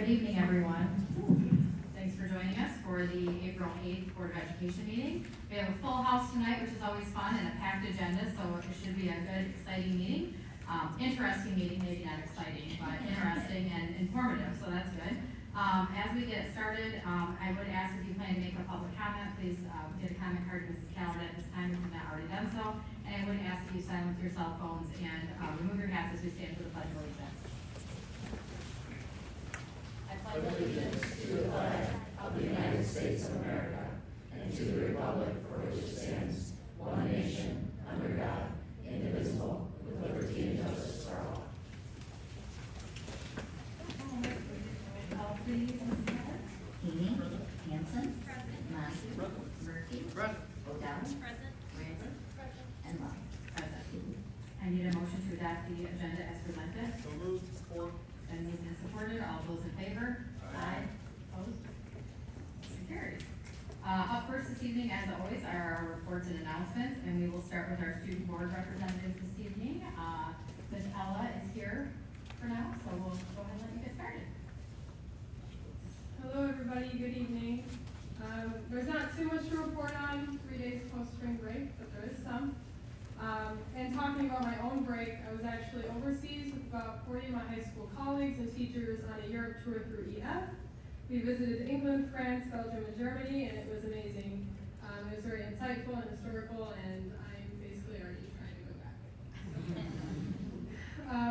Good evening, everyone. Thanks for joining us for the April 8th Board of Education meeting. We have a full house tonight, which is always fun, and a packed agenda, so it should be a good, exciting meeting. Interesting meeting, maybe not exciting, but interesting and informative, so that's good. As we get started, I would ask if you plan to make a public comment, please get a comment card to Mrs. Calvert at this time if you've not already done so. And I would ask that you silence your cell phones and remove your hats as we stand for the Pledge of Allegiance. Allegiance to the flag of the United States of America and to the republic for which it stands, one nation, under God, indivisible, with liberty and justice for all. Please, Heaney, Hanson, Massey, Murphy, O'Dowd, Randall, and Lund. Present. I need a motion to adopt the agenda as presented. So moved. Support. Been moved and supported. All those in favor? Aye. Opposed? Motion carries. Up first this evening, as always, are our reports and announcements, and we will start with our student board representatives this evening. Ms. Ella is here for now, so we'll go ahead and let you get started. Hello everybody, good evening. There's not too much to report on 3 days post-spring break, but there is some. And talking about my own break, I was actually overseas with about 40 of my high school colleagues and teachers on a Europe tour through EF. We visited England, France, Belgium, and Germany, and it was amazing. It was very insightful and historical, and I'm basically already trying to go back.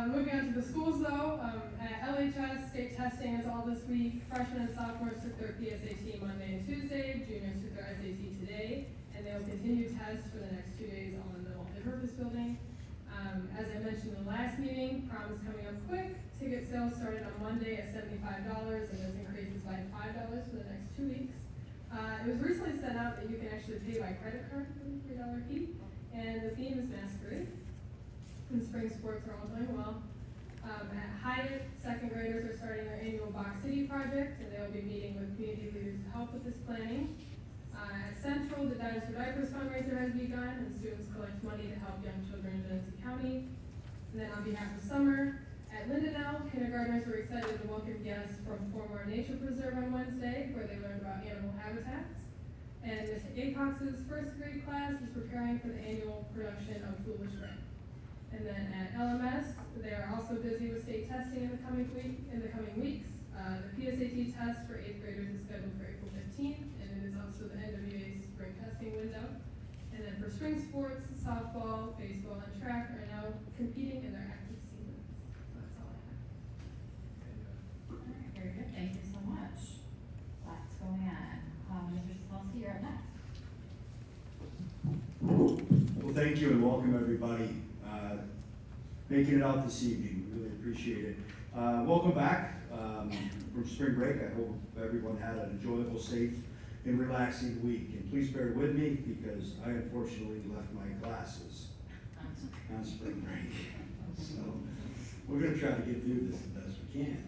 Moving on to the schools though, at LHS, state testing is all this week. Freshmen and sophomores took their PSAT Monday and Tuesday, juniors took their SAT today, and they will continue tests for the next 2 days all in the multi-purpose building. As I mentioned in the last meeting, prom is coming up quick. Ticket sales started on Monday at $75, and this increases by $5 for the next 2 weeks. It was recently set out that you can actually pay by credit card for the $3 fee, and the theme is masquerade. And spring sports are all going well. At Hyatt, second graders are starting their annual Box City project, and they'll be meeting with community leaders to help with this planning. At Central, the Dimes for Diapers fundraiser has begun, and students collect money to help young children in Genesee County. And then on behalf of summer, at Linden, kindergartners were excited to welcome guests from Formar Nature Preserve on Wednesday, where they learned about animal habitats. And Miss Acox's first grade class is preparing for the annual production of Foolish Red. And then at LMS, they are also busy with state testing in the coming weeks. The PSAT test for 8th graders is scheduled for April 15th, and it is also the NWA spring testing window. And then for spring sports, softball, baseball, and track are now competing in their active seasons. So that's all I have. All right, very good. Thank you so much. Lots going on. Mr. Sapolsky, you're up next. Well, thank you and welcome everybody making it out this evening. We really appreciate it. Welcome back from spring break. I hope everyone had an enjoyable, safe, and relaxing week. And please bear with me because I unfortunately left my glasses on spring break. So we're going to try to get through this as best we can.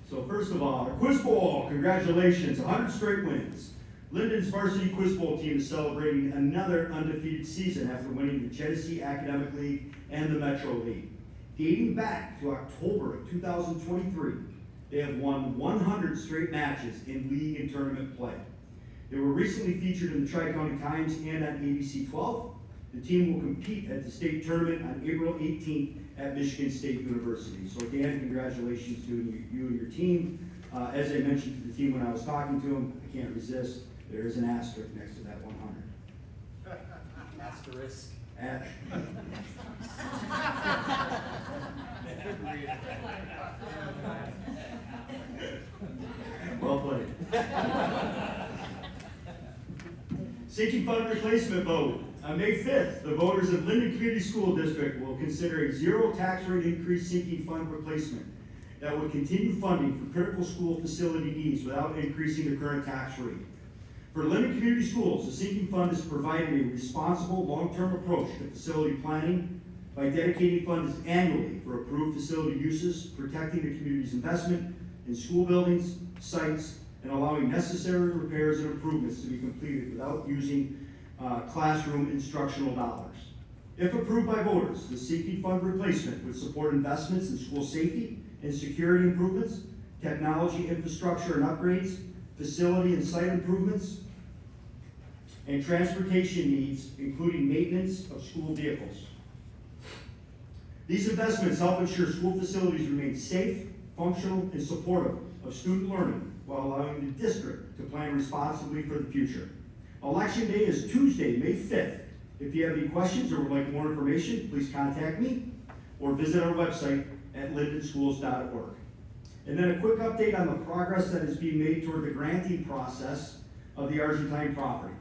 So first of all, our Quiz Bowl, congratulations, 100 straight wins. Linden's varsity Quiz Bowl team is celebrating another undefeated season after winning the Genesee Academic League and the Metro League. Dating back to October of 2023, they have won 100 straight matches in league and tournament play. They were recently featured in the Tri-County Times and on ABC 12. The team will compete at the state tournament on April 18th at Michigan State University. So again, congratulations to you and your team. As I mentioned to the team when I was talking to them, I can't resist. There is an asterisk next to that 100. Asterisk. Well played. Sinking fund replacement vote. On May 5th, the voters of Linden Community School District will consider a zero tax rate increase sinking fund replacement that would continue funding for critical school facility needs without increasing the current tax rate. For Linden Community Schools, the sinking fund is providing a responsible long-term approach to facility planning by dedicating funds annually for approved facility uses, protecting the community's investment in school buildings, sites, and allowing necessary repairs and improvements to be completed without using classroom instructional dollars. If approved by voters, the sinking fund replacement would support investments in school safety and security improvements, technology infrastructure and upgrades, facility and site improvements, and transportation needs, including maintenance of school vehicles. These investments help ensure school facilities remain safe, functional, and supportive of student learning while allowing the district to plan responsibly for the future. Election day is Tuesday, May 5th. If you have any questions or would like more information, please contact me or visit our website at lindenschools.org. And then a quick update on the progress that is being made toward the granting process of the Argentine property.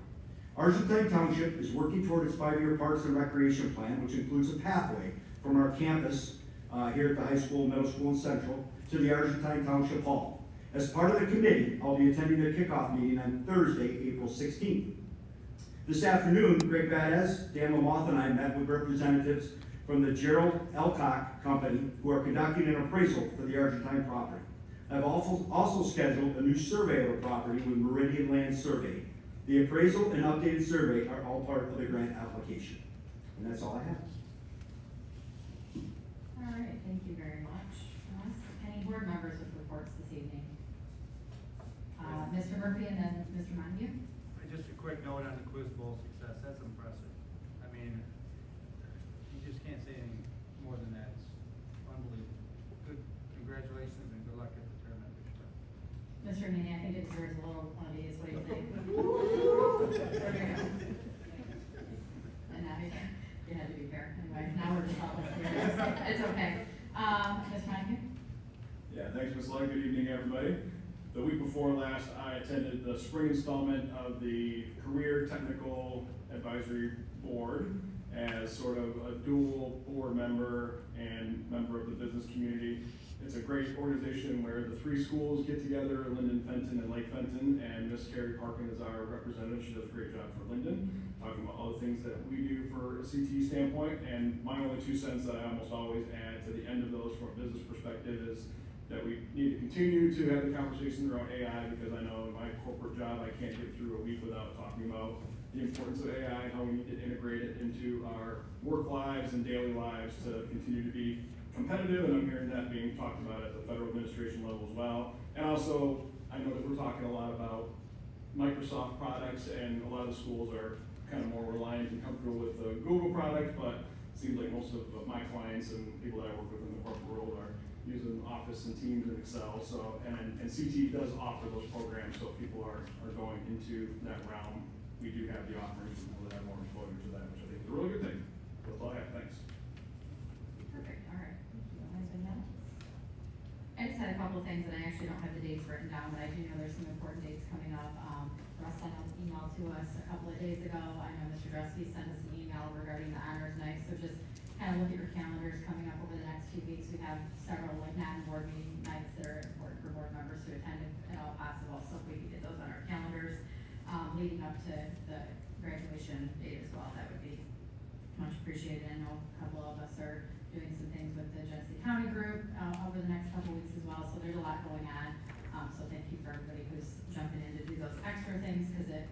Argentine Township is working toward its 5-year Parks and Recreation Plan, which includes a pathway from our campus here at the high school, middle school, and central to the Argentine Township Hall. As part of the committee, I'll be attending the kickoff meeting on Thursday, April 16th. This afternoon, Greg Valdez, Dan Lamoth, and I met with representatives from the Gerald Elcock Company who are conducting an appraisal for the Argentine property. I've also scheduled a new survey of the property with Meridian Land Survey. The appraisal and updated survey are all part of the grant application. And that's all I have. All right, thank you very much. Any board members with reports this evening? Mr. Murphy and then Mr. Montague. Just a quick note on the Quiz Bowl success, that's impressive. I mean, you just can't say any more than that, it's unbelievable. Good, congratulations and good luck at the tournament this year. Mr. Manny, I think it deserves a little one of these, what do you think? And now you had to be fair, anyway, now we're just all like, it's okay. Mr. Montague? Yeah, thanks, Ms. Lund. Good evening, everybody. The week before last, I attended the spring installment of the Career Technical Advisory Board as sort of a dual board member and member of the business community. It's a great organization where the 3 schools get together, Linden, Fenton, and Lake Fenton, and Miss Carrie Parkin is our representative. She does a great job for Linden, talking about all the things that we do for a CTE standpoint. And my only 2 cents that I almost always add to the end of those from a business perspective is that we need to continue to have the conversation around AI, because I know in my corporate job, I can't get through a week without talking about the importance of AI, how we need to integrate it into our work lives and daily lives to continue to be competitive, and I'm hearing that being talked about at the federal administration level as well. And also, I know that we're talking a lot about Microsoft products, and a lot of the schools are kind of more reliant and comfortable with the Google product, but it seems like most of my clients and people that I work with in the corporate world are using Office and Teams and Excel. So, and CTE does offer those programs, so if people are going into that realm, we do have the offerings for people that have more exposure to that, which I think is a really good thing. So that's all I have, thanks. Perfect, all right, thank you. Anything else? I just had a couple of things, and I actually don't have the dates written down, but I do know there's some important dates coming up. Russ sent an email to us a couple of days ago. I know Mr. Dreasky sent us an email regarding the honors night, so just kind of look at your calendars coming up over the next few weeks. We have several like non-board meeting nights that are important for board members to attend if at all possible, so if we could get those on our calendars leading up to the graduation date as well, that would be much appreciated. I know a couple of us are doing some things with the Genesee County group over the next couple of weeks as well, so there's a lot going on. So thank you for everybody who's jumping in to do those extra things, because it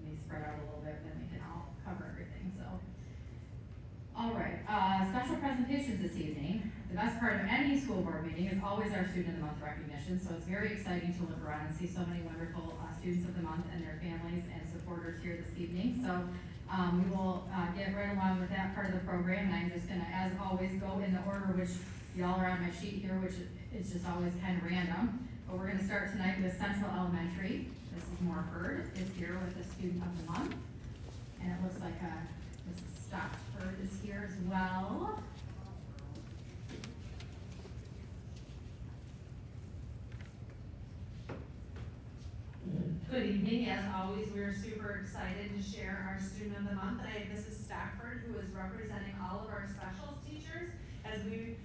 may spread out a little bit, then we can all cover everything, so. All right, special presentations this evening. The best part of any school board meeting is always our Student of the Month recognition, so it's very exciting to look around and see so many wonderful students of the month and their families and supporters here this evening. So we will get right along with that part of the program, and I'm just gonna, as always, go in the order which y'all are on my sheet here, which is just always kind of random. But we're gonna start tonight with Central Elementary. Mrs. Morford is here with the Student of the Month, and it looks like Mrs. Stockford is here as well. Good evening. As always, we're super excited to share our Student of the Month. I have Mrs. Stockford, who is representing all of our specials teachers as we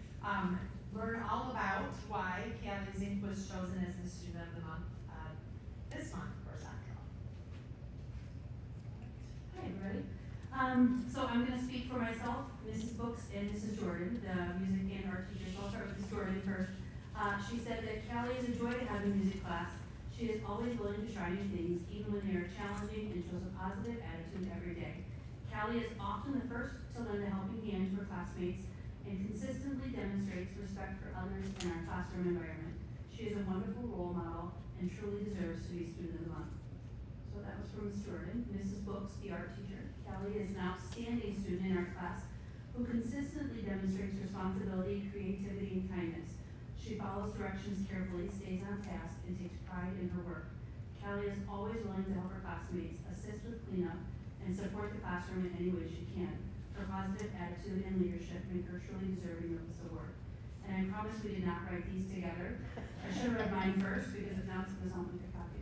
learn all about why Callie Zink was chosen as the Student of the Month this month for Central. Hi, everybody. So I'm going to speak for myself, Mrs. Books, and Mrs. Jordan, the music and art teachers. I'll start with Mrs. Jordan first. She said that Callie is a joy to have in music class. She is always willing to try new things, even when they are challenging, and shows a positive attitude every day. Callie is often the first to lend a helping hand to her classmates and consistently demonstrates respect for others in our classroom environment. She is a wonderful role model and truly deserves to be Student of the Month. So that was from Ms. Jordan. Mrs. Books, the art teacher. Callie is an outstanding student in our class who consistently demonstrates responsibility, creativity, and kindness. She follows directions carefully, stays on task, and takes pride in her work. Callie is always willing to help her classmates, assist with cleanup, and support the classroom in any way she can. Her positive attitude and leadership make her truly deserving of this award. And I promise we did not write these together. I should have read mine first, because if not, it's going to sound like a copy.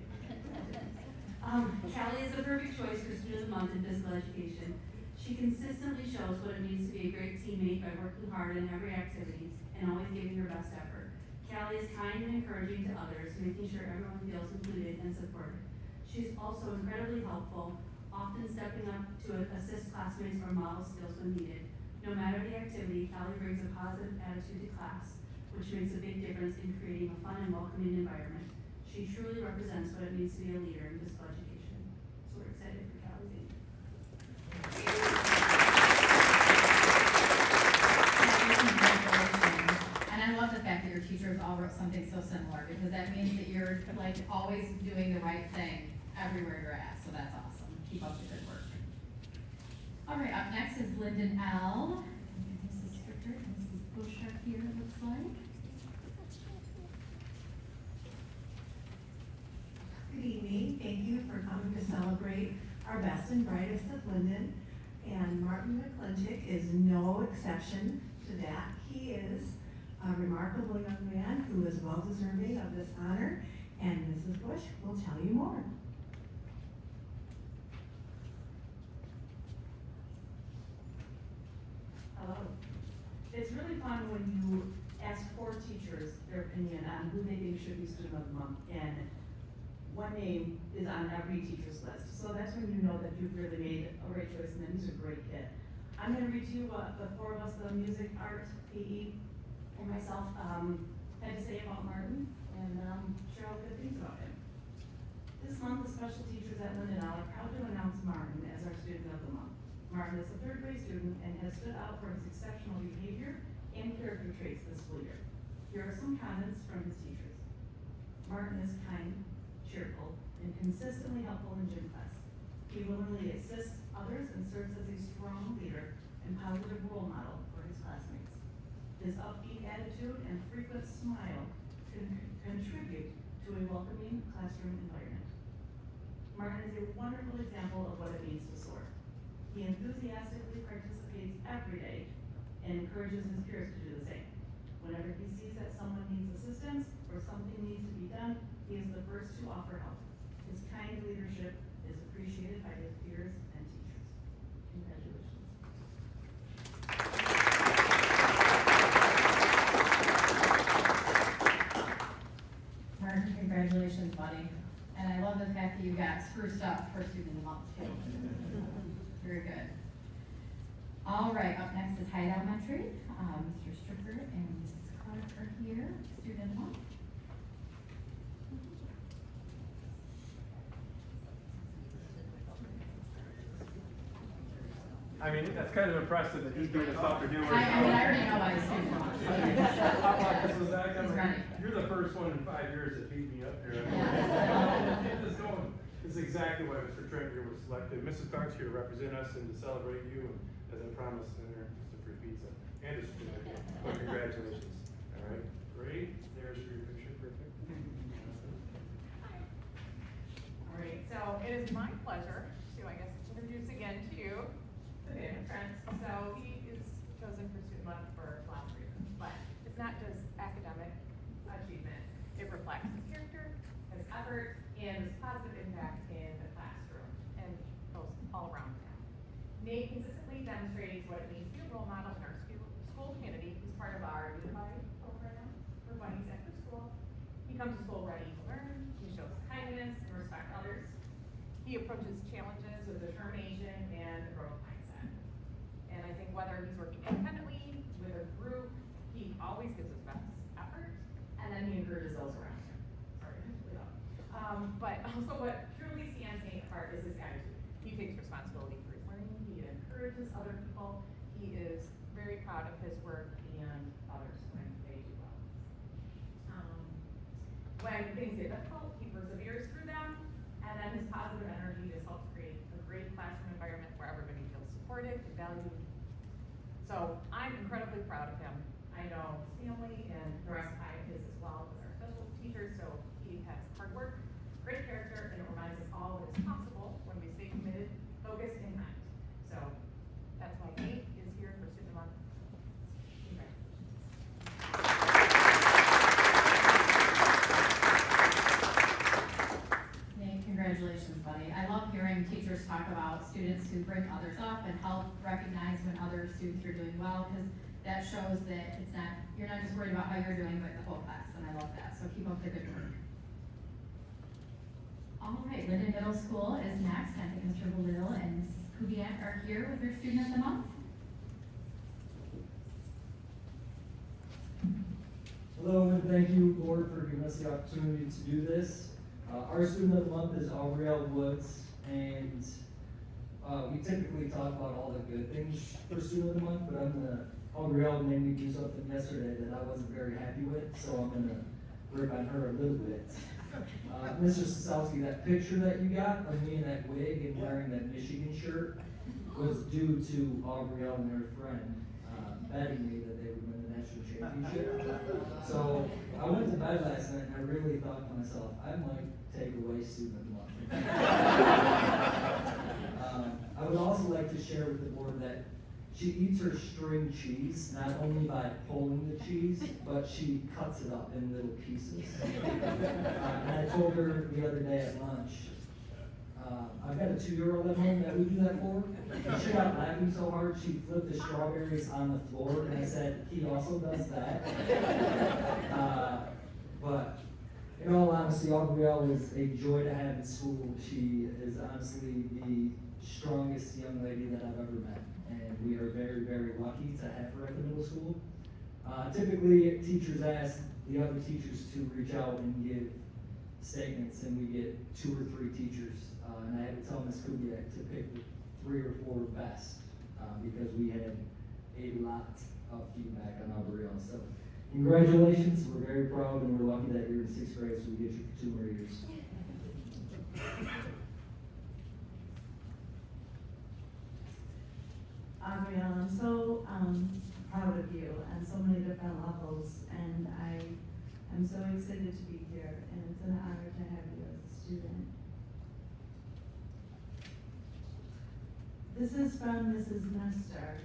Callie is the perfect choice for Student of the Month in physical education. She consistently shows what it means to be a great teammate by working hard in every activity and always giving her best effort. Callie is kind and encouraging to others, making sure everyone feels included and supported. She's also incredibly helpful, often stepping up to assist classmates or model skills when needed. No matter the activity, Callie brings a positive attitude to class, which makes a big difference in creating a fun and welcoming environment. She truly represents what it means to be a leader in physical education. So we're excited for Callie's name. And I love the fact that your teachers all wrote something so similar, because that means that you're like always doing the right thing everywhere you're at, so that's awesome. Keep up the good work. All right, up next is Linden L. Mrs. Stricker and Mrs. Bushart here, it looks like. Good evening. Thank you for coming to celebrate our best and brightest of Linden. And Martin McClintock is no exception to that. He is a remarkable young man who is well deserving of this honor, and Mrs. Bush will tell you more. Hello. It's really fun when you ask 4 teachers their opinion on who they think should be Student of the Month, and one name is on every teacher's list. So that's when you know that you've really made a right choice, and that he's a great kid. I'm gonna read to you what the 4 of us, the music, art, PE, and myself, had to say about Martin, and share all the good things about him. This month, the special teachers at Linden are proud to announce Martin as our Student of the Month. Martin is a 3rd grade student and has stood out for his exceptional behavior and character traits this school year. Here are some comments from his teachers. Martin is kind, cheerful, and consistently helpful in gym class. He willingly assists others and serves as a strong leader and positive role model for his classmates. His upbeat attitude and frequent smile contribute to a welcoming classroom environment. Martin is a wonderful example of what it means to soar. He enthusiastically participates every day and encourages his peers to do the same. Whenever he sees that someone needs assistance or something needs to be done, he is the first to offer help. His kind leadership is appreciated by his peers and teachers. Congratulations. Martin, congratulations, buddy. And I love the fact that you got spruced up for Student of the Month, too. Very good. All right, up next is Hyde Elementary. Mr. Stricker and Mrs. Clark are here, Student of the Month. I mean, that's kind of impressive that he's doing this afternoon. I already know why he's Student of the Month. He's ready. You're the first one in 5 years that beat me up here. Yeah. Keep this going. This is exactly why Mr. Trent was selected. Mrs. Stark's here to represent us and to celebrate you, and as I promised, just a free pizza and a certificate. Well, congratulations. All right, great. There's your picture, perfect. All right, so it is my pleasure to, I guess, introduce again to you Darin. So he is chosen for Student Month for lots of reasons, but it's not just academic achievement. It reflects his character, his effort, and his positive impact in the classroom and goes all around him. Nate consistently demonstrates what it means to be a role model in our school community. He's part of our Unified program for bunnies after school. He comes to school ready to learn. He shows kindness and respect others. He approaches challenges with determination and a growth mindset. And I think whether he's working independently, with a group, he always gives his best effort, and then he encourages those around him. Sorry, I didn't loud. But also what truly stands Nate apart is his attitude. He takes responsibility for his learning, he encourages other people, he is very proud of his work, and others when they do well. I'm incredibly proud of him. I know his family and the rest of I is as well as our special teachers, so he has hard work, great character, and it reminds us all that it's possible when we stay committed, focused, and kind. So that's why Nate is here for Student Month. Congratulations. Nate, congratulations, buddy. I love hearing teachers talk about students who bring others up and help recognize when other students are doing well, because that shows that it's not, you're not just worried about how you're doing, but the whole class, and I love that, so keep up the good work. All right, Linden Middle School is next. I think Mr. Belil and Mrs. Kubiak are here with their Student of the Month. Hello, and thank you, Lord, for giving us the opportunity to do this. Our Student of the Month is Aubrielle Woods, and we typically talk about all the good things for Student of the Month, but Aubrielle made me do something yesterday that I wasn't very happy with, so I'm gonna rip on her a little bit. Mr. Sosowski, that picture that you got of me in that wig and wearing that Michigan shirt was due to Aubrielle and her friend betting me that they would win the national championship. So I went to bed last night and I really thought to myself, I might take away Student of the Month. I would also like to share with the board that she eats her string cheese not only by pulling the cheese, but she cuts it up in little pieces. And I told her the other day at lunch, I've got a 2-year-old at home that we do that for. And she got laughing so hard she flipped the strawberries on the floor, and I said, he also does that. But in all honesty, Aubrielle is a joy to have in school. She is honestly the strongest young lady that I've ever met. And we are very, very lucky to have her at the middle school. Typically, teachers ask the other teachers to reach out and give statements, and we get 2 or 3 teachers. And I had to tell Ms. Kubiak to pick the 3 or 4 best, because we had a lot of feedback on Aubrielle. So congratulations, we're very proud, and we're lucky that you're in 6th grade, so we get you for 2 more years. Aubrielle, I'm so proud of you on so many different levels, and I'm so excited to be here, and it's an honor to have you as a student. This is from Mrs. Nestor.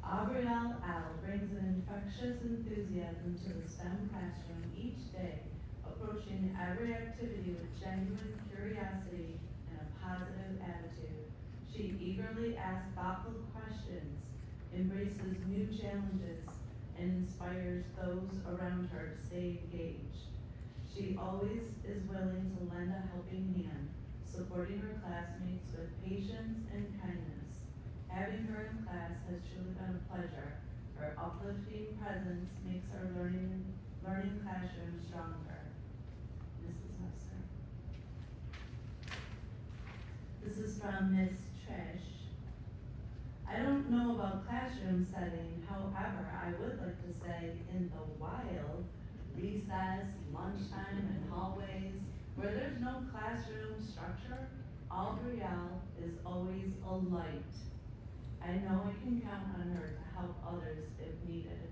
Aubrielle L. brings an infectious enthusiasm to the STEM classroom each day, approaching every activity with genuine curiosity and a positive attitude. She eagerly asks thoughtful questions, embraces new challenges, and inspires those around her to stay engaged. She always is willing to lend a helping hand, supporting her classmates with patience and kindness. Having her in class has truly been a pleasure. Her uplifting presence makes our learning classroom stronger. Mrs. Nestor. This is from Miss Trish. I don't know about classroom setting, however, I would like to say in the wild, recess, lunchtime, and hallways, where there's no classroom structure, Aubrielle is always a light. I know I can count on her to help others if needed,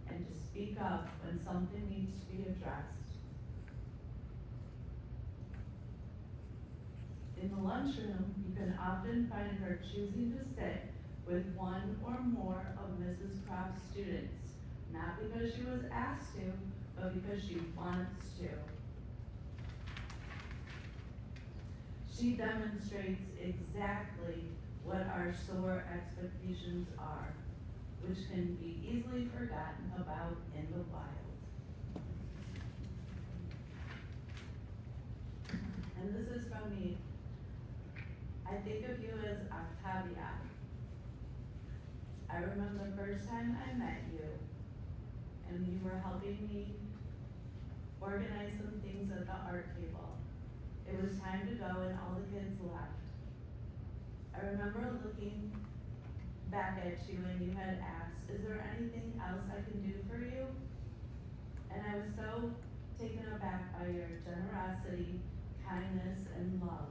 and to speak up when something needs to be addressed. In the lunchroom, you can often find her choosing to sit with one or more of Mrs. Croft's students, not because she was asked to, but because she wants to. She demonstrates exactly what our SOAR expectations are, which can be easily forgotten about in the wild. And this is from me. I think of you as Octavia. I remember the first time I met you, and you were helping me organize some things at the art table. It was time to go and all the kids left. I remember looking back at you and you had asked, is there anything else I can do for you? And I was so taken aback by your generosity, kindness, and love.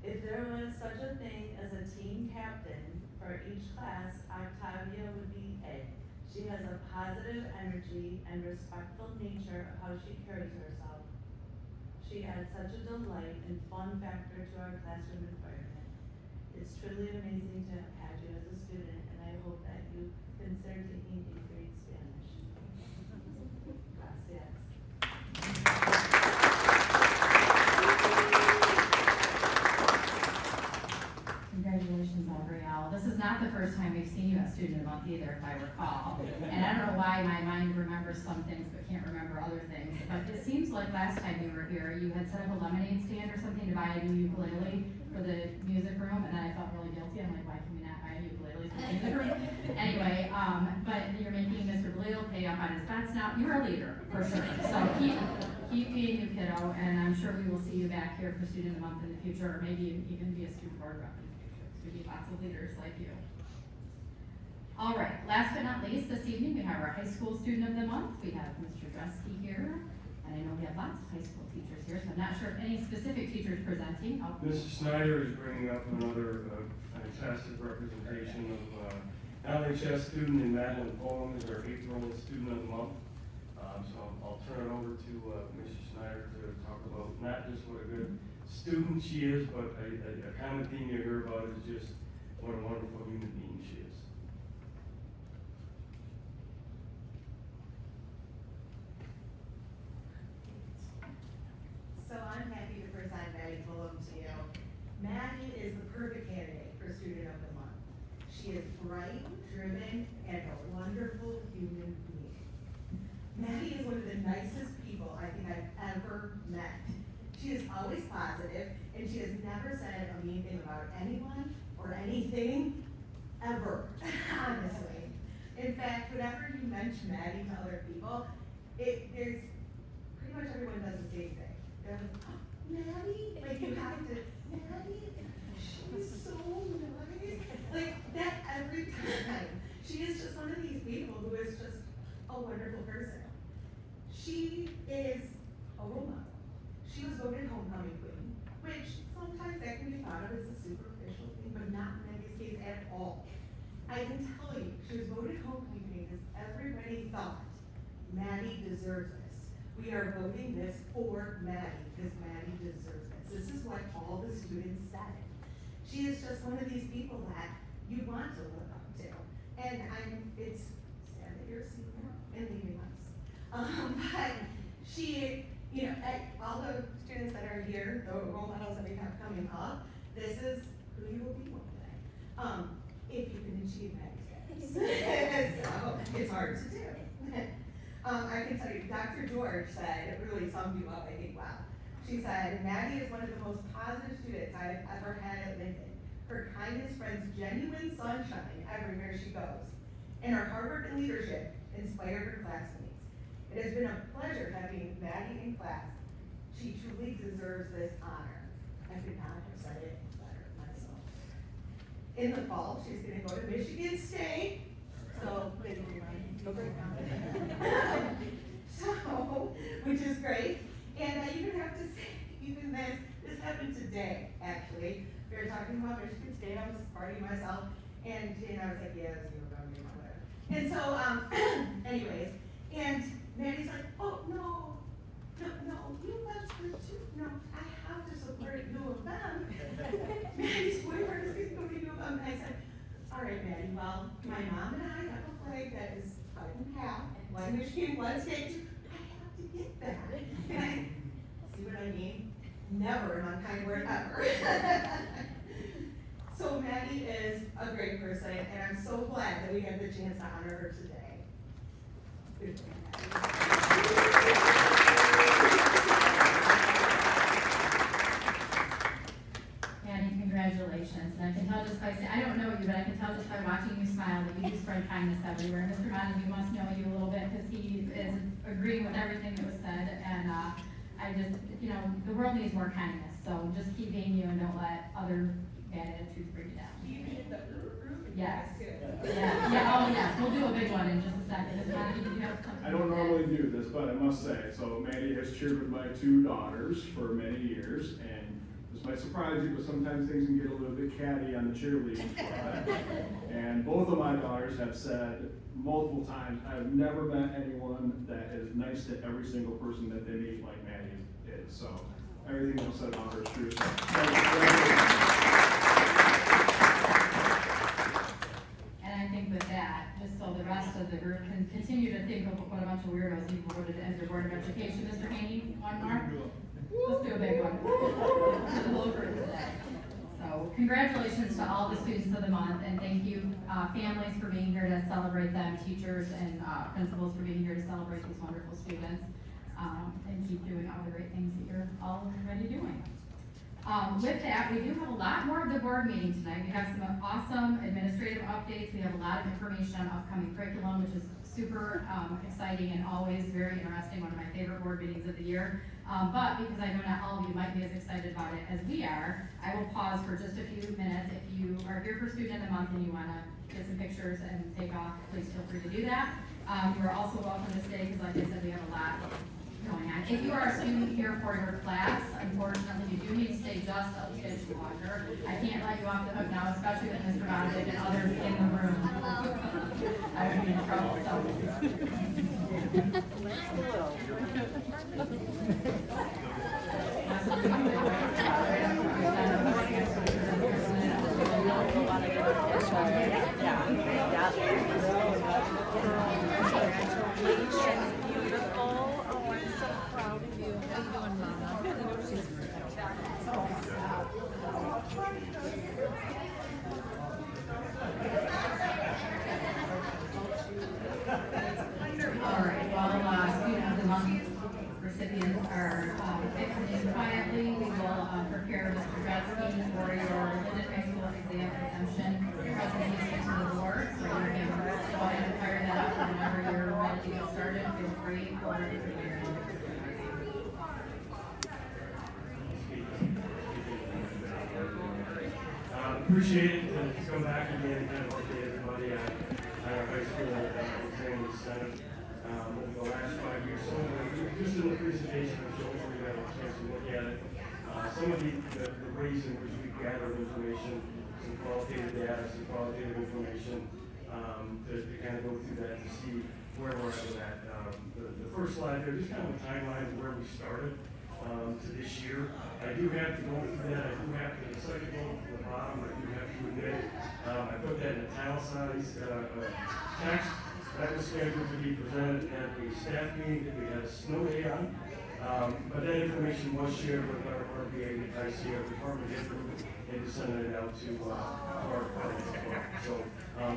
If there was such a thing as a team captain, For each class, Octavia would be A. She has a positive energy and respectful nature of how she carries herself. She adds such a delight and fun factor to our classroom environment. It's truly amazing to have had you as a student, and I hope that you consider taking a grade Spanish. Gracias. Congratulations, Gabrielle. This is not the first time we've seen you at Student of the Month either, if I recall. And I don't know why my mind remembers some things but can't remember other things. But it seems like last time you were here, you had set up a lemonade stand or something to buy a new ukulele for the music room, and then I felt really guilty. I'm like, why can we not buy a ukulele for the music room? Anyway, but you're making Mr. Belito pay up on his bets now. You're a leader, for sure. So keep being a kiddo, and I'm sure we will see you back here for Student of the Month in the future, or maybe even be a student board rep in the future. We need lots of leaders like you. All right, last but not least, this evening we have our high school student of the month. We have Mr. Dreasky here, and I know we have lots of high school teachers here, so I'm not sure if any specific teachers presenting. Mrs. Snyder is bringing up another fantastic representation of LHS student in Madeline Poem is our April student of the month. So I'll turn it over to Mrs. Snyder to talk about not just what a good student she is, but a common theme you hear about is just what a wonderful human being she is. So I'm happy to present Maddie Fulham to you. Maddie is the perfect candidate for Student of the Month. She is bright, driven, and a wonderful human being. Maddie is one of the nicest people I think I've ever met. She is always positive, and she has never said a mean thing about anyone or anything, ever, honestly. In fact, whenever you mention Maddie to other people, there's pretty much everyone does the same thing. They're like, oh, Maddie? Like you have to, Maddie? She's so nice. Like that every time. She is just one of these people who is just a wonderful person. She is a role model. She was voted homecoming queen, which sometimes that can be thought of as a superficial thing, but not in Maddie's case at all. I can tell you, she was voted homecoming queen because everybody thought Maddie deserves this. We are voting this for Maddie because Maddie deserves this. This is what all the students said. She is just one of these people that you want to live up to. And it's sad that you're a senior and leaving us. But she, all the students that are here, the role models that we have coming up, this is who you will be one day. If you can achieve Maddie's goals. So it's hard to do. I can tell you, Dr. George said, it really summed you up, I think, wow. She said, Maddie is one of the most positive students I've ever had at Linden. Her kindness spreads genuine sunshine everywhere she goes. And her hard work and leadership inspired her classmates. It has been a pleasure having Maddie in class. She truly deserves this honor. I could not have said it better myself. In the fall, she's gonna go to Michigan State. So, which is great. And I even have to say, even this happened today, actually. We were talking about Michigan State, I was partying myself, and I was like, yeah, this is gonna be my letter. And so, anyways, and Maddie's like, oh, no, you left the two, no, I have to support U of M. Maddie's boyfriend is going to U of M. And I said, all right, Maddie, well, my mom and I have a flag that is cut in half, one Michigan, one state. I have to get that. And I, see what I mean? Never an unkind word ever. So Maddie is a great person, and I'm so glad that we had the chance to honor her today. Good job, Maddie, congratulations. And I can tell just by, I don't know you, but I can tell just by watching you smile that you do spread kindness everywhere. Mr. Montague must know you a little bit because he is agreeing with everything that was said. And I just, the world needs more kindness. So just keep being you and don't let other bad attitudes bring you down. Yes. Yeah, oh yes, we'll do a big one in just a second. Mr. Montague, did you have something? I don't normally do this, but I must say, so Maddie has cheered with my two daughters for many years, and this might surprise you, but sometimes things can get a little bit catty on the cheerleading squad. And both of my daughters have said multiple times, I've never met anyone that is nice to every single person that they meet like Maddie is. So everything else said about her is true. So, And I think with that, just so the rest of the group can continue to think of what a bunch of weirdos you voted as your Board of Education, Mr. Haney, one more? Let's do a big one. For the whole group today. So congratulations to all the students of the month, and thank you, families, for being here to celebrate them, teachers and principals for being here to celebrate these wonderful students, and keep doing all the great things that you're already doing. With that, we do have a lot more of the board meeting tonight. We have some awesome administrative updates. We have a lot of information on upcoming curriculum, which is super exciting and always very interesting, one of my favorite board meetings of the year. But because I know not all of you might be as excited about it as we are, I will pause for just a few minutes. If you are here for Student of the Month and you want to get some pictures and take off, please feel free to do that. You are also welcome to stay because, like I said, we have a lot going on. If you are a student here for your class, unfortunately, you do need to stay just a bit longer. I can't let you off the hook now, especially with Mr. Bondic and others in the room. I would be in trouble, recipients are exiting quietly. We will prepare Mr. Dreasky for your Linden High School exam exemption presentation to the board. So you can go ahead and fire that up whenever you're ready to get started. Feel free. Appreciate it to come back again and kind of update everybody on our high school exam incentive. Over the last 5 years. So just in the presentation, I'm sure you had a chance to look at it. Some of the ways in which we gather information, some qualitative data, some qualitative information, to kind of go through that to see where we're at with that. The first slide there, just kind of a timeline of where we started to this year. I do have to go through that. I do have to, the second one from the bottom, I do have to admit, I put that in italicized text. That was scheduled to be presented at the staff meeting that we had a snow day on. But that information was shared with our RBA and ICR department head group and disseminated out to our departments as well. So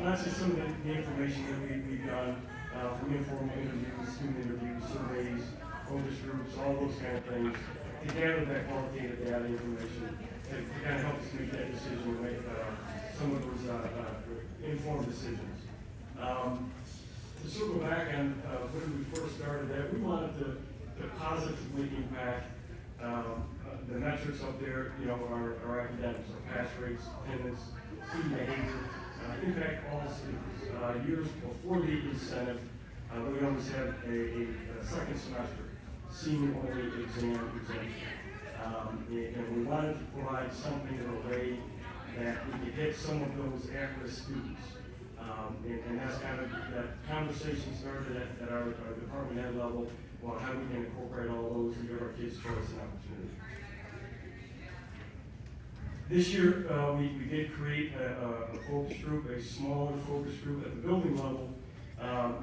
that's just some of the information that we've done from informal interviews, student interviews, surveys, focus groups, all those kind of things to gather that qualitative data information to kind of help us make that decision and make some of those informed decisions. To circle back on when we first started that, we wanted to positively impact the metrics up there, you know, our academics, our pass rates, attendance, student behavior, impact all students. Years before the incentive, we always had a second semester senior-only exam exemption. And we wanted to provide something in a way that we could hit some of those at-risk students. And that's kind of, that conversation started at our department head level about how we can incorporate all those and give our kids choice and opportunity. This year, we did create a focus group, a smaller focus group at the building level,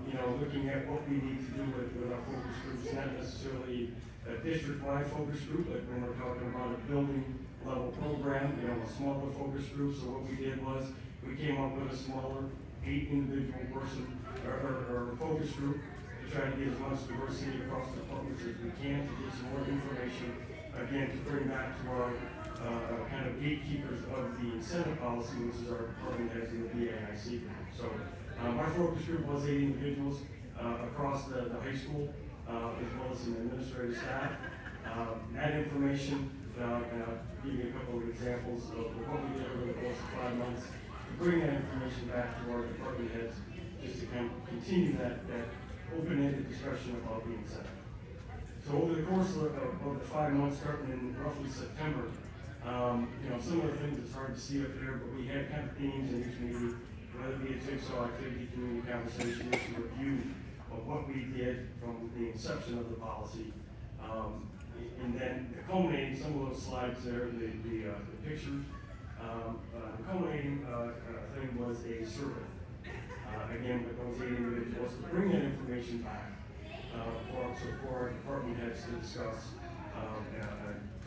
you know, looking at what we need to do with our focus groups, not necessarily a district-wide focus group, but when we're talking about a building level program, you know, a smaller focus group. So what we did was we came up with a smaller 8-individual person or focus group to try to get as much diversity across the departments as we can to get some more information, again, to bring back to our kind of gatekeepers of the incentive policy, which is our department heads in the BAIC group. So our focus group was 8 individuals across the high school, as well as some administrative staff. That information, and I'll give you a couple of examples of what we did over the course of 5 months to bring that information back to our department heads, just to kind of continue that open-ended discussion about the incentive. So over the course of the 5 months, starting in roughly September, Some of the things it's hard to see up there, but we had kind of themes in each meeting, whether it be a jigsaw activity, community conversation, just a review of what we did from the inception of the policy. And then culminating some of those slides there, the pictures, the culminating thing was a survey. Again, with those 8 individuals to bring that information back for our department heads to discuss,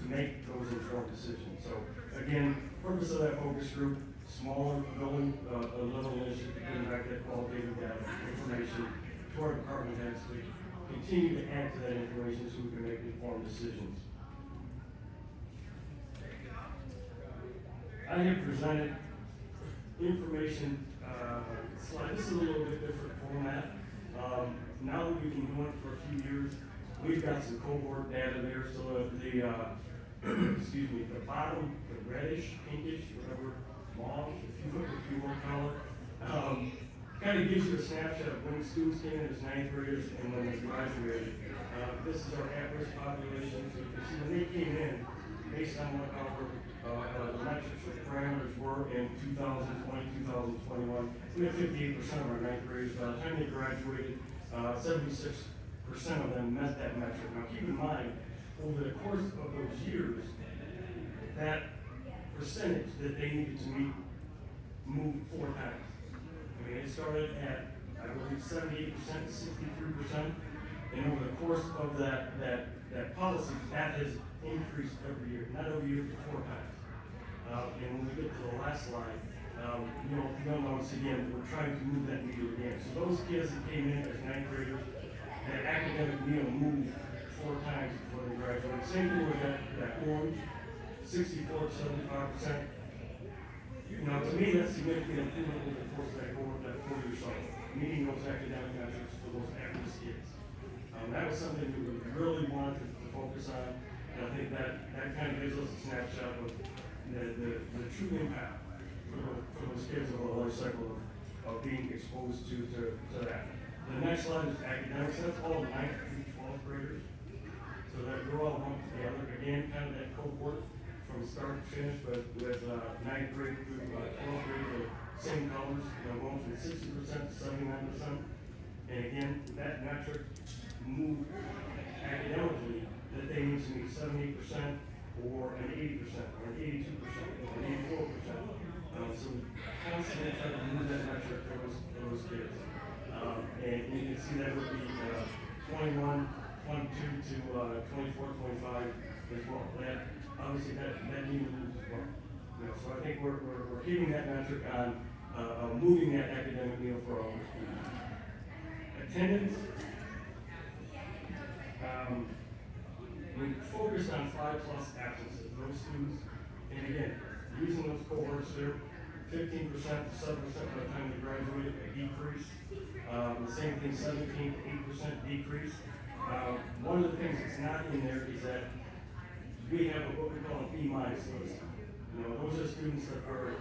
to make those informed decisions. So again, purpose of that focus group, smaller building level initiative to bring back that qualitative data information to our department heads to continue to add to that information so we can make informed decisions. I have presented information slide. This is a little bit different format. Now that we've been doing it for a few years, we've got some cohort data there. So excuse me, the bottom, the reddish, pinkish, whatever, mauve, if you want to call it, kind of gives you a snapshot of when students came in as 9th graders and when they graduated. This is our at-risk population. So you can see when they came in, based on what our metrics or parameters were in 2020, 2021, we had 58% of our 9th graders. By the time they graduated, 76% of them met that metric. Now keep in mind, over the course of those years, that percentage that they needed to meet moved 4 times. I mean, it started at, I believe, 78%, 63%, and over the course of that policy, that has increased every year, not every year, but 4 times. And when we get to the last slide, you'll notice again that we're trying to move that needle again. So those kids that came in as 9th graders, that academic needle moved 4 times before they graduated. Same thing with that orange, 64 to 75%. To me, that's significant improvement over the course of that cohort, that 4 years old, meeting those academic metrics for those at-risk kids. That was something we really wanted to focus on, and I think that kind of gives us a snapshot of the true impact for those kids over the life cycle of being exposed to that. The next slide is academics. That's all 9th through 12th graders. So that we're all lumped together. Again, kind of that cohort from start to finish, but with 9th grade through 12th grade, the same colors, going from 60% to 79%. And again, that metric moved academically that they need to meet 78% or an 80% or an 82% or an 84%. So we constantly try to move that metric for those kids. And you can see that would be 21, 22 to 24, 25 as well. That obviously that need to move as well. So I think we're hitting that metric on moving that academic needle for all our students. Attendance. We focused on 5+ absences. Those students, and again, using those cohorts there, 15% to 7% by the time they graduated, a decrease. The same thing, 17 to 8% decrease. One of the things that's not in there is that we have what we call an E- list. Those are students that are,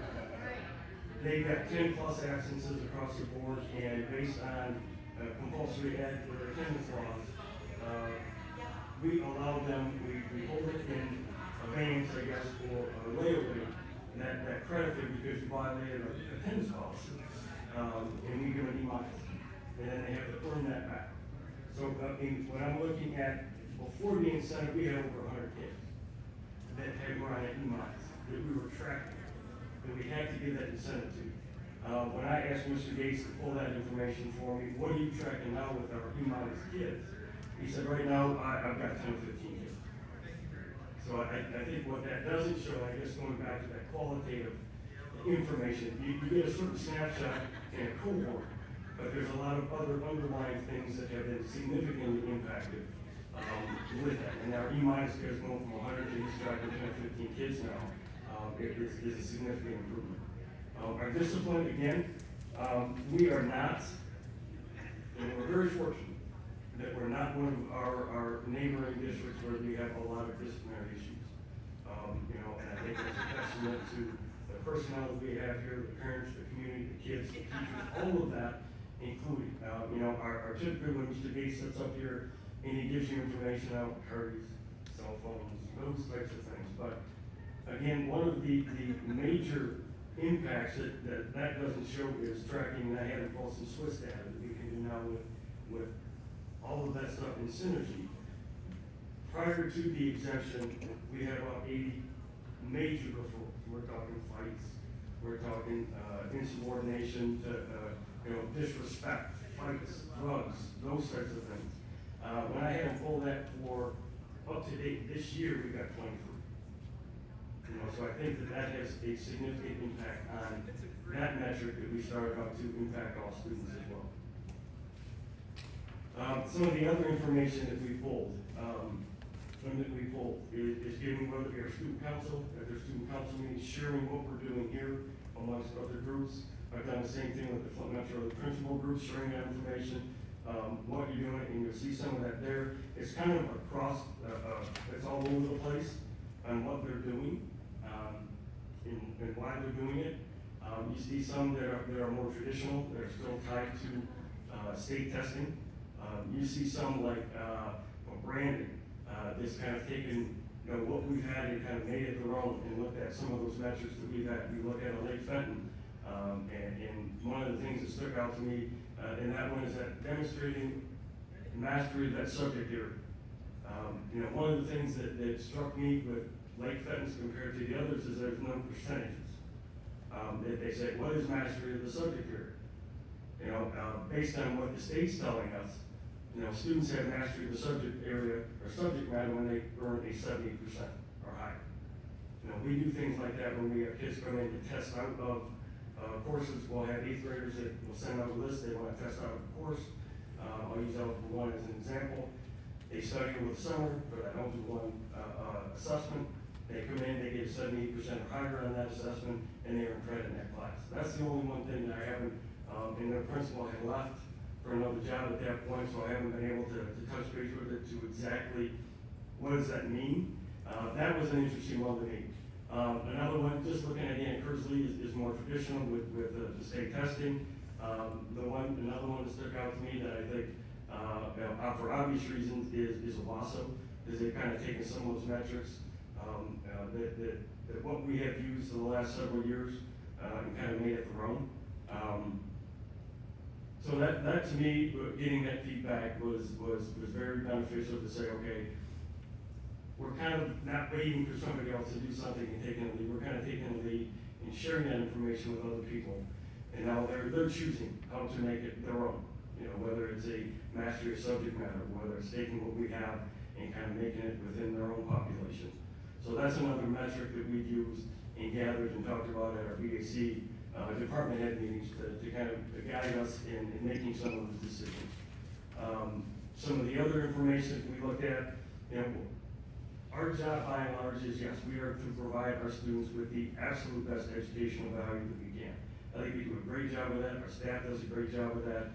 they've got 10+ absences across the board, and based on compulsory attendance laws, we allow them, we hold it in abeyance, I guess, for a layaway, that credit fee because you violated our attendance policy, and we give an E-, and then they have to earn that back. So when I'm looking at, before the incentive, we had over 100 kids that were on an E- that we were tracking, that we had to give that incentive to. When I asked Mr. Gates to pull that information for me, what are you tracking now with our E- kids? He said, right now, I've got 10 or 15 kids. So I think what that doesn't show, I guess going back to that qualitative information, you get a certain snapshot in a cohort, but there's a lot of other underlying things that have been significantly impacted with that. And our E- kids going from 100 to he's tracking 10 or 15 kids now, is a significant improvement. Our discipline, again, we are not, and we're very fortunate that we're not one of our neighboring districts where we have a lot of disciplinary issues. And I think it's a testament to the personnel that we have here, the parents, the community, the kids, the teachers, all of that included. Our typically when Mr. Gates sits up here and he gives you information out, cards, cell phones, those types of things. But Again, one of the major impacts that doesn't show is tracking, and I haven't pulled some Swiss data that we can do now with all of that stuff in synergy. Prior to the exemption, we had about 80 major referrals. We're talking fights, we're talking insubordination to disrespect, fights, drugs, those types of things. When I had to pull that for up to date this year, we got 23. So I think that has a significant impact on that metric that we started out to impact all students as well. Some of the other information that we pulled, is giving whether we have student council, if there's student council meetings, sharing what we're doing here amongst other groups. I've done the same thing with the Flint Metro, the principal groups, sharing that information, what you're doing, and you'll see some of that there. It's kind of across, it's all over the place on what they're doing, and why they're doing it. You see some that are more traditional, that are still tied to state testing. You see some like branding, that's kind of taken what we've had and kind of made it their own and looked at some of those metrics that we've had. We look at a Lake Fenton, and one of the things that stuck out to me in that one is that demonstrating mastery of that subject area. One of the things that struck me with Lake Fenton's compared to the others is there's no percentages. They say, what is mastery of the subject area? Based on what the state's telling us, students have mastery of the subject area or subject matter when they earn a 70% or higher. We do things like that when we have kids come in to test out of courses. We'll have 8th graders that will send out a list, they want to test out a course. I'll use Algebra 1 as an example. They study over the summer for that Algebra 1 assessment. They come in, they get 78% or higher on that assessment, and they earn credit in that class. That's the only one thing that I haven't, and their principal had left for another job at that point, so I haven't been able to touch base with it to exactly what does that mean. That was an interesting one to me. Another one, just looking at again, Kersley is more traditional with the state testing. Another one that stuck out to me that I think, for obvious reasons, is Owasso, because they've kind of taken some of those metrics that what we have used for the last several years and kind of made it their own. So that to me, getting that feedback was very beneficial to say, okay, we're kind of not waiting for somebody else to do something and taking a lead. We're kind of taking a lead and sharing that information with other people. And now they're choosing how to make it their own. Whether it's a mastery of subject matter, whether it's taking what we have and kind of making it within their own population. So that's another metric that we've used and gathered and talked about at our BAC department head meetings to kind of guide us in making some of those decisions. Some of the other information we looked at, our job by and large is, yes, we are to provide our students with the absolute best educational value that we can. I think we do a great job of that. Our staff does a great job of that.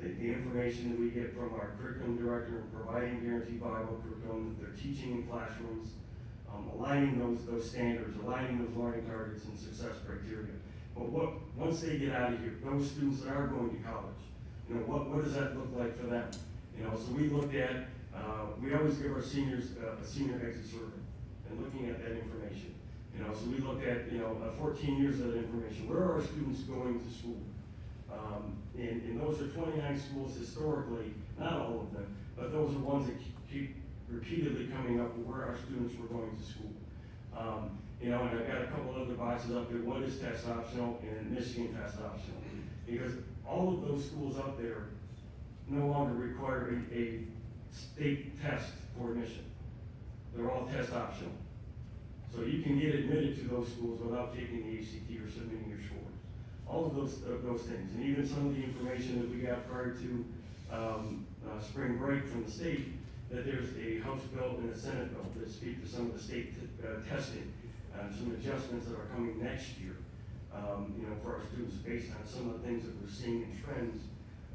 The information that we get from our curriculum director, providing guaranteed Bible curriculum that they're teaching in classrooms, aligning those standards, aligning those learning targets and success criteria. But once they get out of here, those students that are going to college, what does that look like for them? So we looked at, we always give our seniors a senior exit survey and looking at that information. So we looked at, 14 years of that information. Where are our students going to school? And those are 29 schools historically, not all of them, but those are ones that keep repeatedly coming up with where our students were going to school. And I've got a couple other boxes up there. What is test optional and Michigan test optional? Because all of those schools up there no longer require a state test for admission. They're all test optional. So you can get admitted to those schools without taking the ACT or submitting your scores. All of those things, and even some of the information that we got prior to spring break from the state, that there's a House bill and a Senate bill that speak to some of the state testing, some adjustments that are coming next year, for our students based on some of the things that we're seeing in trends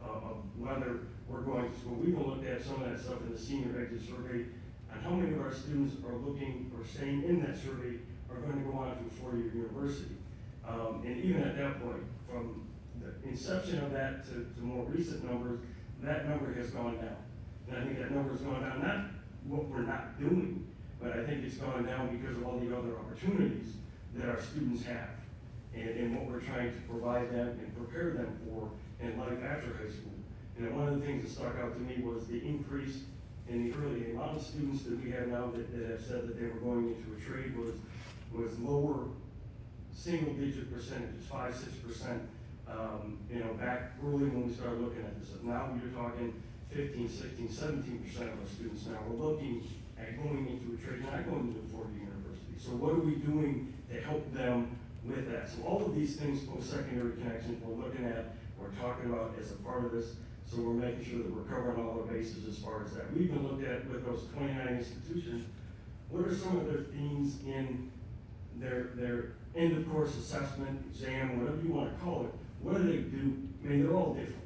of whether we're going to school. We even looked at some of that stuff in the senior exit survey on how many of our students are looking or saying in that survey are going to go on to a four-year university. And even at that point, from the inception of that to more recent numbers, that number has gone down. And I think that number has gone down, not what we're not doing, but I think it's gone down because of all the other opportunities that our students have, and what we're trying to provide them and prepare them for in life after high school. And one of the things that stuck out to me was the increase in the amount of students that we have now that have said that they were going into a trade was lower single-digit percentages, 5-6%. Back early when we started looking at this, now you're talking 15, 16, 17% of our students now are looking at going into a trade, not going into a 4-year university. So what are we doing to help them with that? So all of these things, post-secondary connections, we're looking at, we're talking about as a part of this. So we're making sure that we're covering all our bases as far as that. We even looked at, with those 29 institutions, what are some of their themes in their end of course assessment, exam, whatever you want to call it. What do they do? I mean, they're all different.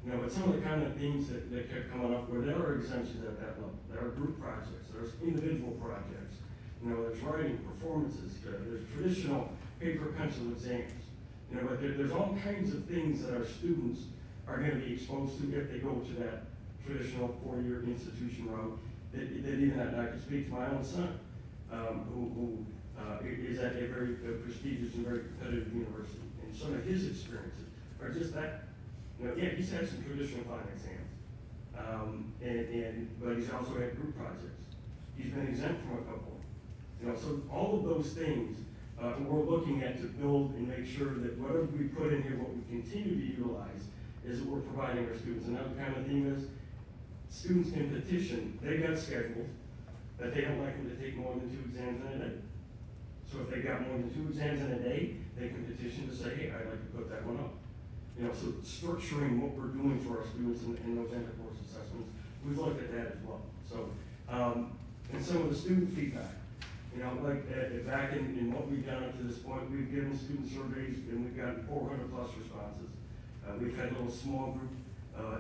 But some of the kind of themes that kept coming up were there are exemptions at that level. There are group projects, there's individual projects, there's writing, performances, there's traditional paper pencil exams. But there's all kinds of things that our students are going to be exposed to if they go to that traditional 4-year institution route. That even I can speak to my own son, who is at a very prestigious and very competitive university, and some of his experiences are just that. He's had some traditional final exams, but he's also had group projects. He's been exempt from a couple. So all of those things we're looking at to build and make sure that whatever we put in here, what we continue to utilize, is that we're providing our students. Another kind of theme is students can petition. They've got schedules that they don't like them to take more than 2 exams in a day. So if they got more than 2 exams in a day, they can petition to say, hey, I'd like to put that one up. So structuring what we're doing for our students in those end-of-course assessments, we've looked at that as well. So, and some of the student feedback, back in what we've done up to this point, we've given student surveys and we've gotten 400 plus responses. We've had little small group,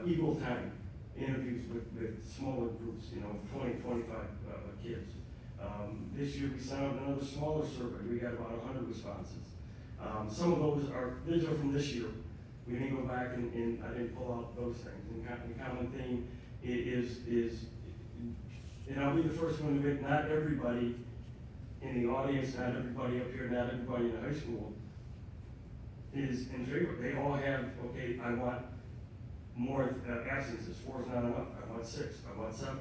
Eagle time interviews with smaller groups, 20, 25 kids. This year we sent out another smaller survey. We got about 100 responses. Some of these are from this year. We didn't go back and I didn't pull out those things. And the common theme is, and I'll be the first one to admit, not everybody in the audience, not everybody up here, not everybody in high school is in favor. They all have, okay, I want more absences. 4 is not enough. I want 6. I want 7.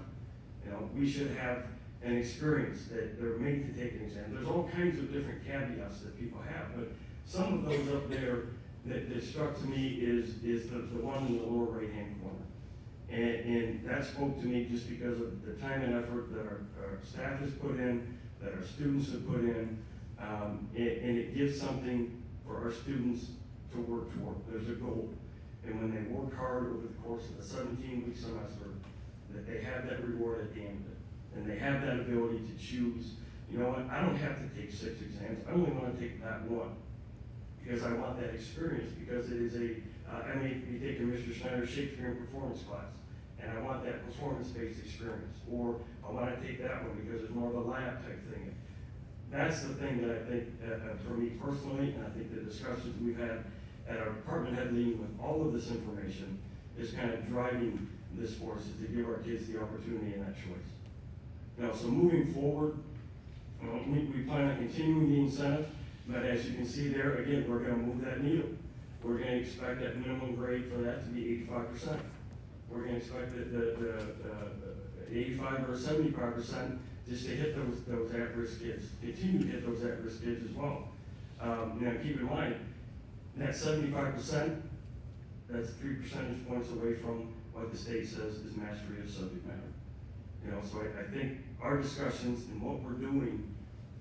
We should have an experience that they're made to take an exam. There's all kinds of different caveats that people have, but some of those up there that struck to me is the one in the lower right-hand corner. And that spoke to me just because of the time and effort that our staff has put in, that our students have put in, and it gives something for our students to work toward. There's a goal. And when they work hard over the course of the 17-week semester, that they have that reward at the end of it. And they have that ability to choose, I don't have to take 6 exams. I only want to take that one. Because I want that experience, because it is I may be taking Mr. Schneider's Shakespeare and performance class, and I want that performance-based experience. Or I want to take that one because there's more of a lab type thing. That's the thing that I think, for me personally, and I think the discussions we've had at our department head meeting with all of this information is kind of driving this force, is to give our kids the opportunity and that choice. So moving forward, we plan on continuing the incentive, but as you can see there, again, we're going to move that needle. We're going to expect that minimum grade for that to be 85%. We're going to expect the 85 or 75% just to hit those at-risk kids, continue to hit those at-risk kids as well. Keep in mind, that 75%, that's 3 percentage points away from what the state says is mastery of subject matter. So I think our discussions and what we're doing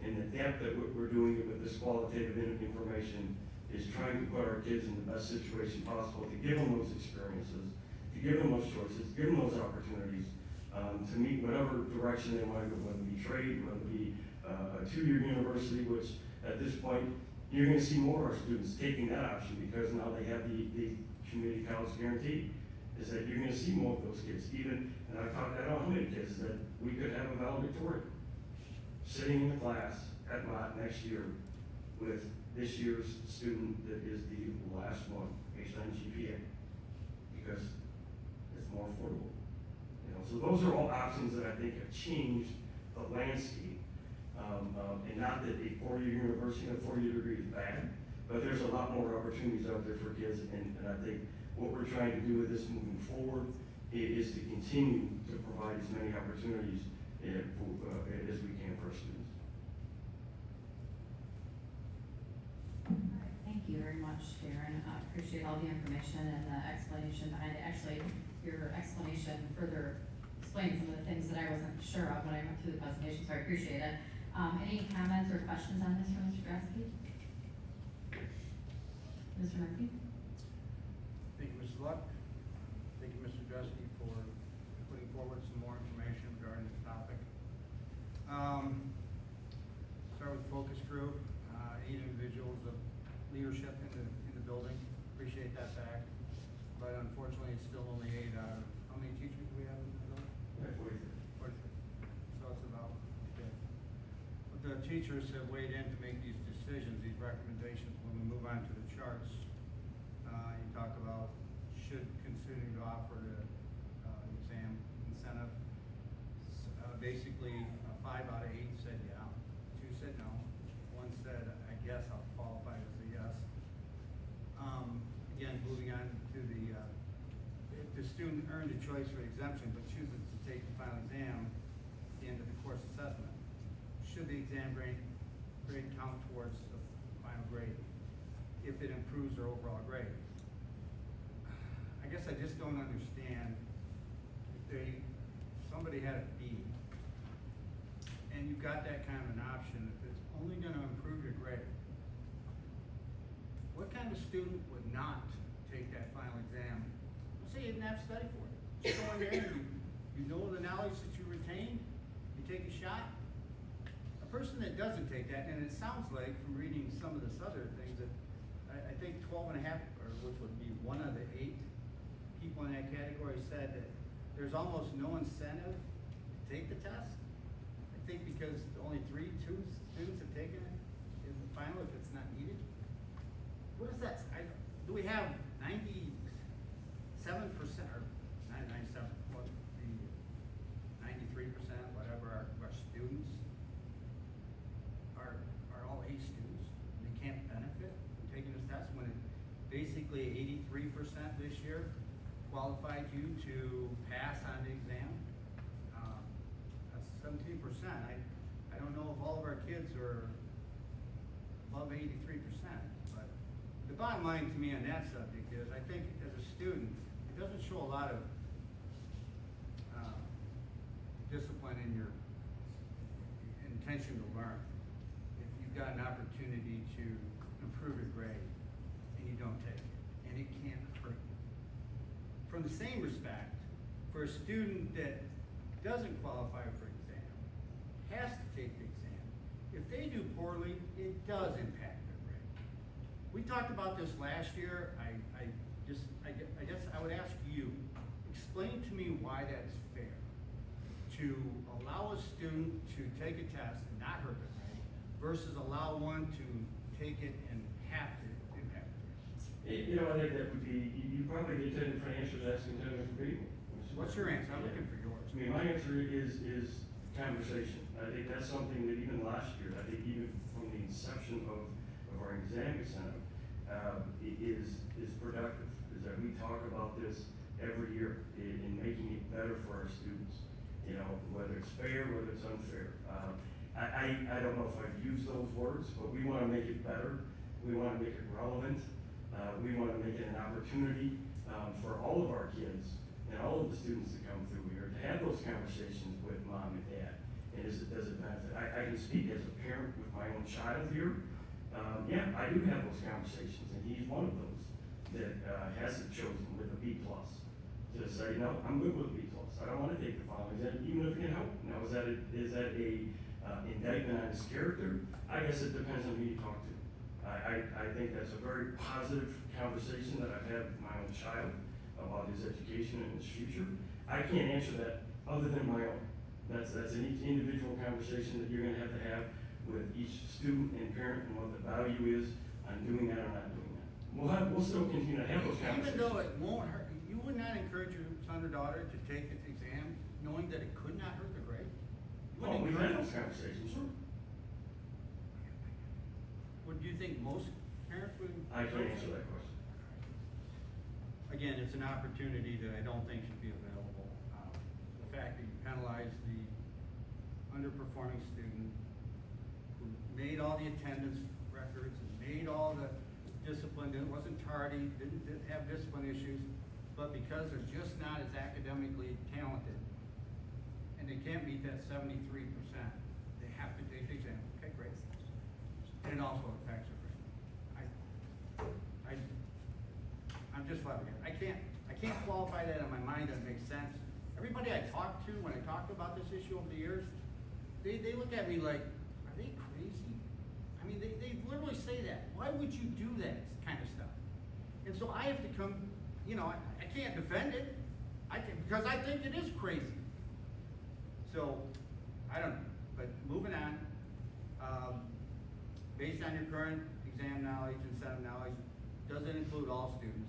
and the depth that we're doing it with this qualitative information is trying to put our kids in the best situation possible, to give them those experiences, to give them those choices, give them those opportunities, to meet whatever direction they want to go, whether it be trade, whether it be a 2-year university, which at this point, you're going to see more of our students taking that option because now they have the community college guarantee. Is that you're going to see more of those kids, even, and I don't know how many kids that we could have a valedictorian sitting in the class at Mott next year with this year's student that is the last one based on GPA because it's more affordable. So those are all options that I think have changed the landscape. And not that a four-year university and a four-year degree is bad, but there's a lot more opportunities out there for kids, and I think what we're trying to do with this moving forward is to continue to provide as many opportunities as we can for our students. Thank you very much, Darin. I appreciate all the information and the explanation behind it. Actually, your explanation further explained some of the things that I wasn't sure of when I went through the presentation, so I appreciate it. Any comments or questions on this from Mr. Dreasky? Mr. Murphy? Thank you, Mrs. Luck. Thank you, Mr. Dreasky, for putting forward some more information regarding this topic. Start with focus group, 8 individuals of leadership in the building. Appreciate that fact. But unfortunately, it's still only 8 out of, how many teachers do we have in the building? 43. So it's about 5th. But the teachers have weighed in to make these decisions, these recommendations. When we move on to the charts, you talk about should continue to offer the exam incentive. Basically, 5 out of 8 said yeah, 2 said no, 1 said I guess I'll qualify as a yes. Again, moving on to the if the student earned a choice for exemption but chooses to take the final exam at the end of the course assessment, should the exam grade count towards the final grade if it improves their overall grade? I guess I just don't understand if somebody had a B and you've got that kind of an option, if it's only gonna improve your grade, what kind of student would not take that final exam? Let's say you didn't have to study for it. Just go in there, you know the knowledge that you retained, you take a shot. A person that doesn't take that, and it sounds like from reading some of this other things that I think 12 and a half, or which would be 1 of the 8 people in that category said that there's almost no incentive to take the test. I think because only 2 students have taken it in the final if it's not needed. What is that? Do we have 97% or not 97, what the 93%, whatever, our students are all A students and they can't benefit from taking this test when it basically 83% this year qualified you to pass on the exam. That's 17%. I don't know if all of our kids are above 83%, but the bottom line to me on that subject is I think as a student, it doesn't show a lot of discipline in your intention to learn if you've got an opportunity to improve your grade and you don't take it, and it can't hurt you. From the same respect, for a student that doesn't qualify for exam, has to take the exam, if they do poorly, it does impact their grade. We talked about this last year. I guess I would ask you, explain to me why that's fair to allow a student to take a test and not hurt their grade versus allow one to take it and have to impact their grade. I think that would be, you probably get 10 different answers asking 10 different people. What's your answer? I'm looking for yours. I mean, my answer is conversation. I think that's something that even last year, I think even from the inception of our exam incentive, is productive. Is that we talk about this every year in making it better for our students. Whether it's fair, whether it's unfair. I don't know if I've used those words, but we want to make it better. We want to make it relevant. We want to make it an opportunity for all of our kids and all of the students that come through here to have those conversations with mom and dad. And does it benefit? I can speak as a parent with my own child here. Yeah, I do have those conversations, and he's one of those that hasn't chosen with a B+. To say, no, I'm good with a B+. I don't want to take the final exam, even if it can help. Now, is that a indictment on his character? I guess it depends on who you talk to. I think that's a very positive conversation that I've had with my own child about his education and his future. I can't answer that other than my own. That's an individual conversation that you're going to have with each student and parent and what the value is on doing that or not doing that. We'll still continue to have those conversations. Even though it won't hurt, you would not encourage your son or daughter to take this exam knowing that it could not hurt their grade? You Oh, we've had those conversations, sure. Would you think most parents would? I can't answer that question. Again, it's an opportunity that I don't think should be available. The fact that you penalize the underperforming student who made all the attendance records and made all the discipline, and wasn't tardy, didn't have discipline issues, but because they're just not as academically talented and they can't meet that 73%, they have to take the exam. Okay, great. And it also affects their grade. I'm just flabbergasted. I can't qualify that in my mind that makes sense. Everybody I talk to, when I talk about this issue over the years, they look at me like, are they crazy? I mean, they literally say that. Why would you do that kind of stuff? And so I have to come, I can't defend it. Because I think it is crazy. So, I don't know, but moving on. Based on your current exam knowledge and set of knowledge, does it include all students?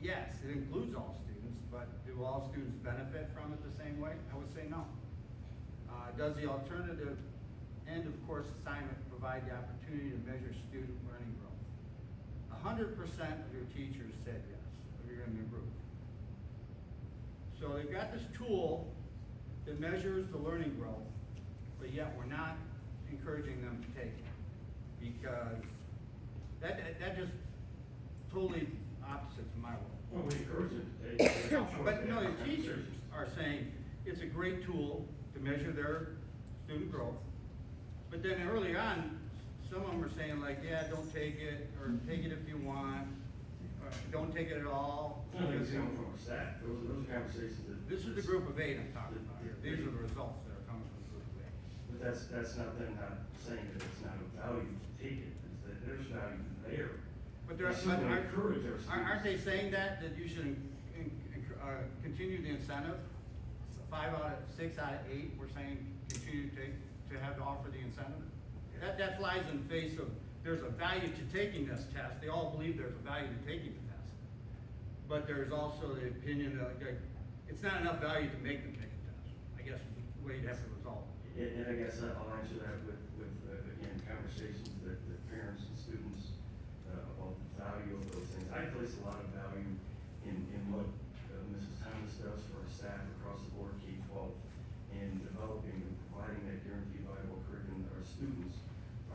Yes, it includes all students, but do all students benefit from it the same way? I would say no. Does the alternative end of course assignment provide the opportunity to measure student learning growth? 100% of your teachers said yes, of your in the group. So they've got this tool that measures the learning growth, but yet we're not encouraging them to take it, because that just totally opposite to my world. Well, we encourage them to take it. But no, the teachers are saying it's a great tool to measure their student growth. But then early on, some of them are saying like, yeah, don't take it, or take it if you want, or don't take it at all. I think it's coming from our staff. Those are conversations that. This is the group of 8 I'm talking about here. These are the results that are coming from the group of 8. But that's not them not saying that it's not of value to take it, it's that there's value there. But encourage our students. aren't they saying that you should continue the incentive? 6 out of 8, we're saying continue to have to offer the incentive? That flies in the face of, there's a value to taking this test. They all believe there's a value to taking the test. But there's also the opinion that it's not enough value to make them take the test, I guess is the way you'd have to resolve it. And I guess I'll answer that with again, conversations that parents and students about the value of those things. I place a lot of value in what Mrs. Thomas does for our staff across the board, K-12, in developing and providing that guaranteed viable curriculum that our students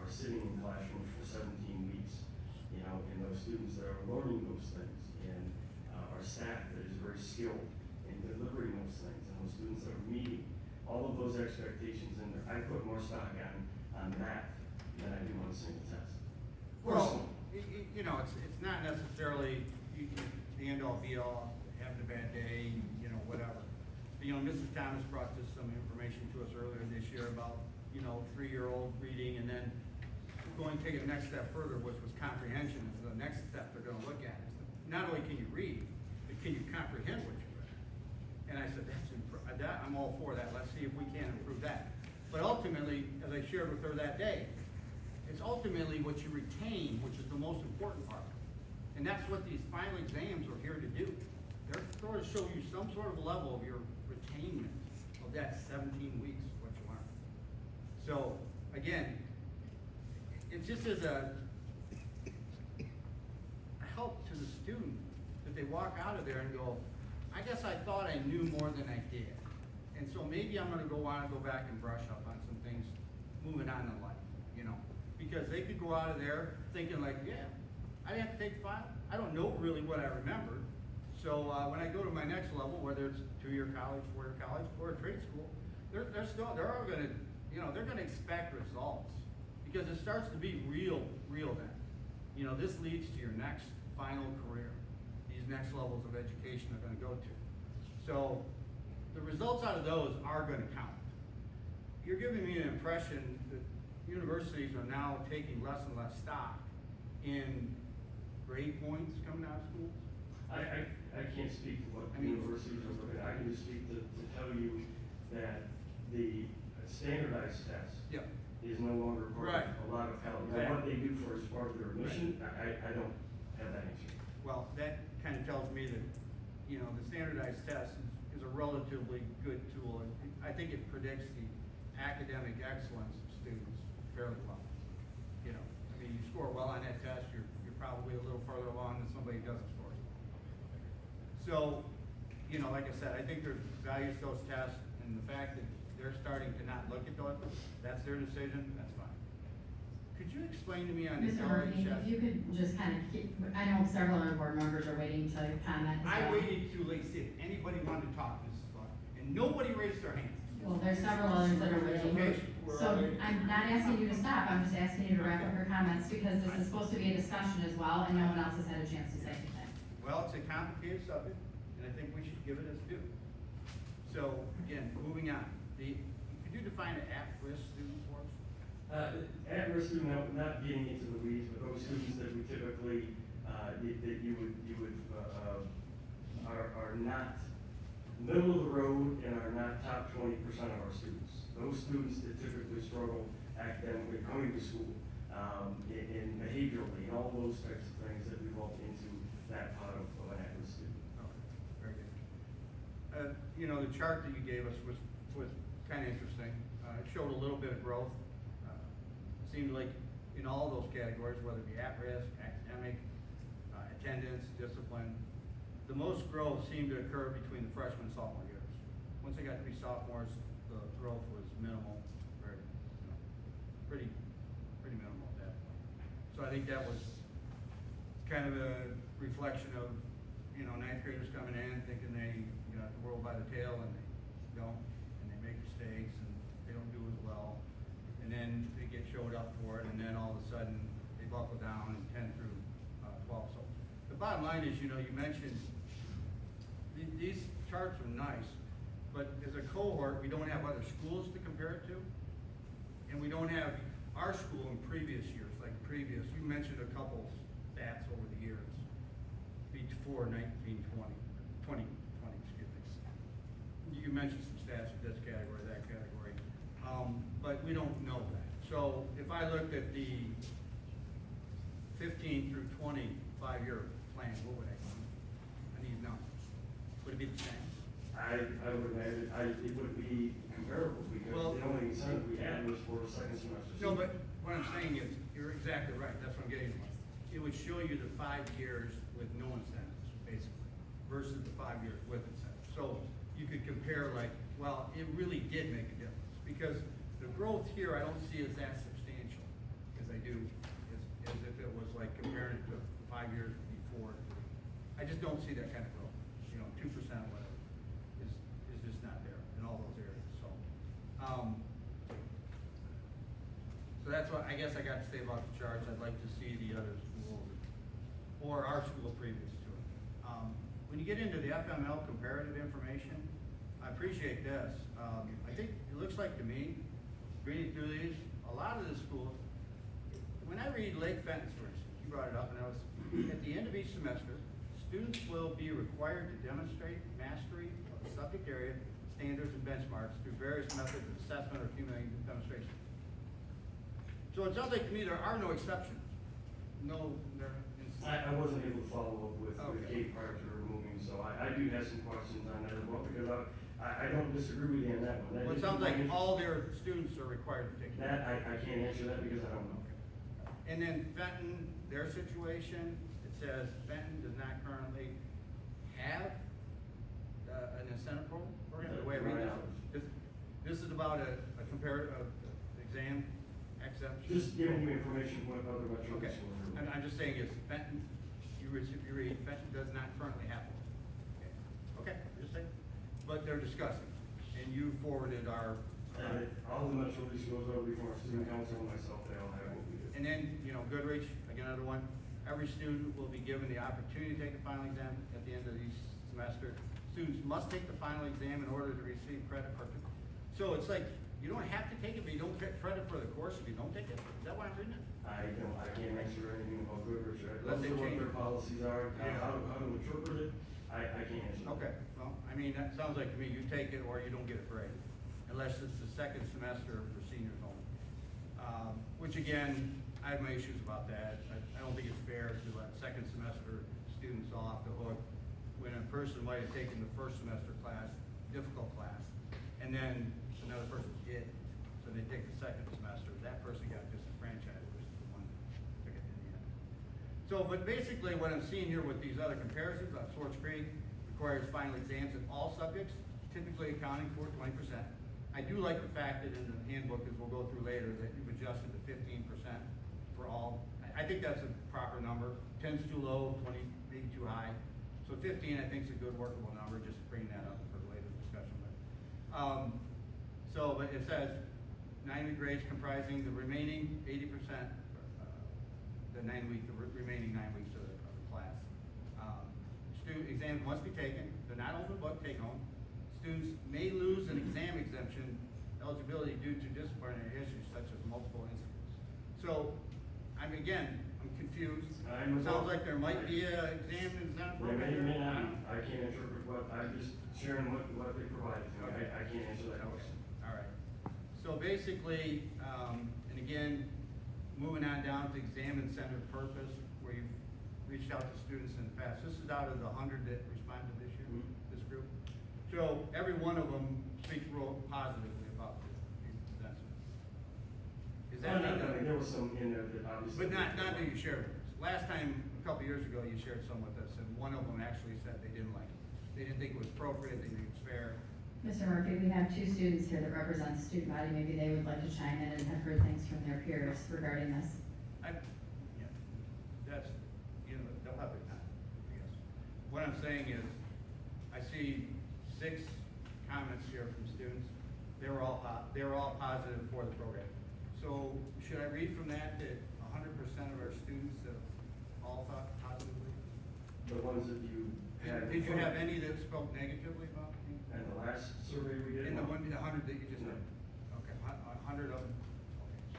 are sitting in classrooms for 17 weeks, and those students that are learning those things, and our staff that is very skilled in delivering those things, and those students that are meeting all of those expectations in there. I put more stock on that than I do on a single test. Well, it's not necessarily the end all be all, having a bad day, whatever. Mrs. Thomas brought this some information to us earlier this year about, 3-year-old reading, and then take it the next step further, which was comprehension, is the next step they're gonna look at. Not only can you read, but can you comprehend what you read? And I said, I'm all for that, let's see if we can improve that. But ultimately, as I shared with her that day, it's ultimately what you retain, which is the most important part. And that's what these final exams are here to do. They're sort of show you some sort of level of your retainment of that 17 weeks, what you learned. So, again, it just is a help to the student that they walk out of there and go, I guess I thought I knew more than I did. And so maybe I'm gonna want to go back and brush up on some things moving on in life, because they could go out of there thinking like, yeah, I didn't have to take the file. I don't know really what I remembered. So when I go to my next level, whether it's 2-year college, 4-year college, or a trade school, they're all gonna, they're gonna expect results, because it starts to be real then. This leads to your next final career. These next levels of education are gonna go to. So the results out of those are gonna count. You're giving me an impression that universities are now taking less and less stock in grade points coming out of school. I can't speak to what universities are looking at. I can just speak to tell you that the standardized test is no longer part of a lot of colleges. Now, what they do for as part of their mission, I don't have that answer. Well, that kind of tells me that, the standardized test is is a relatively good tool, and I think it predicts the academic excellence of students fairly well. You know, I mean, you score well on that test, you're probably a little further along than somebody who doesn't score. So, you know, like I said, I think there's value to those tests, and the fact that they're starting to not look at those, that's their decision, that's fine. Could you explain to me on the Mr. Murphy, if you could just kind of keep, I know several other board members are waiting to comment as I well. waited too late to see if anybody wanted to talk, Mrs. Clark, and nobody raised their hand. Well, there's several others that are waiting. Okay. So I'm not asking you to stop, I'm just asking you to wrap up your comments, because this is supposed to be a discussion as well, and no one else has had a chance to say anything. Well, it's a complicated subject, and I think we should give it its due. So, again, moving on, could you define an at-risk student for us? At-risk student, not getting into the weeds, but those students that we typically, that you would, are not middle of the road and are not top 20% of our students. Those students that typically struggle academically, coming to school, and behaviorally, and all those types of things that we lump into that part of an at-risk student. Okay, very good. You know, the chart that you gave us was kind of interesting. It showed a little bit of growth. It seemed like in all those categories, whether it be at-risk, academic, attendance, discipline, the most growth seemed to occur between the freshman and sophomore years. Once they got to be sophomores, the growth was minimal, very, you know, pretty minimal at that point. So I think that was kind of a reflection of, you know, ninth graders coming in thinking they got the world by the tail, and they don't, and they make mistakes, and they don't do as well. And then they get showed up for it, and then all of a sudden they buckle down in 10 through 12. So the bottom line is, you know, you mentioned these charts are nice, but as a cohort, we don't have other schools to compare it to, and we don't have our school in previous years, you mentioned a couple stats over the years, before 2020, excuse me. You mentioned some stats of this category, that category, but we don't know that. So if I looked at the 15 through 20 5-year plan, what would I do? I need numbers. Would it be the same? I would imagine, it would be comparable, because Well, the only incentive we had was for a second semester. No, but what I'm saying is, you're exactly right, that's what I'm getting at. It would show you the 5 years with no incentives, basically, versus the 5 years with incentives. So you could compare like, well, it really did make a difference, because the growth here, I don't see as that substantial as I do, as if it was like comparing it to 5 years before. I just don't see that kind of growth, you know, 2%, whatever, is just not there in all those areas, so. So that's what, I guess I got to say about the charts. I'd like to see the other schools, or our school previous to it. When you get into the FML comparative information, I appreciate this. I think it looks like to me, reading through these, a lot of the schools, when I read Lake Fenton, for instance, you brought it up, and I was, at the end of each semester, students will be required to demonstrate mastery of the subject area, standards, and benchmarks through various methods of assessment or accumulating demonstration. So it sounds like to me there are no exceptions. No, there. I wasn't able to follow up with Okay. Kate prior to her moving, so I do have some questions on that as well, because I don't disagree with you on that one. Well, it sounds like all their students are required to take it. That, I can't answer that because I don't know. And then Fenton, their situation, it says Fenton does not currently have an incentive program, the way I read this. This is about a comparative exam exemption. Just giving you information what other metros Okay, were. I'm just saying is Fenton, you read, Fenton does not currently have one. Okay, just saying, but they're discussing, and you forwarded our. All the metro schools over before our student council and myself, they all have what we do. And then, you know, Goodrich, again, another one, every student will be given the opportunity to take the final exam at the end of each semester. Students must take the final exam in order to receive credit for it. So it's like, you don't have to take it, but you don't get credit for the course if you don't take it. Is that why I'm reading it? I can't answer anything about Goodrich. Unless they What change their it. policies are, Yeah. how to interpret it, I can't answer. Okay, well, I mean, that sounds like to me, you take it or you don't get a grade, unless it's the second semester for seniors only. Which again, I have my issues about that. I don't think it's fair to let second semester students off the hook when a person might have taken the first semester class, difficult class, and then another person did, so they take the second semester, that person got disenfranchised versus the one that took it in the end. So, but basically what I'm seeing here with these other comparisons, Swartz Creek requires final exams in all subjects, typically accounting for 20%. I do like the fact that in the handbook, as we'll go through later, that you've adjusted to 15% for all. I think that's a proper number. 10's too low, 20 maybe too high. So 15 I think is a good workable number, just to bring that up for the later discussion. But it says 9 grades comprising the remaining 80%, the remaining 9 weeks of the class. Student exams must be taken. They're not open book, take home. Students may lose an exam exemption eligibility due to disciplinary issues such as multiple incidents. So, I'm confused. Sounds like there might be an exam incentive program. I can't interpret I'm just sharing what they provided to me. Okay. I can't answer that question. All right. So basically, and again, moving on down to exam incentive purpose, where you've reached out to students in the past. This is out of the 100 that responded this year, this group. So every one of them speaks real positively about the exemption. Is that? There was some in there that obviously. But not that you shared with us. Last time, a couple years ago, you shared some with us, and one of them actually said they didn't like it. They didn't think it was appropriate, they didn't think it was fair. Mr. Murphy, we have 2 students here that represent the student body. Maybe they would like to chime in and have heard things from their peers regarding this. That's, they'll have their time, I guess. What I'm saying is, I see 6 comments here from students. They were all positive for the program. So should I read from that 100% of our students have all thought positively? The ones that you had. Did you have any that spoke negatively about me? And the last survey we did. In the 100 that you just did? Okay, 100 of them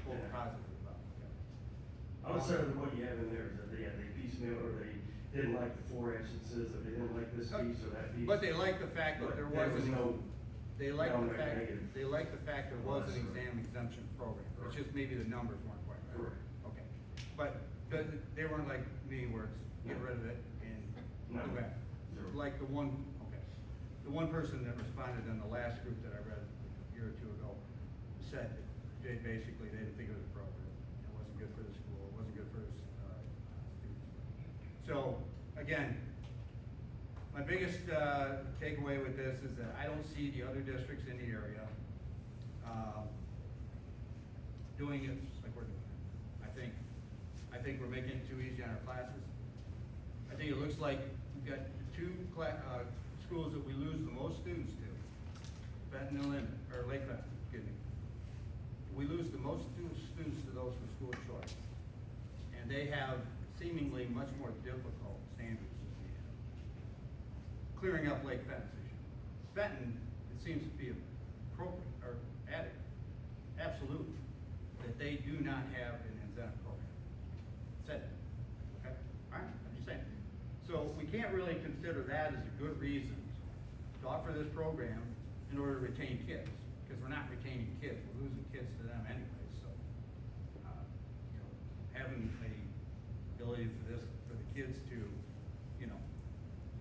spoke positively about it. Okay. Outside of what you have in there, is that they piecemeal, or they didn't like the 4 absences, or they didn't like this piece or that piece. But they liked the fact that there was no. They liked the fact, negative. they liked the fact there was an exam exemption program. It's just maybe the numbers weren't quite right. Correct. Okay. But they weren't like me where it's get rid of it and No. go back. Zero. Like the one person that responded in the last group that I read a year or 2 ago said that they basically didn't think it was appropriate. It wasn't good for the school. It wasn't good for his students. So again, my biggest takeaway with this is that I don't see the other districts in the area doing it like we're doing it. I think we're making it too easy on our classes. I think it looks like we've got 2 schools that we lose the most students to, Benton and Linden, or Lake Benton, excuse me. We lose the most students to those for school choice. And they have seemingly much more difficult standards than we have. Clearing up Lake Benton's issue. Benton, it seems to be appropriate, or added, absolutely, that they do not have an incentive program. Said that, okay? All right, I'm just saying. So we can't really consider that as a good reason to offer this program in order to retain kids, because we're not retaining kids, we're losing kids to them anyway, so. Having a ability for the kids to,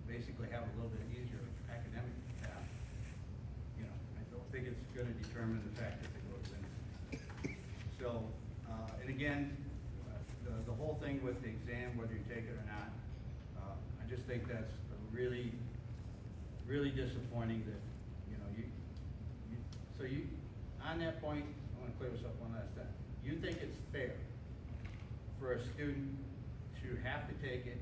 basically have a little bit easier academic path, I don't think it's gonna determine the fact that they go to Linden. So, and again, the whole thing with the exam, whether you take it or not, I just think that's really, really disappointing that, on that point, I wanna clear this up one last time. You think it's fair for a student to have to take it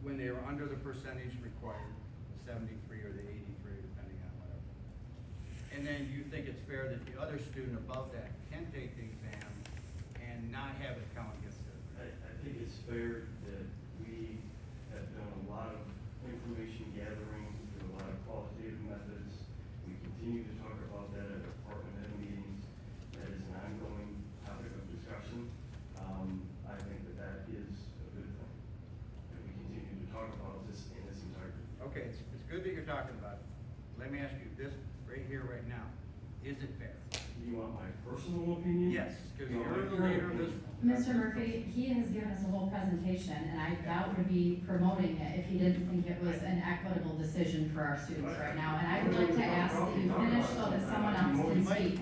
when they are under the percentage required, the 73 or the 83, depending on whatever. And then you think it's fair that the other student above that can take the exam and not have it count against it? I think it's fair that we have done a lot of information gathering through a lot of qualitative methods. We continue to talk about that at department head meetings. That is an ongoing topic of discussion. I think that is a good thing. That we continue to talk about this in its entirety. Okay, it's good that you're talking about it. Let me ask you this right here, right now. Is it fair? Do you want my personal opinion? Yes, because you're the leader of this. Mr. Murphy, he has given us a whole presentation, and I doubt would be promoting it if he didn't think it was an equitable decision for our students right now, and I would like to ask that you finish so that someone else can speak.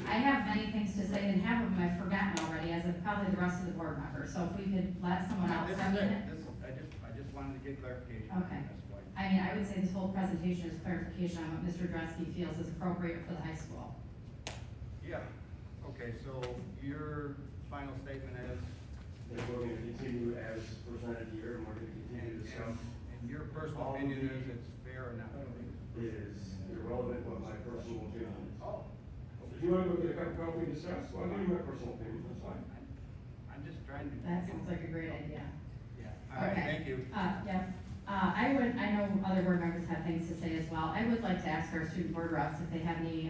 I have many things to say, and half of them I've forgotten already, as of probably the rest of the board members, so if we could let someone else, This I is mean, it. I just wanted to get clarification. Okay. That's why. I mean, I would say this whole presentation is clarification on what Mr. Dreasky feels is appropriate for the high school. Yeah, okay, so your final statement is? That we're gonna continue as presented here, and we're gonna continue to discuss. And your personal opinion is it's fair or not? It is irrelevant what my personal opinion is. Oh. If you wanna go get a cup of coffee and discuss, well, I'll give you my personal opinion, that's fine. I'm just trying to. That sounds like a great idea. Yeah, all right, Okay. thank you. Yeah, I know other board members have things to say as well. I would like to ask our student board reps if they have any,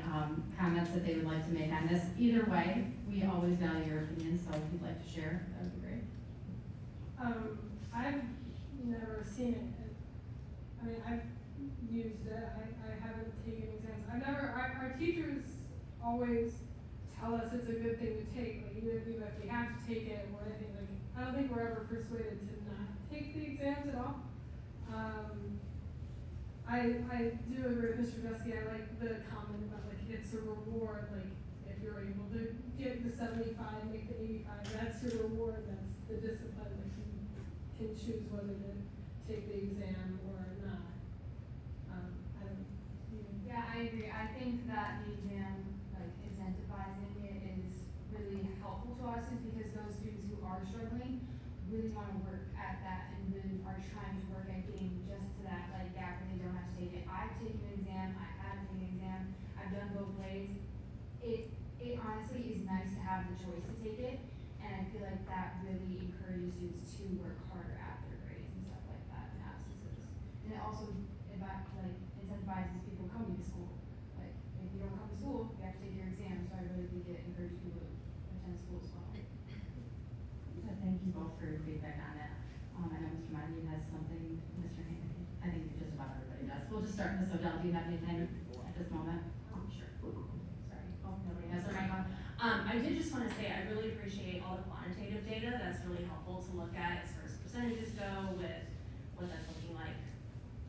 comments that they would like to make on this. Either way, we always value your opinion, so if you'd like to share, that would be great. I've never seen it. I mean, I've used it, I haven't taken exams. Our teachers always tell us it's a good thing to take, like even if we have to take it or anything, like, I don't think we're ever persuaded to not take the exams at all. I do agree with Mr. Dreasky, I like the comment about like, it's a reward, like, if you're able to get the 75, make the 85, that's your reward, that's the discipline, like you can choose whether to take the exam or not. Yeah, I agree. I think that the exam, like incentivizing it is really helpful to us is because those students who are struggling really want to work at that and really are trying to work at getting just to that like gap and they don't have to take it. I've taken an exam, I haven't taken an exam, I've done both ways. It honestly is nice to have the choice to take it, and I feel like that really encourages students to work harder at their grades and stuff like that in absences. And it also incentivizes people coming to school. Like, if you don't come to school, you have to take your exam, so I really think it encourages people to attend school as well. Thank you both for your feedback on that. I know Mr. Monty has something, Mr. Haney, I think just about everybody does. We'll just start, Ms. Odell, do you have anything at this moment? Sure. Sorry, nobody has their mic on. I did just wanna say, I really appreciate all the quantitative data, that's really helpful to look at as far as percentages go with what that's looking like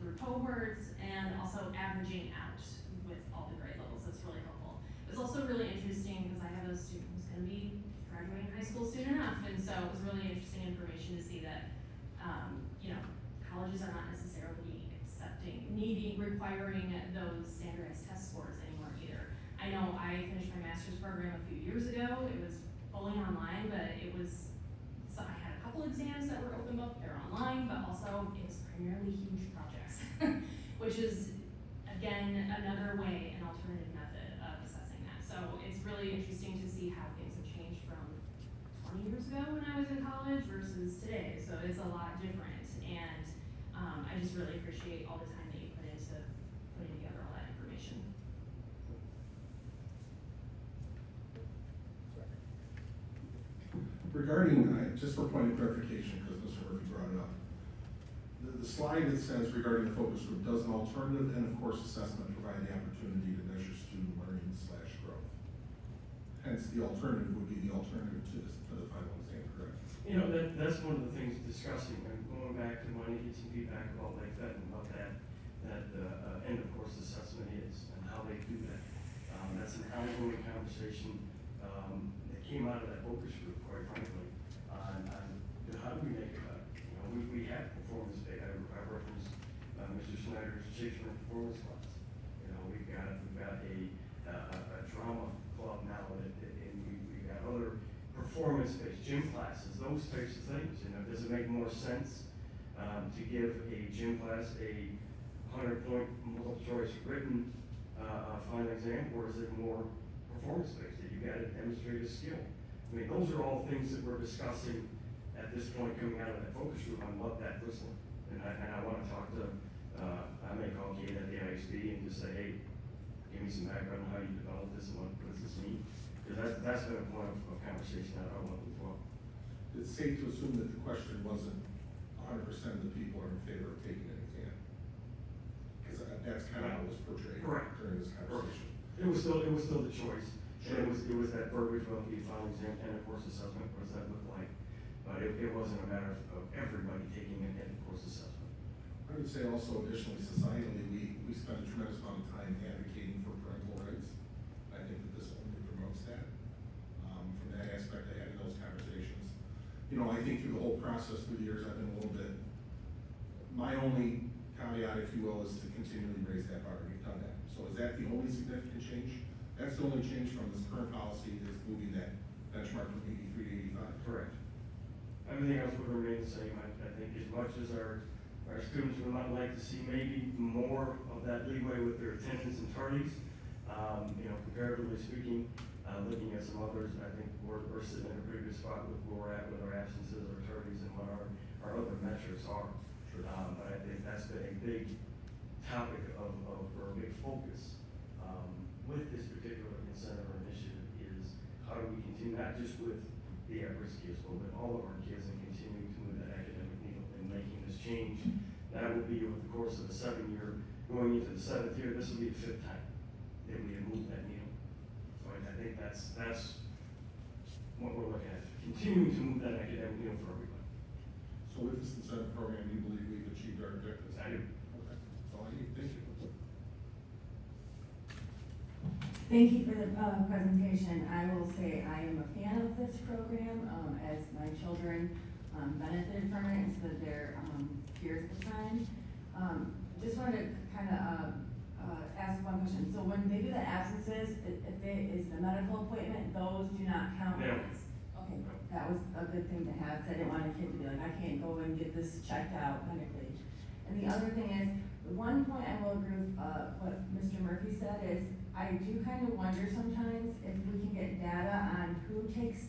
through cohorts and also averaging out with all the grade levels, that's really helpful. It's also really interesting because I have a student who's gonna be graduating high school soon enough, and so it was really interesting information to see that, colleges are not necessarily requiring those standardized test scores anymore either. I know I finished my master's program a few years ago, it was fully online, but so I had a couple exams that were open book, they're online, but also it was primarily huge projects, which is, again, another way, an alternative method of assessing that. So it's really interesting to see how things have changed from 20 years ago when I was in college versus today, so it's a lot different, and I just really appreciate all the time that you put into putting together all that information. Regarding, just for point of clarification, because Mr. Murphy brought it up, the slide that says regarding the focus group, does an alternative and of course assessment provide the opportunity to measure student learning / growth? Hence, the alternative would be the alternative to the final exam, correct? That's one of the things discussing, and going back to wanting to get some feedback about like that and what that end of course assessment is and how they do that. That's an ongoing conversation, that came out of that focus group, quite frankly, on how do we make it better? We have performance data. I referenced, Mr. Snyder's Shakespeare performance class. We've got a drama club now and we've got other performance-based gym classes, those types of things. Does it make more sense to give a gym class a 100-point multiple choice written final exam, or is it more performance-based that you got to demonstrate a skill? I mean, those are all things that we're discussing at this point coming out of that focus group on what that looks like. And I want to talk to, I may call Kate at the ISD and just say, hey, give me some background on how you developed this and what does this mean? Because that's been a point of conversation that I want as well. It's safe to assume that the question wasn't 100% of the people are in favor of taking an exam. Because that's kind of how it was portrayed during this conversation. It was still the choice. Sure. And it was that verbiage, well, the final exam and of course assessment, what does that look like? But it wasn't a matter of everybody taking an end of course assessment. I would say also additionally, societally, we spend a tremendous amount of time advocating for parental rights. I think that this only promotes that. From that aspect, I had those conversations. You know, I think through the whole process through the years, I've been a little bit, my only caveat, if you will, is to continually raise that bar. We've done that. So is that the only significant change? That's the only change from this current policy is moving that benchmark from 83 to 85. Correct. Everything else would remain the same. I think as much as our students would not like to see maybe more of that leeway with their attendance and tardies, you know, comparatively speaking, looking at some others, I think we're sitting in a pretty good spot with where we're at with our absences, our tardies, and what our other metrics are. Sure. But I think that's been a big topic or a big focus with this particular incentive or initiative is how do we continue, not just with the at-risk kids, but with all of our kids and continuing to move that academic needle and making this change. That will be over the course of the 7-year, going into the 7th year, this will be the 5th time that we have moved that needle. So I think that's what we're looking at, continuing to move that academic needle for everybody. So with this incentive program, you believe we've achieved our objectives? I do. Okay. That's all I need. Thank you. Thank you for the presentation. I will say I am a fan of this program, as my children benefited from it instead of their peers at the time. Just wanted to kind of ask one question. So when they do the absences, if it is the medical appointment, those do not count? No. Okay, that was a good thing to have, 'cause I didn't want a kid to be like, I can't go and get this checked out medically. And the other thing is, the one point I will agree with what Mr. Murphy said is, I do kind of wonder sometimes if we can get data on who takes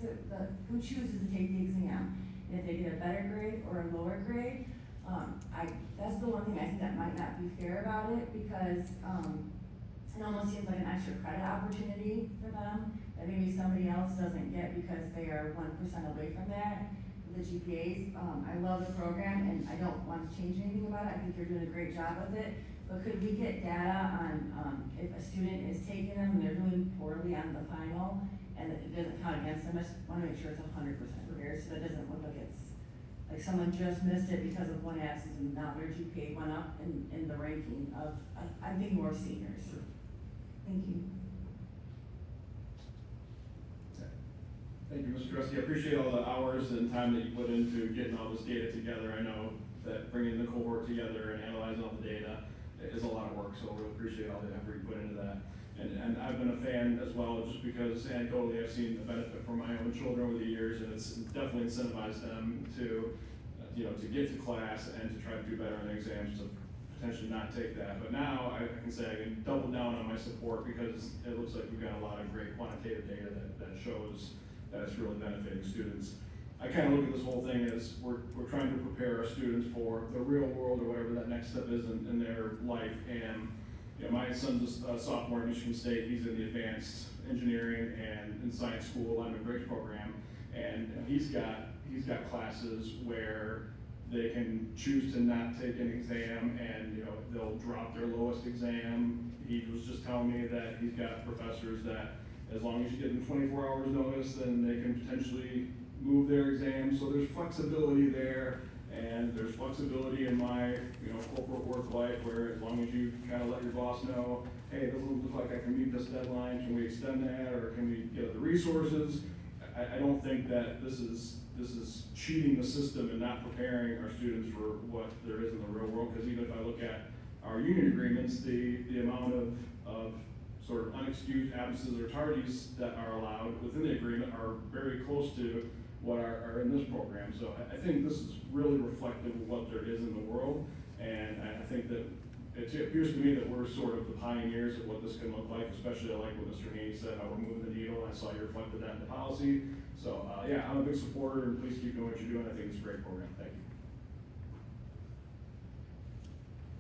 who chooses to take the exam, and if they get a better grade or a lower grade. That's the one thing I think that might not be fair about it, because it almost seems like an extra credit opportunity for them that maybe somebody else doesn't get because they are 1% away from that. The GPAs, I love the program and I don't want to change anything about it. I think you're doing a great job with it. But could we get data on if a student is taking them and they're doing poorly on the final and it doesn't count against them? I just want to make sure it's 100% fair, so that doesn't look like it's like someone just missed it because of one absence and now their GPA went up in the ranking of, I'm thinking more seniors. Thank you. Thank you, Mr. Dreasky. I appreciate all the hours and time that you put into getting all this data together. I know that bringing the cohort together and analyzing all the data is a lot of work, so we appreciate all the effort you put into that. And I've been a fan as well, just because anecdotally I've seen the benefit for my own children over the years, and it's definitely incentivized them to, to get to class and to try to do better on the exams, to potentially not take that. But now I can say I can double down on my support, because it looks like we've got a lot of great quantitative data that shows that it's really benefiting students. I kind of look at this whole thing as we're trying to prepare our students for the real world, or whatever that next step is in their life. And my son's a sophomore at Michigan State. He's in the advanced engineering and science school Linden Bridge program, and he's got classes where they can choose to not take an exam, and they'll drop their lowest exam. He was just telling me that he's got professors that, as long as you give them 24 hours notice, then they can potentially move their exam. So there's flexibility there, and there's flexibility in my corporate work life, where as long as you kind of let your boss know, hey, it doesn't look like I can meet this deadline, can we extend that, or can we get the resources? I don't think that this is cheating the system and not preparing our students for what there is in the real world. Because even if I look at our union agreements, the amount of sort of unexcused absences or tardies that are allowed within the agreement are very close to what are in this program. So I think this is really reflective of what there is in the world, and I think that it appears to me that we're sort of the pioneers of what this can look like. Especially I like what Mr. Haney said, how we're moving the needle, and I saw you reflected that in the policy. So yeah, I'm a big supporter, and please keep doing what you're doing. I think it's a great program. Thank you.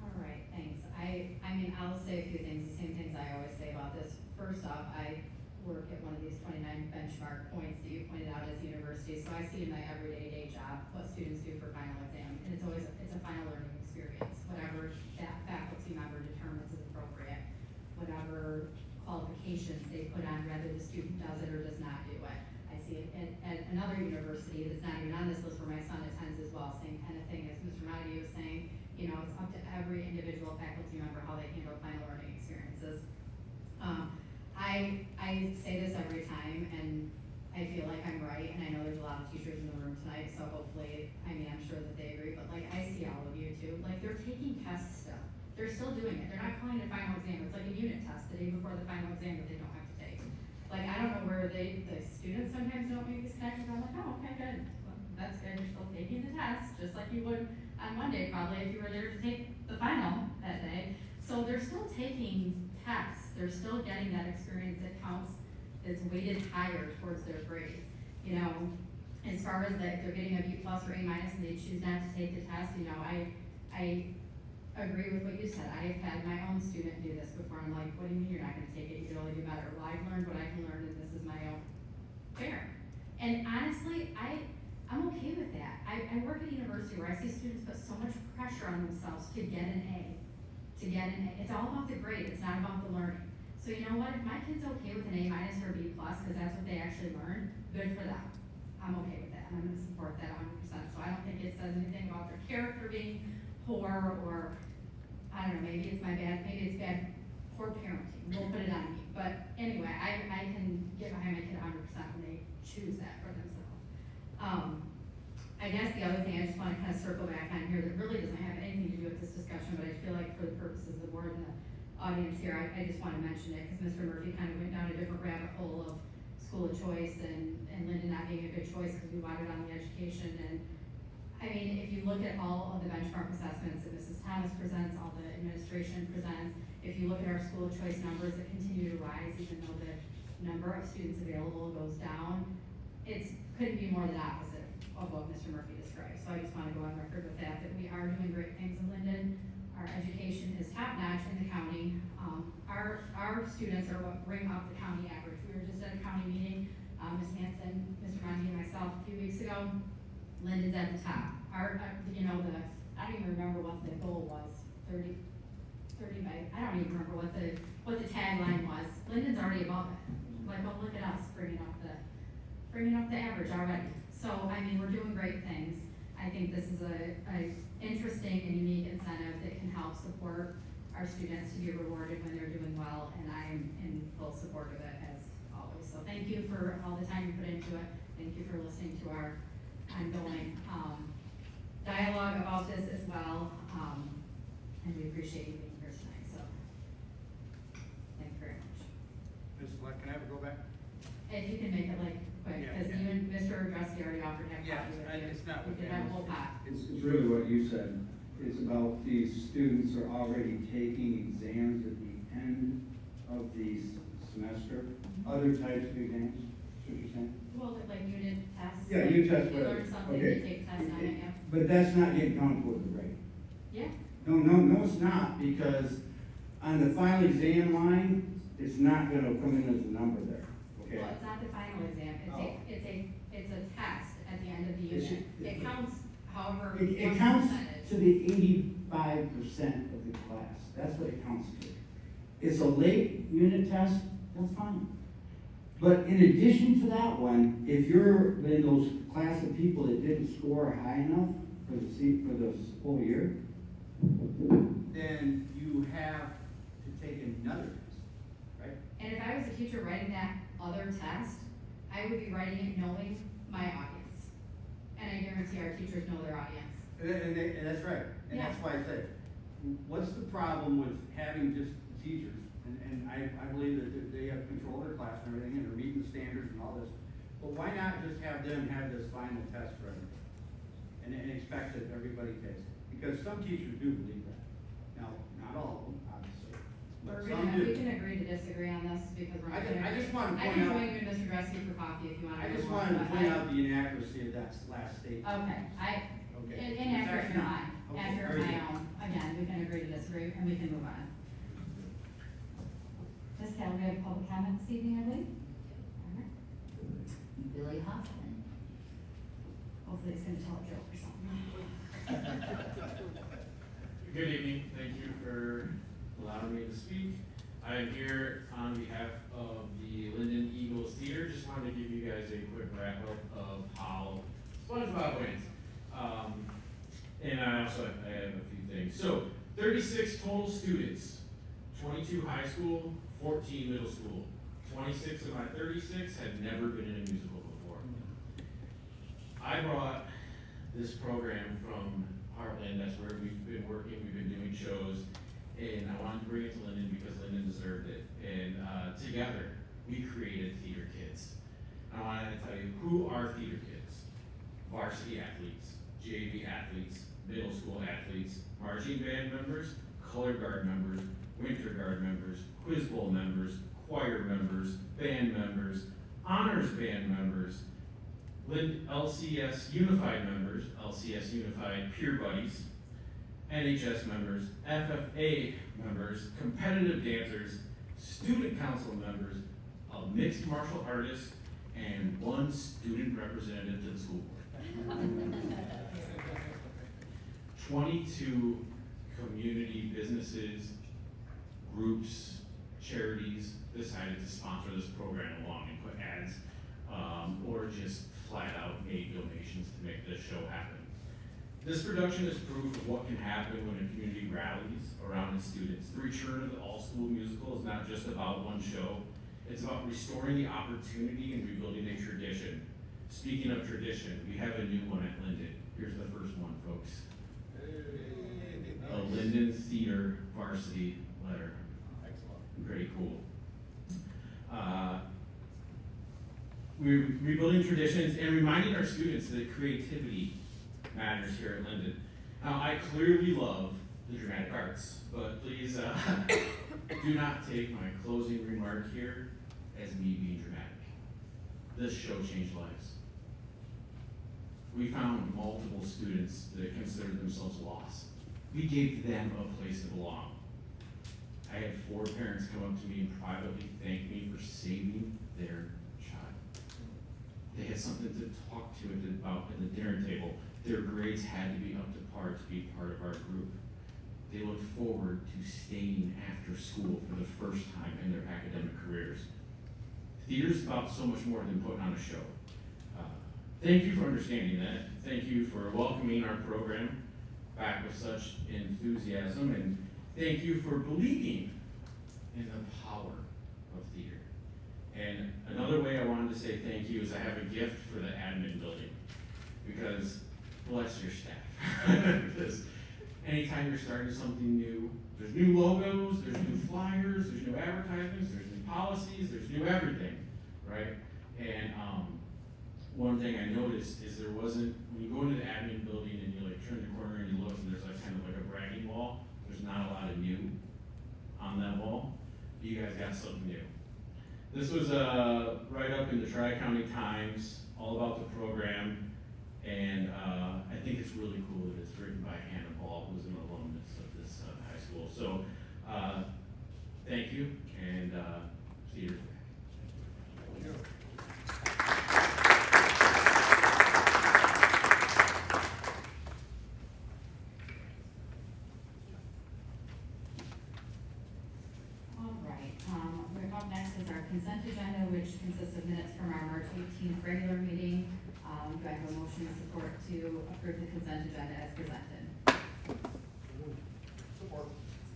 All right, thanks. I mean, I'll say a few things, the same things I always say about this. First off, I work at one of these 29 benchmark points that you pointed out as universities, so I see in my everyday day job what students do for final exam, and it's a final learning experience. Whatever that faculty member determines is appropriate, whatever qualifications they put on, whether the student does it or does not do it. I see it at another university that's not even on this list where my son attends as well, same kind of thing as Mr. Montague was saying. you know, it's up to every individual faculty member how they handle final learning experiences. I say this every time, and I feel like I'm right, and I know there's a lot of teachers in the room tonight, so hopefully, I mean, I'm sure that they agree, but like, I see all of you too, like, they're taking tests still. They're still doing it. They're not calling it a final exam. It's like a unit test the day before the final exam that they don't have to take. Like, I don't know where the students sometimes don't make these connections. I'm like, oh, okay, good. Well, that's good. You're still taking the test, just like you would on Monday probably if you were there to take the final that day. So they're still taking tests. They're still getting that experience that counts, that's weighted higher towards their grades. You know, as far as that, if they're getting a B+ or A- and they choose not to take the test, you know, I agree with what you said. I've had my own student do this before. I'm like, what do you mean you're not gonna take it? You can only do better. Well, I've learned what I can learn, and this is my own fair. And honestly, I'm okay with that. I work at a university where I see students put so much pressure on themselves to get an A. It's all about the grade. It's not about the learning. So you know what? If my kid's okay with an A- or B+, because that's what they actually learn, good for them. I'm okay with that, and I'm gonna support that 100%. So I don't think it says anything about their character being poor, or I don't know, maybe it's bad, poor parenting, we'll put it on me. But anyway, I can get behind my kid 100% when they choose that for themselves. I guess the other thing I just want to kind of circle back on here that really doesn't have anything to do with this discussion, but I feel like for the purposes of the board and the audience here, I just want to mention it because Mr. Murphy kind of went down a different rabbit hole of school of choice and Linden not being a good choice because we wanted on the education. And I mean, if you look at all of the benchmark assessments that Mrs. Thomas presents, all the administration presents, if you look at our school of choice numbers that continue to rise, even though the number of students available goes down, it couldn't be more than opposite of what Mr. Murphy described. So I just want to go on record with that we are doing great things in Linden. Our education is top notch in the county. Our students are what bring up the county average. We were just at a county meeting, Ms. Hanson, Mr. Monty, and myself a few weeks ago. Linden's at the top. I don't even remember what the goal was, 30 by, I don't even remember what the tagline was. Linden's already above it. Like, oh, look at us, bringing up the average already. So, I mean, we're doing great things. I think this is a interesting and unique incentive that can help support our students to be rewarded when they're doing well, and I'm in full support of it as always. So thank you for all the time you put into it. Thank you for listening to our ongoing dialogue about this as well, and we appreciate you being here tonight, so thank you very much. Ms. Select, can I have a go back? If you can make it like quick, Yeah, because yeah. you and Mr. Dreasky already offered to have Yeah, coffee with you. it's not We with could him. have a whole pot. It's really what you said. It's about these students are already taking exams at the end of the semester, other types of exams, that's what you're saying? Well, like unit tests. Yeah, like, unit tests, You whatever. learn something, Okay. you take a test on it, yeah. But that's not getting counted towards the grade. Yeah, No, it's not, because on the final exam line, it's not gonna come in as a number there, okay? well, it's not the final exam, it's a test at the end of the It's- unit. It counts however. It what counts percentage. to the 85% of the class, that's what it counts to. It's a late unit test, that's fine. But in addition to that one, if you're in those class of people that didn't score high enough for the whole year, then you have to take another test, right? And if I was a teacher writing that other test, I would be writing it knowing my audience. And I guarantee our teachers know their audience. And that's right, and Yeah. that's why I say, what's the problem with having just teachers? And I believe that they have control of their class and everything, and they're meeting the standards and all this. But why not just have them have this final test for everybody? And expect that everybody takes it? Because some teachers do believe that. Now, not all of them, obviously, but some We do. can agree to disagree on this because we're not gonna. I just wanted to I point can out. join you and Mr. Dreasky for coffee if you want to. I just wanted to point out the inaccuracy of that last statement. Okay, Okay. inaccurate in mine, Okay, accurate very in my good. own. Again, we can agree to disagree and we can move on. Ms. Kell, we have public comment this evening, I believe? All right. Billy Hoffman. Hopefully he's gonna tell a joke or something. Good evening, thank you for allowing me to speak. I'm here on behalf of the Linden Eagles Theater. Just wanted to give you guys a quick wrap up of how SpongeBob wins. And I have a few things. So 36 total students, 22 high school, 14 middle school. 26 of my 36 had never been in a musical before. I brought this program from Heartland, that's where we've been working, we've been doing shows, and I wanted to bring it to Linden because Linden deserved it. And together, we created Theater Kids. I wanted to tell you, who are Theater Kids? Varsity athletes, JV athletes, middle school athletes, marching band members, color guard members, winter guard members, quiz bowl members, choir members, band members, honors band members, LCS Unified members, LCS Unified peer buddies, NHS members, FFA members, competitive dancers, student council members, a mixed martial artist, and one student representative to the school board. 22 community businesses, groups, charities decided to sponsor this program along and put ads, or just flat out made donations to make this show happen. This production is proof of what can happen when a community rallies around its students. The return of the all-school musical is not just about one show, it's about restoring the opportunity and rebuilding a tradition. Speaking of tradition, we have a new one at Linden. Here's the first one, folks. A Linden Theater varsity letter. Excellent. Pretty cool. We're rebuilding traditions and reminding our students that creativity matters here at Linden. Now, I clearly love the dramatic arts, but please do not take my closing remark here as me being dramatic. This show changed lives. We found multiple students that considered themselves lost. We gave them a place to belong. I had 4 parents come up to me and privately thank me for saving their child. They had something to talk to about at the dinner table. Their grades had to be up to par to be part of our group. They looked forward to staying after school for the first time in their academic careers. Theater's about so much more than putting on a show. Thank you for understanding that. Thank you for welcoming our program back with such enthusiasm, and thank you for believing in the power of theater. And another way I wanted to say thank you is I have a gift for the admin building, because bless your staff. Because anytime you're starting something new, there's new logos, there's new flyers, there's new advertisements, there's new policies, there's new everything, right? And one thing I noticed is there wasn't, when you go into the admin building and you like turn the corner and you look and there's like kind of like a bragging wall, there's not a lot of new on that wall. You guys got something new. This was right up in the Tri-County Times, all about the program, and I think it's really cool that it's written by Hannah Ball, who's an alumnus of this high school. So thank you, and see you back. Thank you. Up next is our consent agenda, which consists of minutes from our March 18th regular meeting. Do I have a motion of support to approve the consent agenda as presented? Support.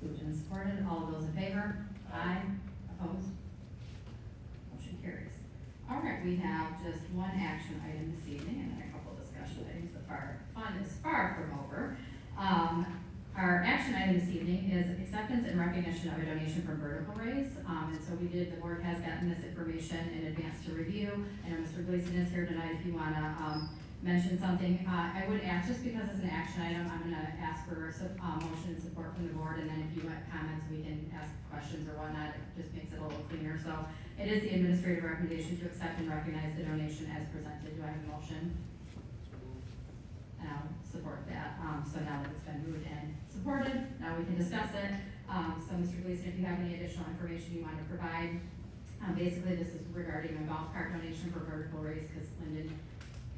Moved and supported. All of those in favor? Aye. Opposed? Motion carries. All right, we have just one action item this evening and then a couple of discussion items. The fun is far from over. Our action item this evening is acceptance and recognition of a donation from Vertical Raise. And so the board has gotten this information in advance to review. I know Mr. Gleason is here tonight if you want to mention something. I would ask, just because it's an action item, I'm going to ask for motion and support from the board. And then if you have comments, we can ask questions or whatnot. It just makes it a little cleaner. So it is the administrative recommendation to accept and recognize the donation as presented. Do I have a motion? And I'll support that. So now that it's been moved and supported, now we can discuss it. So Mr. Gleason, if you have any additional information you want to provide, basically this is regarding a golf cart donation for Vertical Raise, because Linden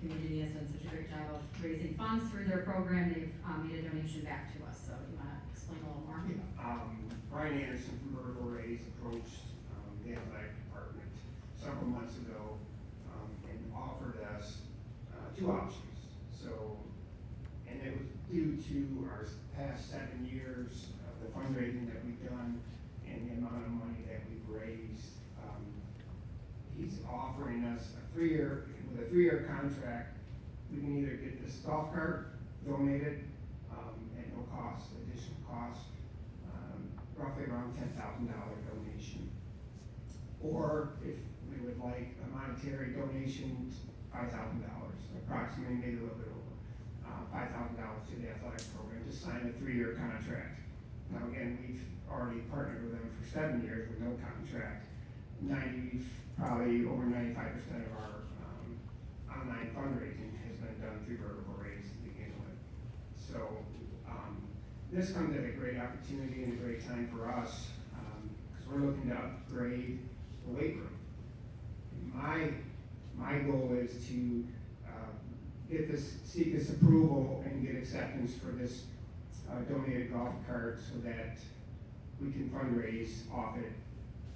community has done such a great job of raising funds through their program. They've made a donation back to us. So you want to explain a little more? Yeah. Brian Anderson from Vertical Raise approached the athletic department several months ago and offered us 2 options. So, and it was due to our past 7 years of the fundraising that we've done and the amount of money that we've raised. He's offering us with a 3-year contract, we can either get this golf cart donated at no cost, additional cost, roughly around $10,000 donation. Or if we would like a monetary donation, $5,000, approximately, maybe a little bit over, $5,000 to the athletic program to sign a 3-year contract. Now again, we've already partnered with them for 7 years with no contract. Probably over 95% of our online fundraising has been done through vertical raise to begin with. So this comes at a great opportunity and a great time for us because we're looking to upgrade the weight room. My goal is to seek this approval and get acceptance for this donated golf cart so that we can fundraise off it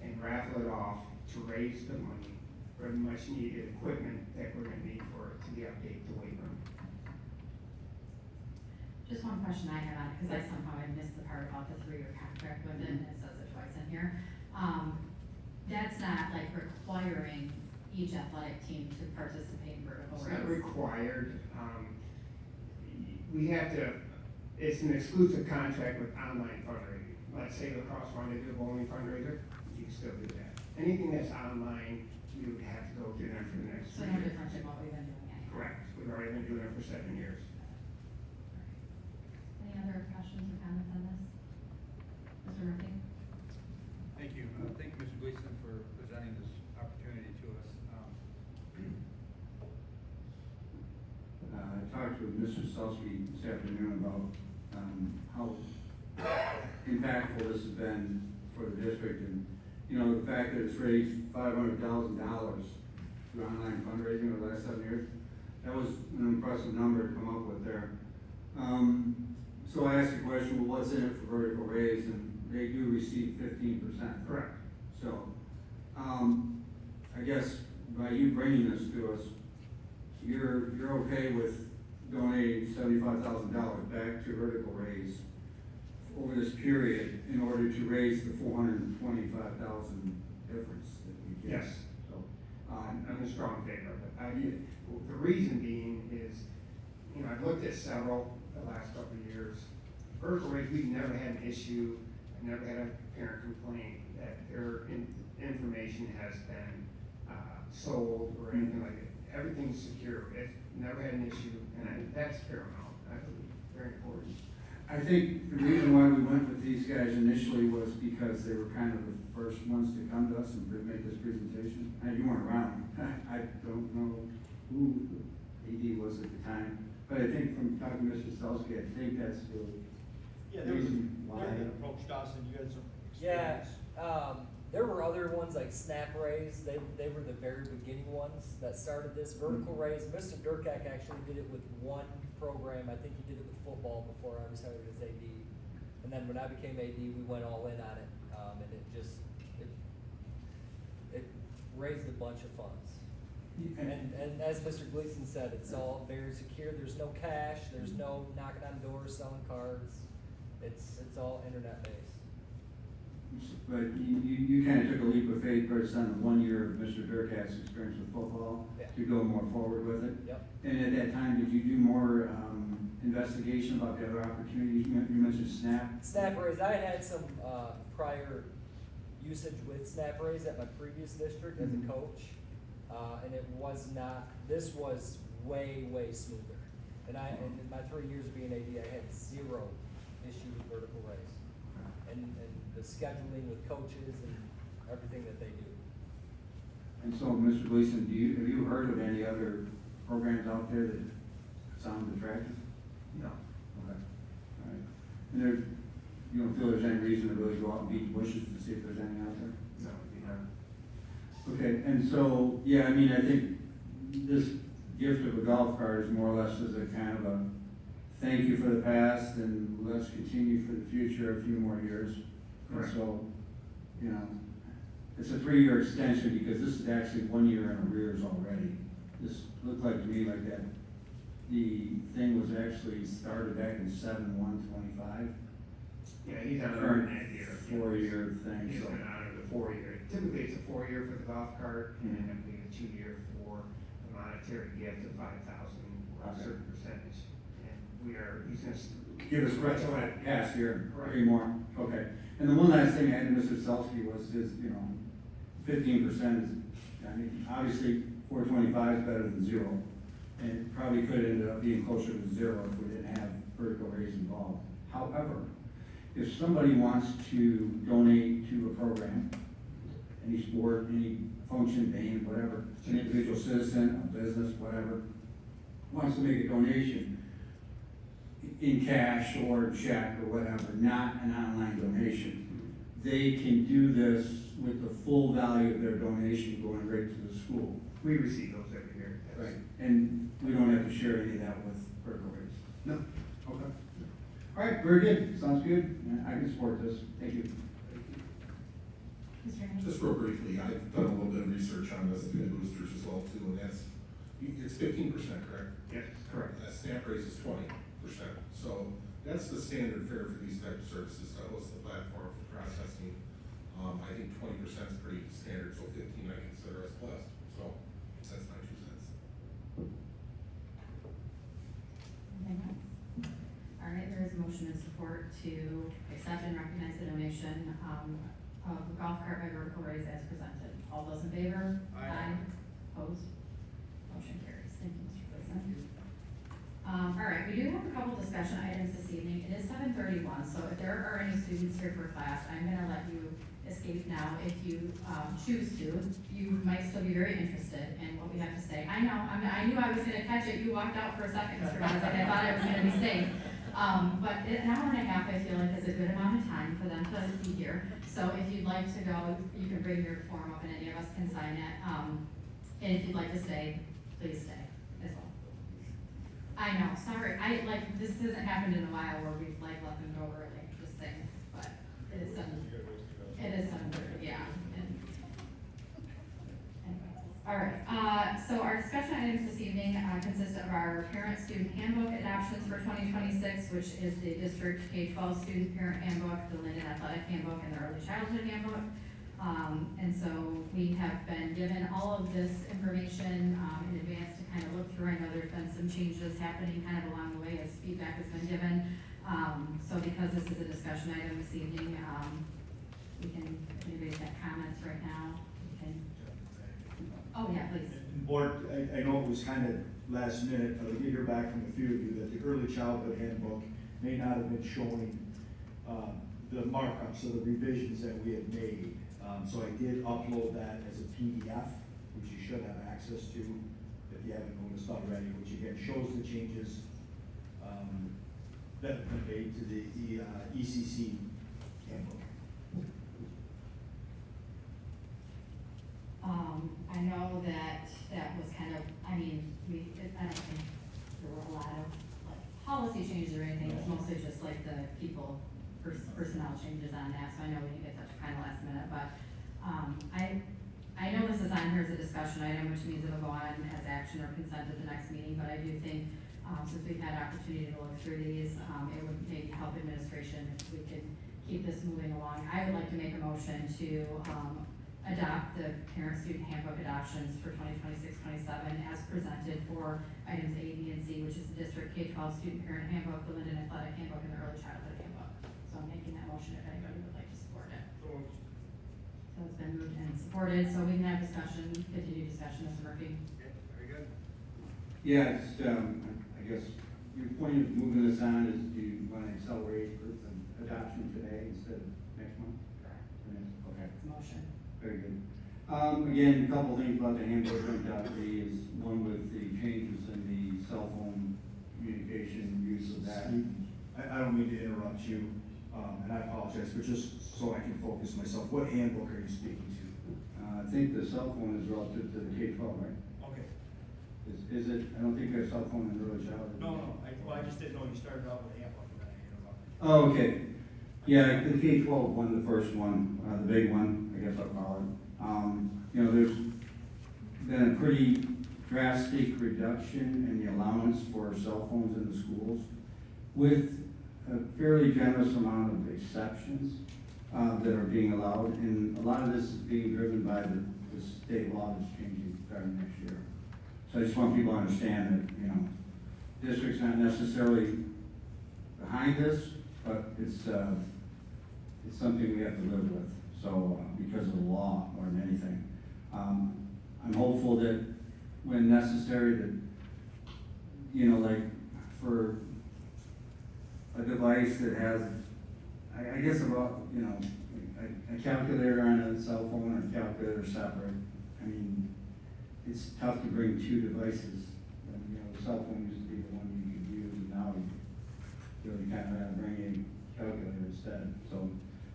and raffle it off to raise the money for the much needed equipment that we're gonna need for it to be updated to weight room. Just one question I had on it, because I somehow missed the part about the 3-year contract with it, and it says it twice in here. That's not like requiring each athletic team to participate in vertical It's race. not required. We have to, it's an exclusive contract with online fundraising. Let's say lacrosse wanted to do a bowling fundraiser, you can still do that. Anything that's online, you would have to go through them for the next 3 So no years. different than what we've been doing anyway. Correct. We've already been doing it for 7 years. Any other questions or comments on this? Mr. Murphy? Thank you. Thank you, Mr. Gleason, for presenting this opportunity to us. I talked with Mr. Selsky this afternoon about how impactful this has been for the district, and the fact that it's raised $500,000 through online fundraising over the last 7 years. That was an impressive number to come up with there. So I asked the question, well, what's in it for vertical raise, and they do receive 15%. Correct. So, I guess by you bringing this to us, you're okay with donating $75,000 back to vertical raise over this period in order to raise the $425,000 difference that we get. Yes. So, I'm in strong favor of it. The reason being is, I've looked at several the last couple of years. Vertical raise, we've never had an issue, I've never had a parent complaint that their information has been sold or anything like it. Everything's secure. It's never had an issue, and that's paramount. I believe very important. I think the reason why we went with these guys initially was because they were kind of the first ones to come to us and make this presentation. You weren't around. I don't know who AD was at the time, but I think from talking to Mr. Selsky, I think that's the reason why. They approached us and you had some Yeah, experience. there were other ones like Snap Raise, they were the very beginning ones that started this. Vertical Raise, Mr. Durkak actually did it with one program, I think he did it with football before I was hired as AD. And then when I became AD, we went all in on it, and it raised a bunch of funds. And as Mr. Gleason said, it's all very secure, there's no cash, there's no knocking on doors, selling cards, it's all internet based. But you kind of took a leap of faith based on the 1 year of Mr. Durkak's experience with football to go more forward with it. Yep. And at that time, did you do more investigation about the other opportunities? You mentioned Snap. Snap Raise, I had some prior usage with Snap Raise at my previous district as a coach, and it was not. This was way smoother. And in my 3 years being AD, I had zero issue with vertical raise, and the scheduling with coaches and everything that they do. And so, Mr. Gleason, have you heard of any other programs out there that sound attractive? No. Okay. All right. And you don't feel there's any reason to really go out and beat the bushes to see if there's any out there? No, we haven't. Okay, and so, yeah, I mean, I think this gift of a golf cart is more or less as a kind of a thank you for the past and let's continue for the future a few more years. And Correct. so, it's a 3-year extension because this is actually 1 year in arrears already. This looked like to me like that the thing was actually started back in 7/1/25. Yeah, he's on Current that year. 4-year thing, He's so. been honored the 4-year. Typically, it's a 4-year for the golf cart, and then it'll be a 2-year for the monetary gift of $5,000 or a Okay. certain percentage. And he's gonna. Give us retro pass here, 3 more, okay. And the one last thing I had to Mr. Selsky was his, 15% is, I mean, obviously, 425 is better than 0. And it probably could end up being closer to 0 if we didn't have vertical raise involved. However, if somebody wants to donate to a program, any sport, any function, band, whatever, an individual citizen, a business, whatever, wants to make a donation in cash or check or whatever, not an online donation, they can do this with the full value of their donation going right to the school. We receive those every year. Yes. Right. And we don't have to share any of that with vertical raise. No. Okay. All right, very good, sounds good, Yeah, I can support this, thank you. Mr. Henry? Just real briefly, I've done a little bit of research on the student boosters as well too, and it's 15%, correct? Yes, correct. SNAP raise is 20%, so that's the standard fare for these type of services, to host the platform for processing. I think 20% is pretty standard, so 15 I consider as blessed, so that's my 2 cents. Anything else? All right, there is a motion and support to accept and recognize the donation of the golf cart by vertical raise as presented. All those in favor? Aye. Opposed? Motion carries. Thank you, Mr. Gleason. All right, we do have a couple discussion items this evening. It is 7:31, so if there are any students here for class, I'm gonna let you escape now if you choose to. You might still be very interested in what we have to say. I know, I knew I was gonna catch it. You walked out for a second, Mr. Gleason. I thought I was gonna be safe. But an hour and a half, I feel like, is a good amount of time for them to be here. So if you'd like to go, you can bring your form up and any of us can sign it. And if you'd like to stay, please stay as well. I know, sorry, this hasn't happened in a while where we've let them go early, just saying, but it is 7:30, yeah. All right, so our discussion items this evening consist of our parent-student handbook adoptions for 2026, which is the district K-12 student parent handbook, the Linden athletic handbook, and the early childhood handbook. And so we have been given all of this information in advance to kind of look through. I know there's been some changes happening kind of along the way as feedback has been given. So because this is a discussion item this evening, we can, if anybody's got comments right now, we can. Oh, yeah, please. And Board, I know it was kind of last minute, but I did hear back from a few of you that the early childhood handbook may not have been showing the markups or the revisions that we had made. So I did upload that as a PDF, which you should have access to if you haven't noticed already, which again shows the changes that have been made to the ECC handbook. I know that was kind of, I don't think there were a lot of policy changes or anything. It was mostly just like the personnel changes on that, so I know we didn't get that kind of last minute, but I know this is on here as a discussion item, which means it'll go on as action or consent at the next meeting, but I do think, since we've had opportunity to look through these, it would maybe help administration if we could keep this moving along. I would like to make a motion to adopt the parent-student handbook adoptions for 2026-27 as presented for items A, B, and C, which is the district K-12 student parent handbook, the Linden athletic handbook, and the early childhood handbook. So I'm making that motion if anybody would like to support it. So it's been moved and supported, so we can have discussion, continue discussion, Mr. Murphy. Okay, very good. Yeah, it's, I guess your point of moving this on is do you want to accelerate with an adoption today instead of next month? Correct. Okay. It's a motion. Very good. Again, a couple things about the handbook undoubtedly is one with the changes in the cell phone communication use of that. Steve, I don't mean to interrupt you, and I apologize, but just so I can focus myself, what handbook are you speaking to? I think the cell phone is relative to the K-12, right? Okay. Is it, I don't think we have cell phone in early childhood. No, I just didn't know you started out with a handbook, and then I interrupted. Oh, okay. Yeah, the K-12 one, the first one, the big one, I guess I'll call it. There's been a pretty drastic reduction in the allowance for cell phones in the schools with a fairly generous amount of exceptions that are being allowed. And a lot of this is being driven by the state law that's changing starting next year. So I just want people to understand that, you know, district's not necessarily behind this, but it's something we have to live with. So, because of the law more than anything. I'm hopeful that when necessary that, you know, like for a device that has, I guess about, you know, a calculator on a cell phone or a calculator separate. I mean, it's tough to bring two devices. You know, the cell phone used to be the one you could use, and now you really kind of have to bring a calculator instead. So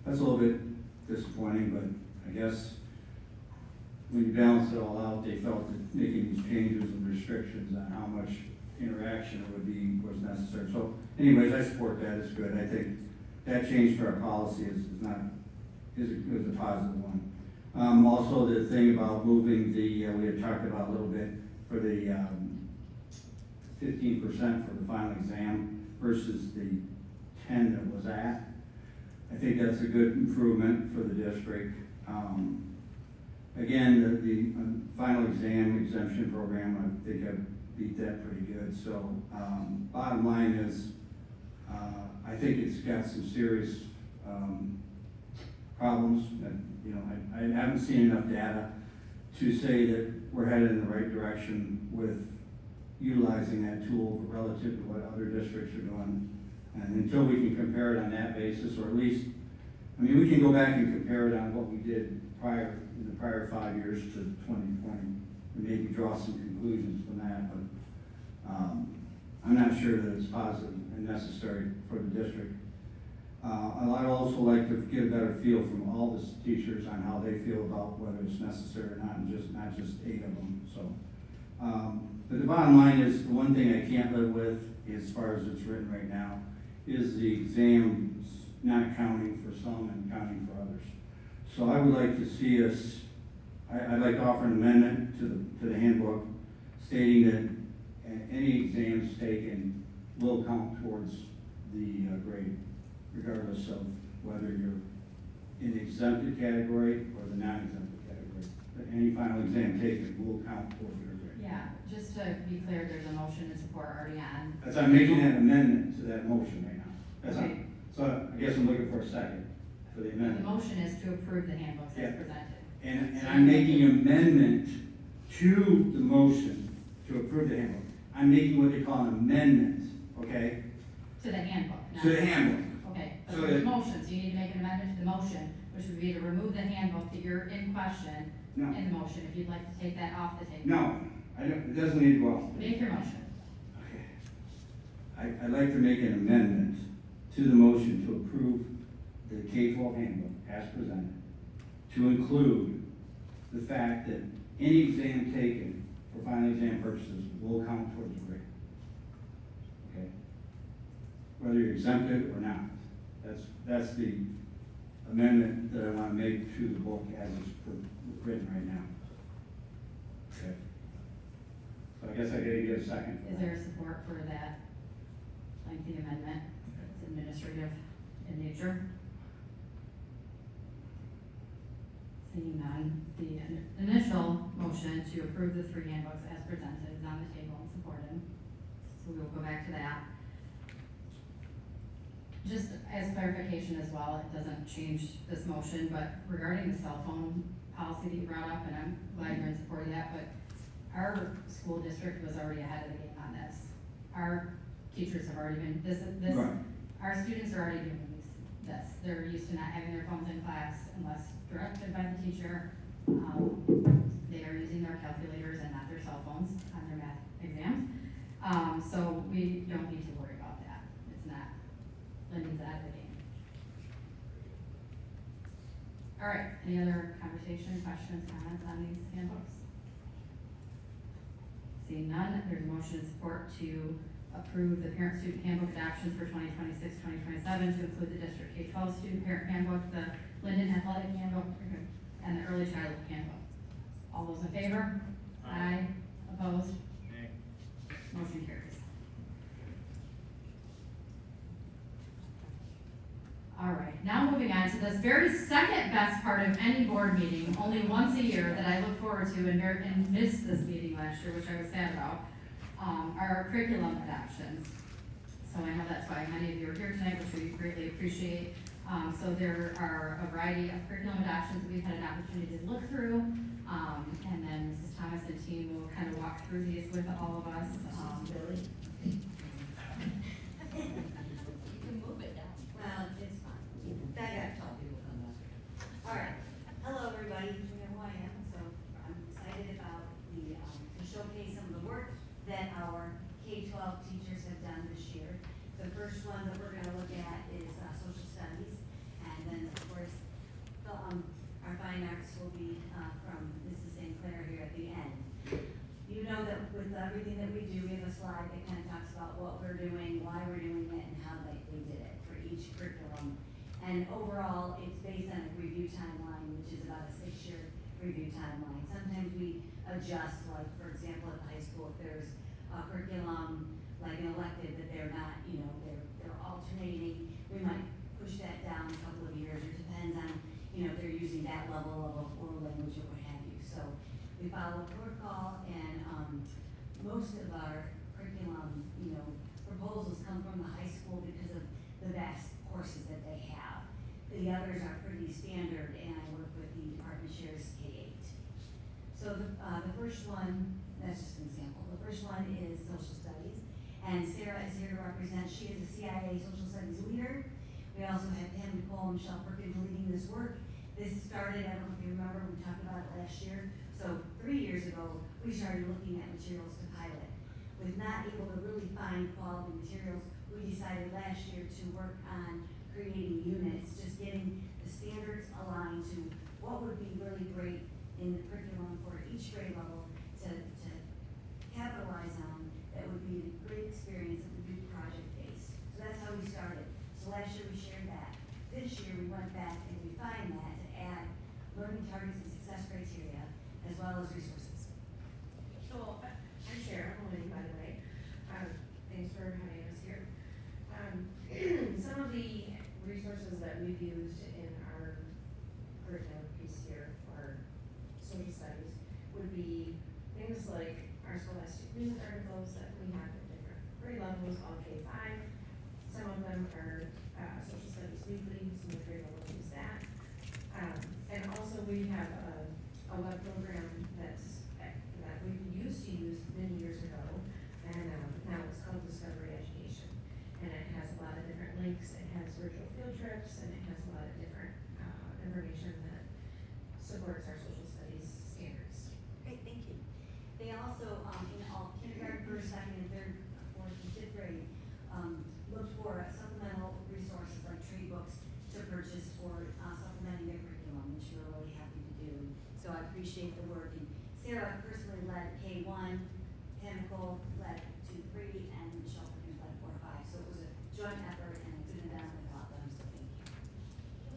that's a little bit disappointing, but I guess when you balance it all out, they felt that making these changes and restrictions on how much interaction it was necessary. So anyways, I support that, it's good. I think that change to our policy is a positive one. Also the thing about moving we had talked about a little bit for the 15% for the final exam versus the 10 that was at. I think that's a good improvement for the district. Again, the final exam exemption program, I think I beat that pretty good. So bottom line is, I think it's got some serious problems. That, you know, I haven't seen enough data to say that we're headed in the right direction with utilizing that tool relative to what other districts are doing. And until we can compare it on that basis, or at least, I mean, we can go back and compare it on what we did in the prior 5 years to 2020, and maybe draw some conclusions from that, but I'm not sure that it's positive and necessary for the district. I'd also like to get a better feel from all the teachers on how they feel about whether it's necessary or not, and not just 8 of them. So, but the bottom line is, the one thing I can't live with, as far as it's written right now, is the exams not counting for some and counting for others. So I would like to see us, I'd like to offer an amendment to the handbook stating that any exams taken will count towards the grade, regardless of whether you're in the exempted category or the non-exempted category. But any final exam taken will count towards your grade. Yeah, just to be clear, there's a motion and support already on. That's, I'm making an amendment to that motion right now. That's Okay. So I guess I'm looking for a second for the The amendment. motion is to approve the handbooks Yeah. as presented. And I'm making an amendment to the motion to approve the handbook. I'm making what they call an amendment, okay? To the handbook. not- To the handbook. Okay, but So there's a that- motion, so you need to make an amendment to the motion, which would be to remove the handbook that you're in question No. in the motion, if you'd like to take that off the table. No, I don't, it doesn't need to go off. Make your motion. Okay. I'd like to make an amendment to the motion to approve the K-12 handbook as presented, to include the fact that any exam taken for final exam purposes will count towards the grade. Okay? Whether you're exempted or not. That's the amendment that I want to make to the book as it's written right now. Okay. So I guess I gotta get a second for Is that. there support for that lengthy amendment? It's administrative in nature. Seeing none, the initial motion to approve the 3 handbooks as presented is on the table and supported. So we'll go back to that. Just as clarification as well, it doesn't change this motion, but regarding the cell phone policy that you brought up, and I'm glad you're in support of that, but our school district was already ahead of the game on this. Our teachers have already been, Right. our students are already doing this. They're used to not having their phones in class unless directed by the teacher. They are using their calculators and not their cell phones on their math exams. So we don't need to worry about that. It's not, Linden's out of the game. All right, any other conversation, questions, comments on these handbooks? Seeing none, there's a motion and support to approve the parent-student handbook adoptions for 2026-2027 to include the district K-12 student parent handbook, the Linden athletic handbook, and the early childhood handbook. All those in favor? Aye. Opposed? Nay. Motion carries. All right, now moving on to this very second best part of any board meeting, only once a year that I look forward to and missed this meeting last year, which I was sad about, are curriculum adoptions. So I know that's why many of you are here tonight, which we greatly appreciate. So there are a variety of curriculum adoptions that we've had an opportunity to look through. And then Mrs. Thomas and team will kind of walk through these with all of us. Billy? You can move it down. Well, it's fine. I gotta tell people come up. All right. Hello, everybody. You know who I am, so I'm excited about to showcase some of the work that our K-12 teachers have done this year. The first one that we're gonna look at is social studies, and then, of course, our fine arts will be from Mrs. St. Clair here at the end. You know that with everything that we do, we have a slide that kind of talks about what we're doing, why we're doing it, and how they did it for each curriculum. And overall, it's based on a review timeline, which is about a 6-year review timeline. Sometimes we adjust, like, for example, at the high school, if there's a curriculum, like an elective, that they're not, they're alternating, we might push that down a couple of years. It depends on, if they're using that level of a oral language or what have you. So we follow a protocol, and most of our curriculum, proposals come from the high school because of the vast courses that they have. The others are pretty standard, and I work with the department chairs K-8. So the first one, that's just an example. The first one is social studies, and Sarah is here to represent. She is a CIA social studies leader. We also have Pam Nicole and Michelle Perkins leading this work. This started, I don't know if you remember, we talked about it last year. So 3 years ago, we started looking at materials to pilot. With not able to really find quality materials, we decided last year to work on creating units, just getting the standards aligned to what would be really great in the curriculum for each grade level to capitalize on. That would be a great experience that would be project-based. So that's how we started. So last year we shared that. This year we went back and refined that to add learning targets and success criteria, as well as resources. So, I'm Sarah, I'm Linden, by the way. Thanks for having us here. Some of the resources that we've used in our curriculum piece here for social studies would be things like our scholastic news articles that we have at different grade levels, all K-5. Some of them are social studies weekly, some of the grade levels use that. And also we have a web program that we used to use many years ago, and now it's called Discovery Education. And it has a lot of different links, it has virtual field trips, and it has a lot of different information that supports our social studies standards. Great, thank you. They also, in all kindergarten, first, second, and third, fourth, and fifth grade, look for supplemental resources like trade books to purchase for supplementing their curriculum, which we're really happy to do. So I appreciate the work. And Sarah personally led K-1, Nicole led 2-3, and Michelle Perkins led 4-5. So it was a joint effort, and it's been done without them, so thank you.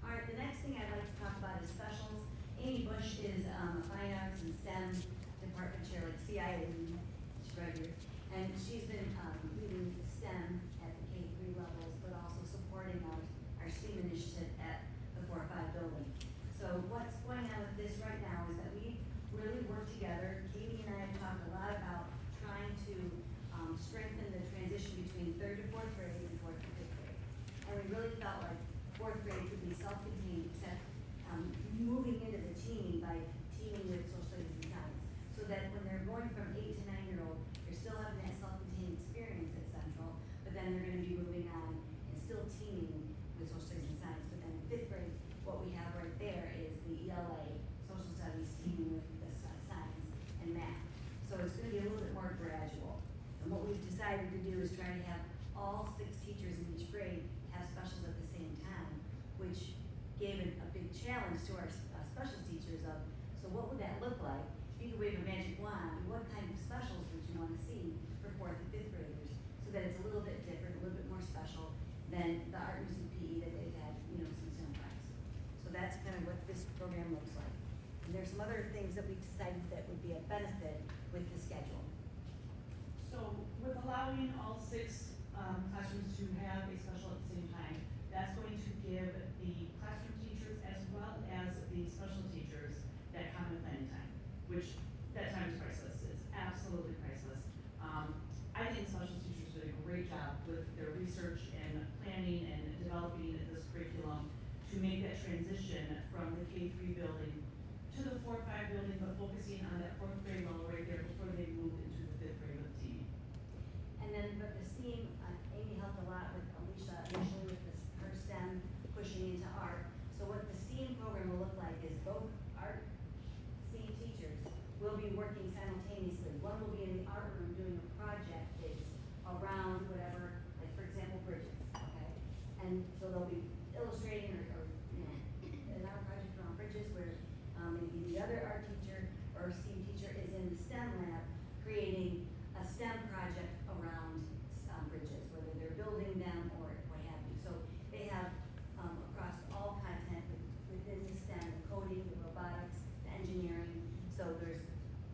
All right, the next thing I'd like to talk about is specials. Amy Bush is a fine arts and STEM department chair, like CIA, she's right here. And she's been leading STEM at the K-3 levels, but also supporting our STEAM initiative at the 4-5 building. So what's going on with this right now is that we really work together. Katie and I have talked a lot about trying to strengthen the transition between 3rd to 4th grade and 4th to 5th grade. And we really felt like 4th grade could be self-contained, except moving into the teaming by teaming with social studies and science. So that when they're going from 8 to 9-year-old, they're still having that self-contained experience at Central, but then they're gonna be moving on and still teaming with social studies and science. But then in 5th grade, what we have right there is the ELA, social studies teaming with the science and math. So it's gonna be a little bit more gradual. And what we've decided to do is try to have all 6 teachers in each grade have specials at the same time, which gave a big challenge to our specials teachers of, so what would that look like? If you could wave a magic wand, what kind of specials would you want to see for 4th and 5th graders? So that it's a little bit different, a little bit more special than the art, music, PE that they've had, since young times. So that's kind of what this program looks like. And there's some other things that we decided that would be a benefit with the schedule. So with allowing all 6 classrooms to have a special at the same time, that's going to give the classroom teachers as well as the special teachers that common planning time, which that time is priceless. It's absolutely priceless. I think special teachers did a great job with their research and planning and developing this curriculum to make that transition from the K-3 building to the 4-5 building, but focusing on that 4th grade level right there before they moved into the 5th grade with team. And then, but the STEAM, Amy helped a lot with Alicia initially with this, her STEM pushing into art. So what the STEAM program will look like is both art STEAM teachers will be working simultaneously. One will be in the art room doing a project that's around whatever, like for example, bridges, okay? And so they'll be illustrating or you know, an art project around bridges where maybe the other art teacher or STEAM teacher is in the STEM lab creating a STEM project around bridges, whether they're building them or what have you. So they have across all content within the STEM, the coding, the robotics, the engineering. So there's,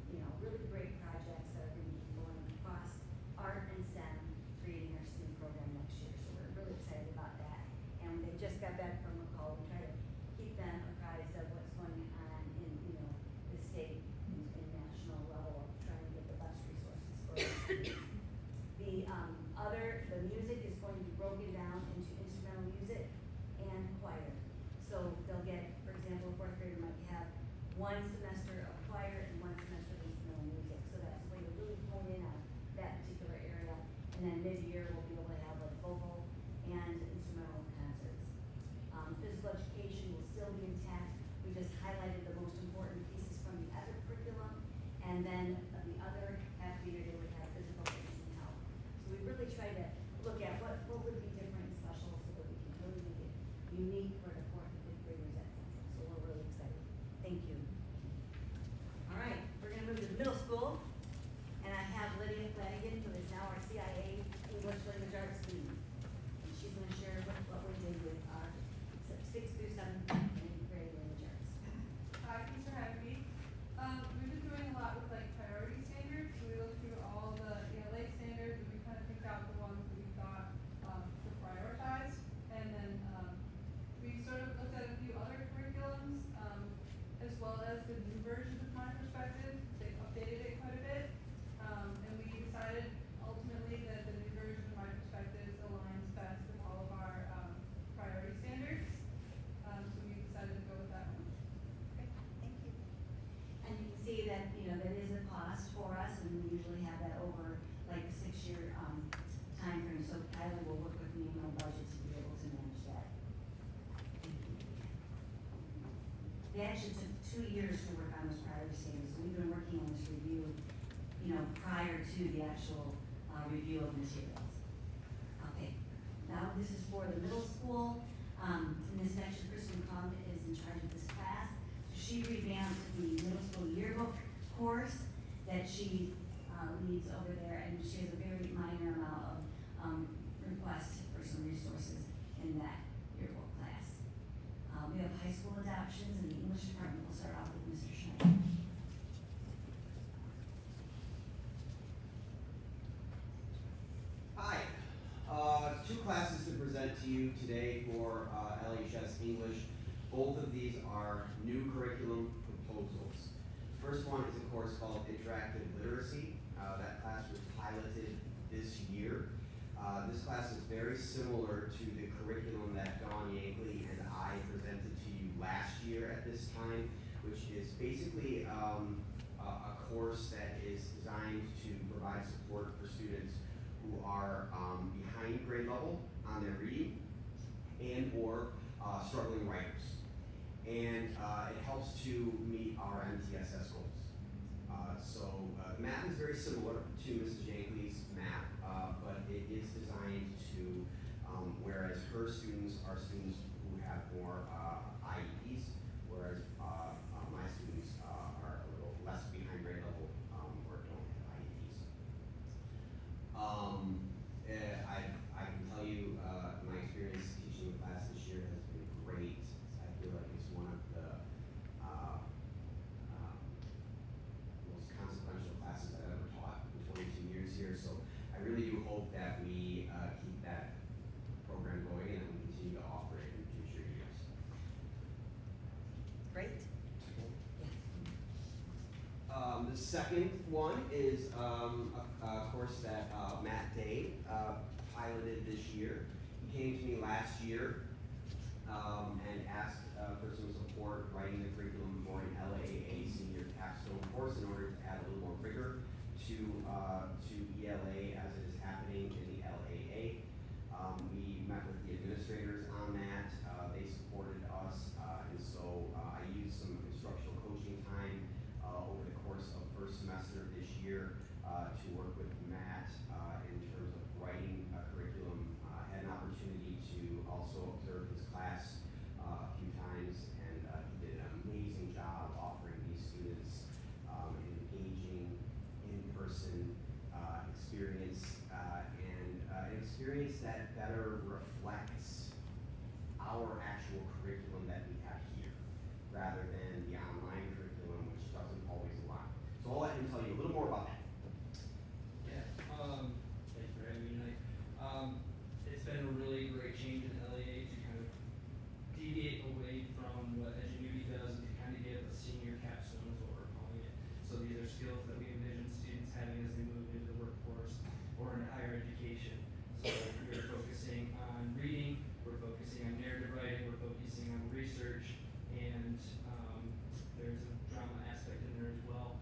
you know, really great projects that are going to be going across art and STEM, creating our STEAM program next year. So we're really excited about that. And they just got back from a call. We try to keep them apprised of what's going on in, you know, the state and national level of trying to get the best resources for our students. The music is going to be broken down into instrumental music and choir. So they'll get, for example, a 4th grader might have 1 semester of choir and 1 semester of instrumental music. So that's a way to really hone in on that particular area. And then mid-year, we'll be able to have like vocal and instrumental concerts. Physical education will still be intact. We just highlighted the most important pieces from the other curriculum. And then the other half of the year, they would have physical fitness and health. So we really try to look at what would be different and special so that we can really make it unique for the 4th and 5th graders at Central. So we're really excited. Thank you. All right, we're gonna move to the middle school. And I have Lydia Flanagan, who is now our CIA English Language Arts lead. And she's gonna share what we did with our 6th through 7th and 8th grade language arts. Hi, thanks for having me. We've been doing a lot with like priority standards. So we looked through all the ELA standards and we kind of picked out the ones that we thought to prioritize. And then we sort of looked at a few other curriculums as well as the new version of My Perspective. They've updated it quite a bit. And we decided ultimately that the new version of My Perspective aligns best with all of our priority standards. So we decided to go with that one. Great, thank you. And you can see that, you know, that is a cost for us, and we usually have that over like a 6-year time frame. So Kylie will work with me on budget to be able to manage that. They actually took 2 years to work on those priority standards, so we've been working on this review, you know, prior to the actual review of materials. Okay, now this is for the middle school. In this section, Kristen Kong is in charge of this class. So she revamped the middle school yearbook course that she leads over there, and she has a very minor amount of requests for some resources in that yearbook class. We have high school adoptions in the English department. We'll start off with Mr. Schneider. Hi. 2 classes to present to you today for LHS English. Both of these are new curriculum proposals. First one is a course called Interactive Literacy. That class was piloted this year. This class is very similar to the curriculum that Dawn Yankley and I presented to you last year at this time, which is basically a course that is designed to provide support for students who are behind grade level on their reading and or struggling writers. And it helps to meet our MTSS goals. The math is very similar to Mrs. Yankley's math, but it is designed to, whereas her students are students who have more IEPs, whereas my students are a little less behind grade level or don't have IEPs. I can tell you my experience teaching the class this year has been great. I feel like it's one of the most consequential classes Great. The second one is a course that Matt Day piloted this year. He came to me last year and asked for some support writing the curriculum for an LAA senior capstone course in order to add a little more rigor to ELA as it is happening in the LAA. We met with the administrators on that. They supported us, and so I used some instructional coaching time over the course of first semester this year to work with Matt in terms of writing a curriculum. I had an opportunity to also observe his class a few times, and he did an amazing job offering these students an engaging, in-person experience and an experience that better reflects our actual curriculum that we have here, rather than the online curriculum, which doesn't always align. So I'll let him tell you a little more about that. Yeah, thanks for having me tonight. It's been a really great change in LAA to kind of deviate away from what Edgenuity does and to kind of give a senior capstone is what we're calling it. So these are skills that we envision students having as they move into the workforce or into higher education. So we're focusing on reading, we're focusing on narrative writing, we're focusing on research, and there's a drama aspect in there as well.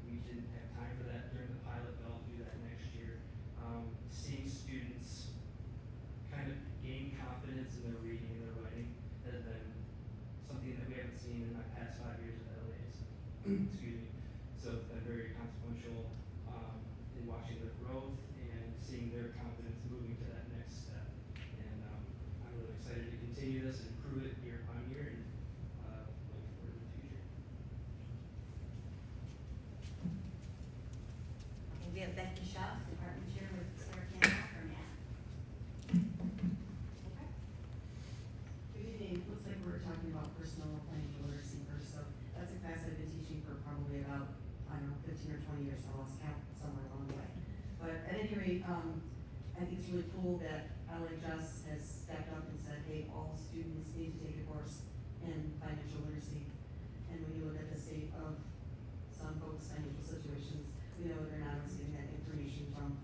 We didn't have time for that during the pilot, but I'll do that next year. Seeing students kind of gain confidence in their reading and their writing has been something that we haven't seen in my past 5 years of LAs. Excuse me. So it's been very consequential in watching their growth and seeing their confidence moving to that next step. And I'm really excited to continue this and improve it year upon year and looking forward to the future. Okay, we have Becky Shaw, department chair with Sarah Campbell for math. Good evening. Looks like we're talking about personal financial literacy first, so that's a class I've been teaching for probably about, I don't know, 15 or 20 years, so I lost count somewhere along the way. But at any rate, I think it's really cool that LHS has stepped up and said, hey, all students need to take a course in financial literacy. And when you look at the state of some folks' financial situations, we know they're not always getting that information from,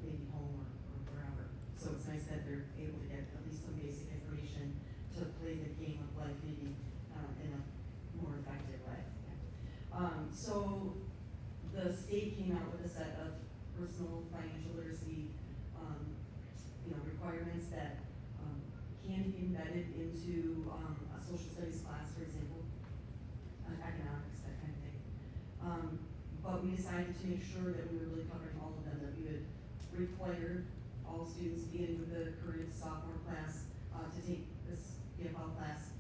maybe home or wherever. So it's nice that they're able to get at least some basic information to play the game of life maybe in a more effective way. So the state came out with a set of personal financial literacy requirements that can be embedded into a social studies class, for example, economics, that kind of thing. But we decided to make sure that we were really covering all of them, that we would require all students, beginning with the current sophomore class, to take this BFL class.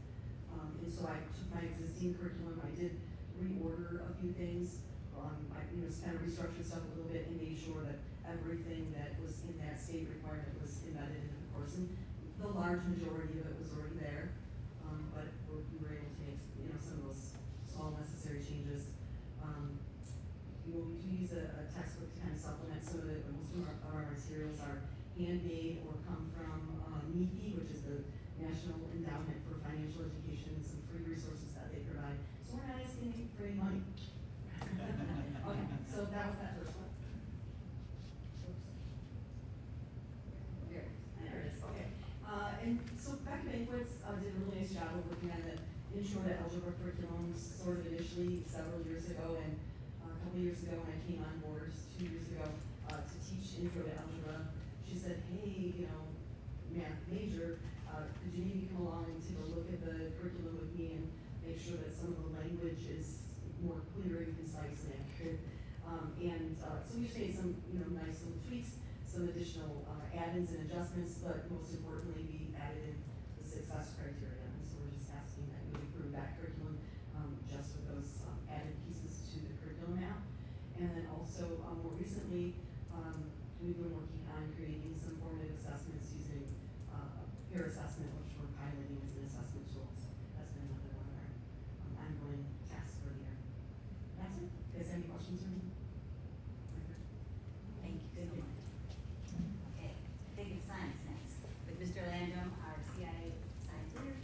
And so I took my existing curriculum, I did reorder a few things, I just kind of restructured stuff a little bit and made sure that everything that was in that state requirement was embedded into the course. And the large majority of it was already there, but we were able to make some of those small necessary changes. We do use a textbook to kind of supplement some of it, but most of our materials are handmade or come from NEFI, which is the National Endowment for Financial Education, and some free resources that they provide. So we're not asking for any money. Okay, so that was that first one. Oops. There it is, okay. And so Becky Banquets did a really nice job of looking at the intro to algebra curriculums sort of initially several years ago, and a couple years ago when I came on board, just 2 years ago, to teach intro to algebra, she said, hey, math major, could you maybe come along and take a look at the curriculum with me and make sure that some of the language is more clear and concise and accurate. So we just made some, nice little tweaks, some additional add-ins and adjustments, but most importantly, we added in the success criteria. And so we're just asking that you approve that curriculum just with those added pieces to the curriculum now. And then also, more recently, we've been working on creating some formative assessments using peer assessment, which we're piloting as an assessment tool. So that's been another one of our ongoing tasks for the year. That's it. You guys have any questions for me? Thank you so much. Okay, I think it's science next, with Mr. Landrum, our CIA science leader.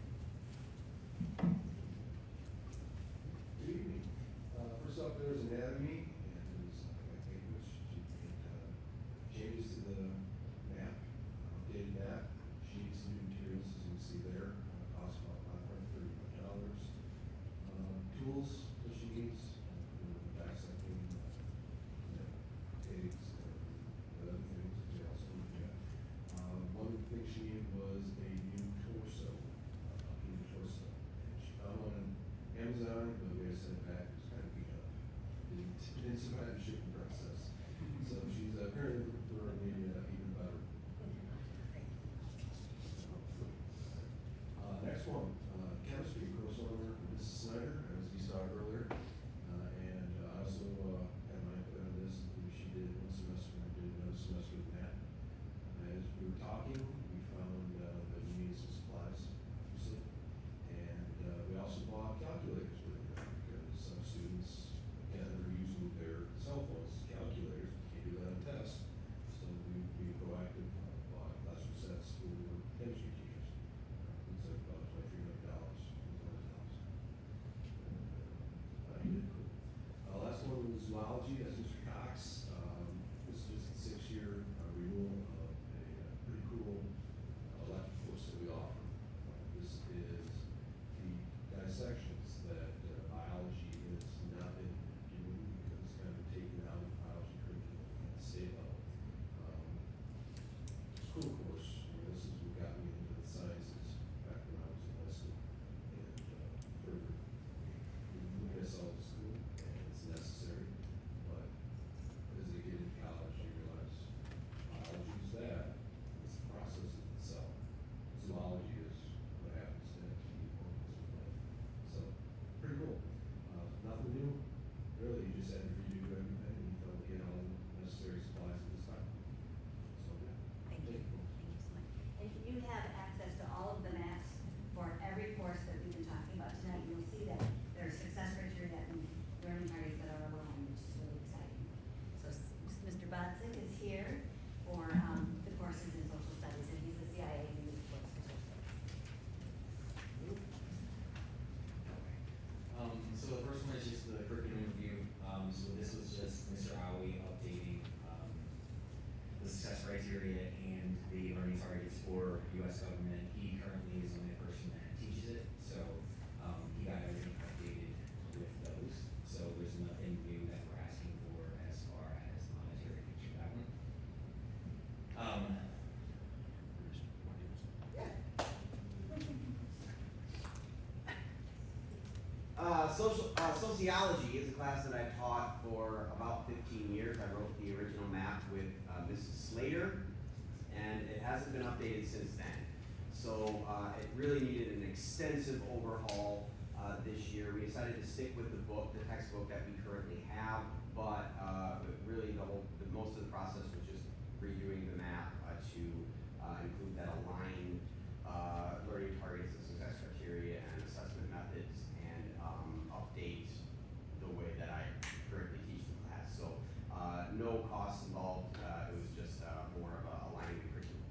hands-on, but we sent back, it was kind of beat up. Didn't survive the shipping process. So she's apparently looking for maybe even better. Next one, chemistry course owner, Mrs. Snyder, as you saw earlier. And I also had my input on this. She did one semester, I did another semester of math. As we were talking, we found that we needed some supplies, obviously. And we also bought calculators with it because some students, again, are using their cell phones as calculators. Can't do that on tests. So we proactive, bought classroom sets for chemistry teachers. It's like about $2,300 for those house. He did cool. Last one was zoology. That's Mr. Cox. This is just a 6-year renewal of a pretty cool elective course that we offer. This is the dissections that biology has not been given because it's kind of taken out of biology curriculum at the state level. It's a cool course. This is what got me into the sciences back when I was in high school. And further, we look at ourselves as school and it's necessary, but as they get into college, you realize biology is that, it's the process itself. Zoology is what happens next to the organisms of life. So, pretty cool. Nothing new, really, you just had to redo everything and you felt to get all the necessary supplies at this time. So, yeah. Thank you. Thank you so much. And you have access to all of the maps for every course that we've been talking about tonight. You'll see that there are success criteria and learning targets that are aligned, which is really exciting. So Mr. Botzik is here for the courses in social studies, and he's the CIA lead for social studies. So the first one is just the curriculum review. So this was just Mr. Aoi updating, the success criteria and the learning targets for U.S. government. He currently is the only person that teaches it, so, he got everything updated with those. So there's nothing new that we're asking for as far as monetary things for that one. Sociology is a class that I've taught for about 15 years. I wrote the original map with Mrs. Slater, and it hasn't been updated since then. So it really needed an extensive overhaul this year. We decided to stick with the book, the textbook that we currently have, but really most of the process was just redoing the map to include that aligned learning targets and success criteria and assessment methods and update the way that I currently teach the class. So no cost involved. It was just more of a aligning the curriculum.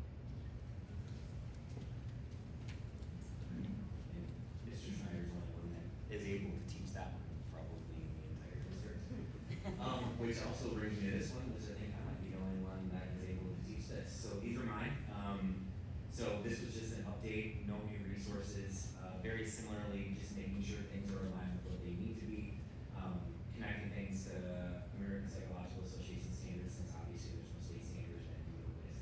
And Mr. Schneider's the only one that is able to teach that one probably in the entire district. Which also brings me to this one, which I think I might be the only one that is able to teach this. So these are mine. So this was just an update, no new resources, very similarly, just making sure things are aligned with what they need to be, connecting things to American Psychological Association standards, since obviously there's no state standards that deal with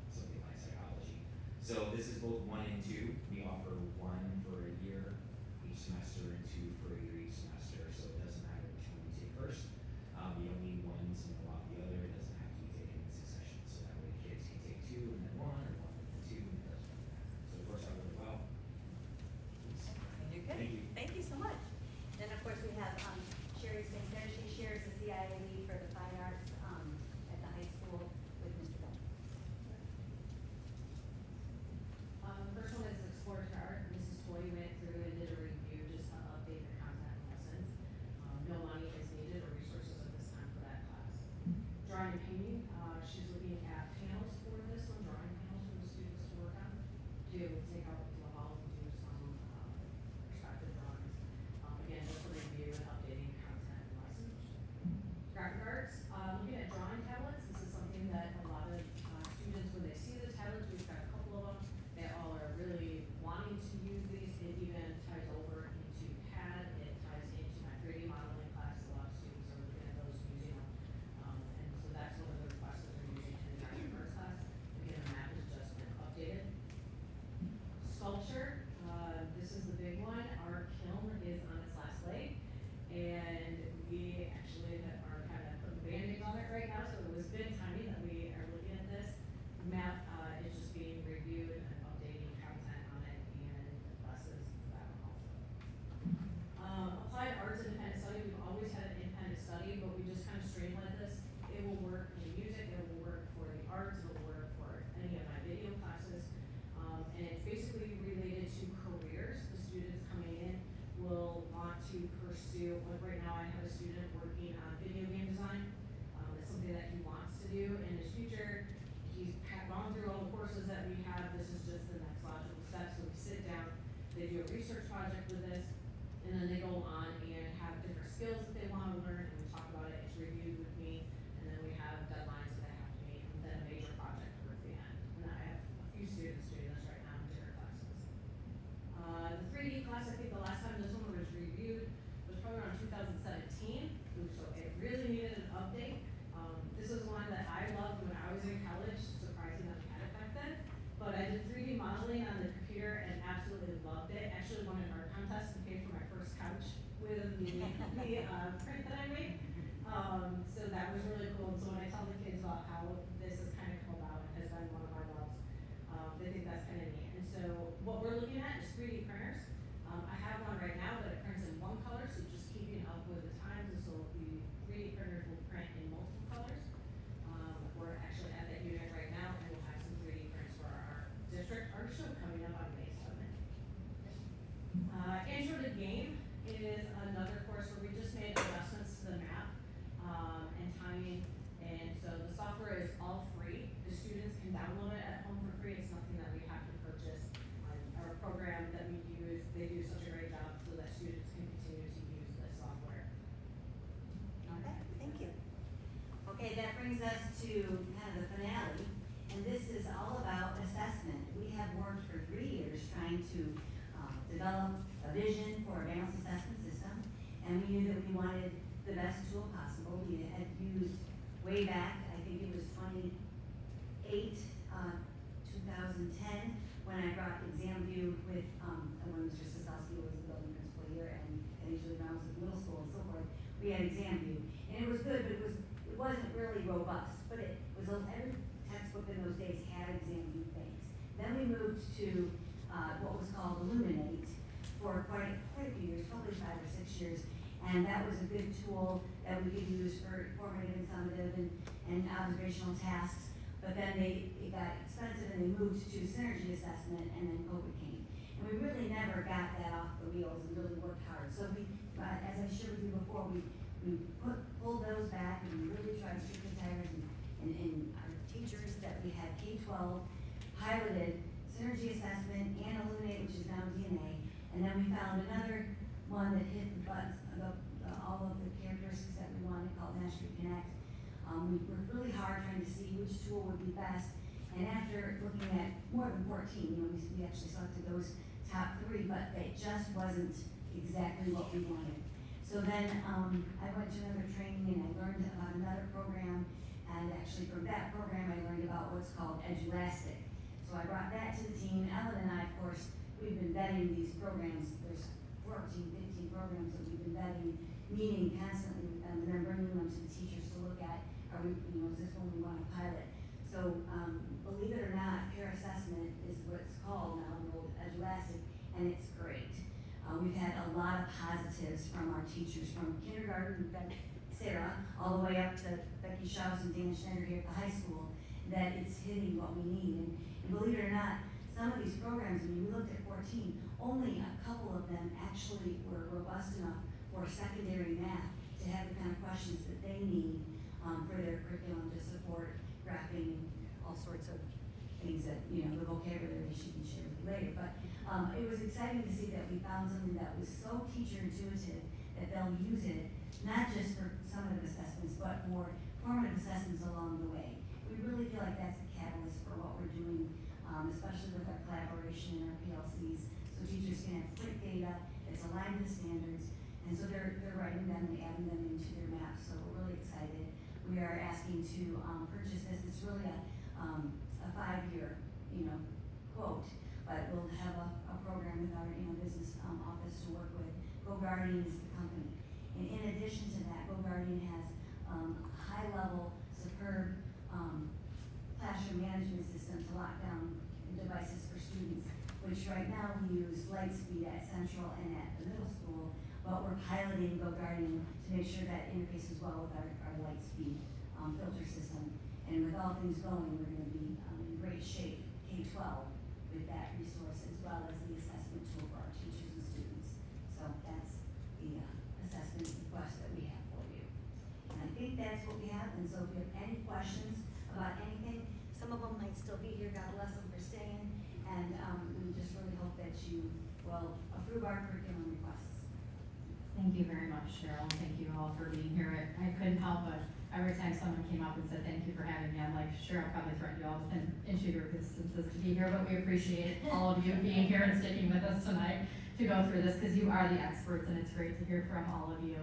something like psychology. So this is both 1 and 2. We offer 1 for a year each semester and 2 for a year each semester, so it doesn't matter which one you take first. You don't need one to know about the other. It doesn't have to be taken in succession, so that way kids can take 2 and then 1 or 1 and then 2, and it doesn't matter. So it works out really well. You're good. Thank you. Thank you so much. Then, of course, we have Sherry Spencer. She shares the CIA lead for the fine arts at the high school with Mr. Bell. The first one is exploratory art. Mrs. Toy went through and did a review just to update the content and lessons. No money is needed or resources at this time for that class. Drawing and painting, she's looking at panels for this one, drawing panels for the students to work on, to be able to take out to the halls and do some perspective drawings. Again, just a review and updating content and lessons. Graphic arts, pursue, like right now I have a student working on video game design. It's something that he wants to do in his future. He's gone through all the courses that we have, this is just the next logical step, so we sit down, they do a research project with this, and then they go on and have different skills that they wanna learn, and we talk about it, it's reviewed with me, and then we have deadlines that they have to meet, and then a major project towards the end. And I have a few students doing this right now in different classes. The 3D class, I think the last time this one was reviewed was probably around 2017, so it really needed an update. This is one that I loved when I was in college, surprising that we had it back then. But I did 3D modeling on the computer and absolutely loved it. Actually won an art contest and paid for my first couch with the print that I made. So that was really cool. So when I tell the kids about how this has kind of come about and has been one of our loves, they think that's kind of neat. And so what we're looking at is 3D printers. I have one right now that it prints in one color, so just keeping up with the times. And so the 3D printers will print in multiple colors. We're actually at that unit right now, and we'll have some 3D prints for our district art show coming up on May 7th. Intro to Game is another course where we just made adjustments to the map and timing, and so the software is all free. The students can download it at home for free. It's nothing that we have to purchase. Our program that we use, they do such a great job so that students can continue to use this software. Okay, thank you. Okay, that brings us to kind of the finale, and this is all about assessment. We have worked for 3 years trying to develop a vision for a balanced assessment system, and we knew that we wanted the best tool possible. We had used way back, I think it was 2010, when I brought ExamView with, when Mr. Sosowski was the building principal here, and usually when I was at middle school and so forth, we had ExamView. And it was good, but it wasn't really robust, but it was, every textbook in those days had ExamView things. Then we moved to what was called Illuminate for quite a few years, probably 5 or 6 years, and that was a good tool that we could use for formative and summative and observational tasks. But then it got expensive and they moved to synergy assessment, and then COVID came. And we really never got that off the wheels and really worked hard. So we, as I shared with you before, we pulled those back and we really tried to kick the tires, and our teachers that we had K-12 piloted synergy assessment and Illuminate, which is now DNA. And then we found another one that hit the butts, all of the characteristics that we wanted, called Mastery Connect. We worked really hard trying to see which tool would be best. And after looking at more than 14, we actually selected those top 3, but it just wasn't exactly what we wanted. So then I went to another training and I learned about another program, and actually from that program I learned about what's called Edulastic. So I brought that to the team. Ellen and I, of course, we've been vetting these programs. There's 14, 15 programs that we've been vetting, meeting constantly with them, and then bringing them to the teachers to look at, are we, is this one we want to pilot? So believe it or not, peer assessment is what it's called now, the old Edulastic, and it's great. We've had a lot of positives from our teachers, from kindergarten, Sarah, all the way up to Becky Schaus and Dan Schneider here at the high school, that it's hitting what we need. And believe it or not, some of these programs, when we looked at 14, only a couple of them actually were robust enough for secondary math to have the kind of questions that they need for their curriculum to support graphing and all sorts of things that, the vocabulary she can share with you later. But it was exciting to see that we found something that was so teacher intuitive that they'll use it, not just for summative assessments, but for formative assessments along the way. We really feel like that's a catalyst for what we're doing, especially with our collaboration and our PLCs, so teachers can have quick data that's aligned with the standards, and so they're writing them and adding them into their maps. So we're really excited. We are asking to purchase this. It's really a 5-year, quote, but we'll have a program with our business office to work with. GoGuardian is the company. And in addition to that, GoGuardian has high-level, superb classroom management system to lock down devices for students, which right now we use Lightspeed at Central and at the middle school, but we're piloting GoGuardian to make sure that interfaces well with our Lightspeed filter system. And with all things going, we're going to be in great shape, K-12, with that resource, as well as the assessment tool for our teachers and students. So that's the questions about anything. Some of them might still be here, God bless them for staying, and, we just really hope that you will approve our curriculum requests. Thank you very much, Cheryl, and thank you all for being here. I couldn't help but, every time someone came up and said, thank you for having me, I'm like, Cheryl probably threatened you all within inch-your distances to be here, but we appreciate all of you being here and sticking with us tonight to go through this, because you are the experts, and it's great to hear from all of you,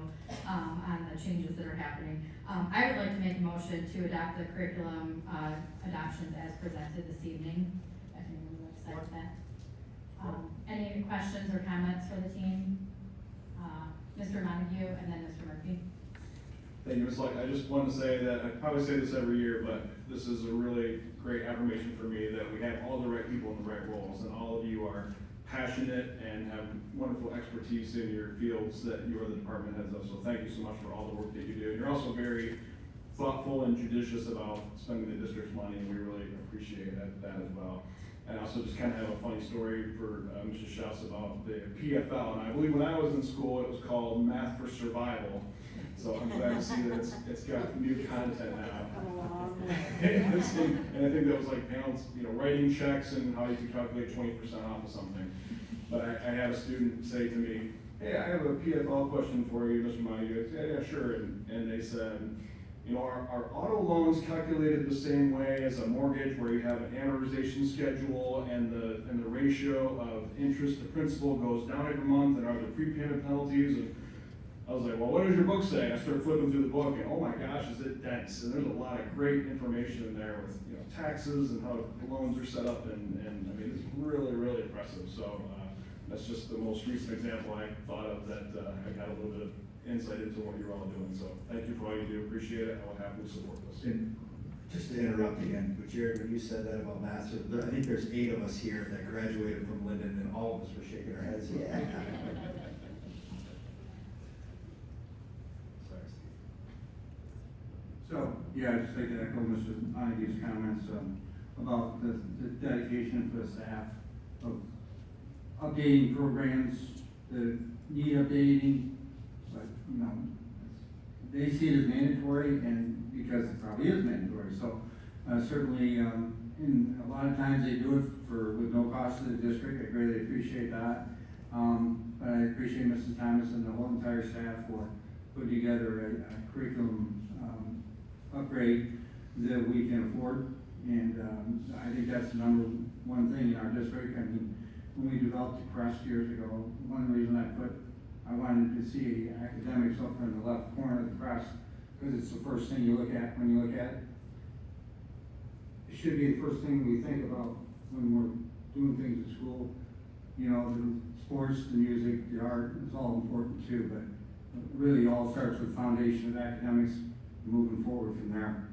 on the changes that are happening. I would like to make a motion to adopt the curriculum, adoptions as presented this evening. If anyone would like to start with that. Any questions or comments for the team? Mr. Montague and then Mr. Murphy. Thank you, Ms. Luck. I just want to say that, I probably say this every year, but this is a really great affirmation for me that we have all the right people in the right roles, and all of you are passionate and have wonderful expertise in your fields that you are the department heads of. So thank you so much for all the work that you do. And you're also very thoughtful and judicious about spending the district's money, and we really appreciate that as well. And I also just kind of have a funny story for Mr. Schuss about the PFL. And I believe when I was in school, it was called Math for Survival. So I'm glad to see that it's got new content now. And I think that was like panels, writing checks and how you can calculate 20% off of something. But I had a student say to me, hey, I have a PFL question for you, Mr. Montague. I said, yeah, sure. And they said, are auto loans calculated the same way as a mortgage, where you have an amortization schedule and the ratio of interest to principal goes down every month, and are there prepayment penalties? And I was like, well, what does your book say? And I started flipping through the book, and oh my gosh, is it dense? And there's a lot of great information in there with taxes and how loans are set up, and I mean, it's really, really impressive. So that's just the most recent example I thought of that I got a little bit of insight into what you're all doing. So thank you for all you do. Appreciate it. I will happily support this. And just to interrupt again, but Jared, when you said that about math, so I think there's 8 of us here that graduated from Linden, and all of us were shaking our heads. Yeah. So, yeah, I'd just like to echo Mr. Montague's comments about the dedication for the staff of updating programs that need updating, but, they see it as mandatory, and because it probably is mandatory. So, certainly, and a lot of times they do it with no cost to the district. I greatly appreciate that. But I appreciate Mrs. Thomas and the whole entire staff for putting together a curriculum upgrade that we can afford, and I think that's the number one thing in our district. I mean, when we developed the CREST years ago, one reason I wanted to see academics up in the left corner of the CREST, because it's the first thing you look at when you look at it. It should be the first thing we think about when we're doing things at school. The sports, the music, the art, it's all important too, but it really all starts with the foundation of academics, moving forward from there.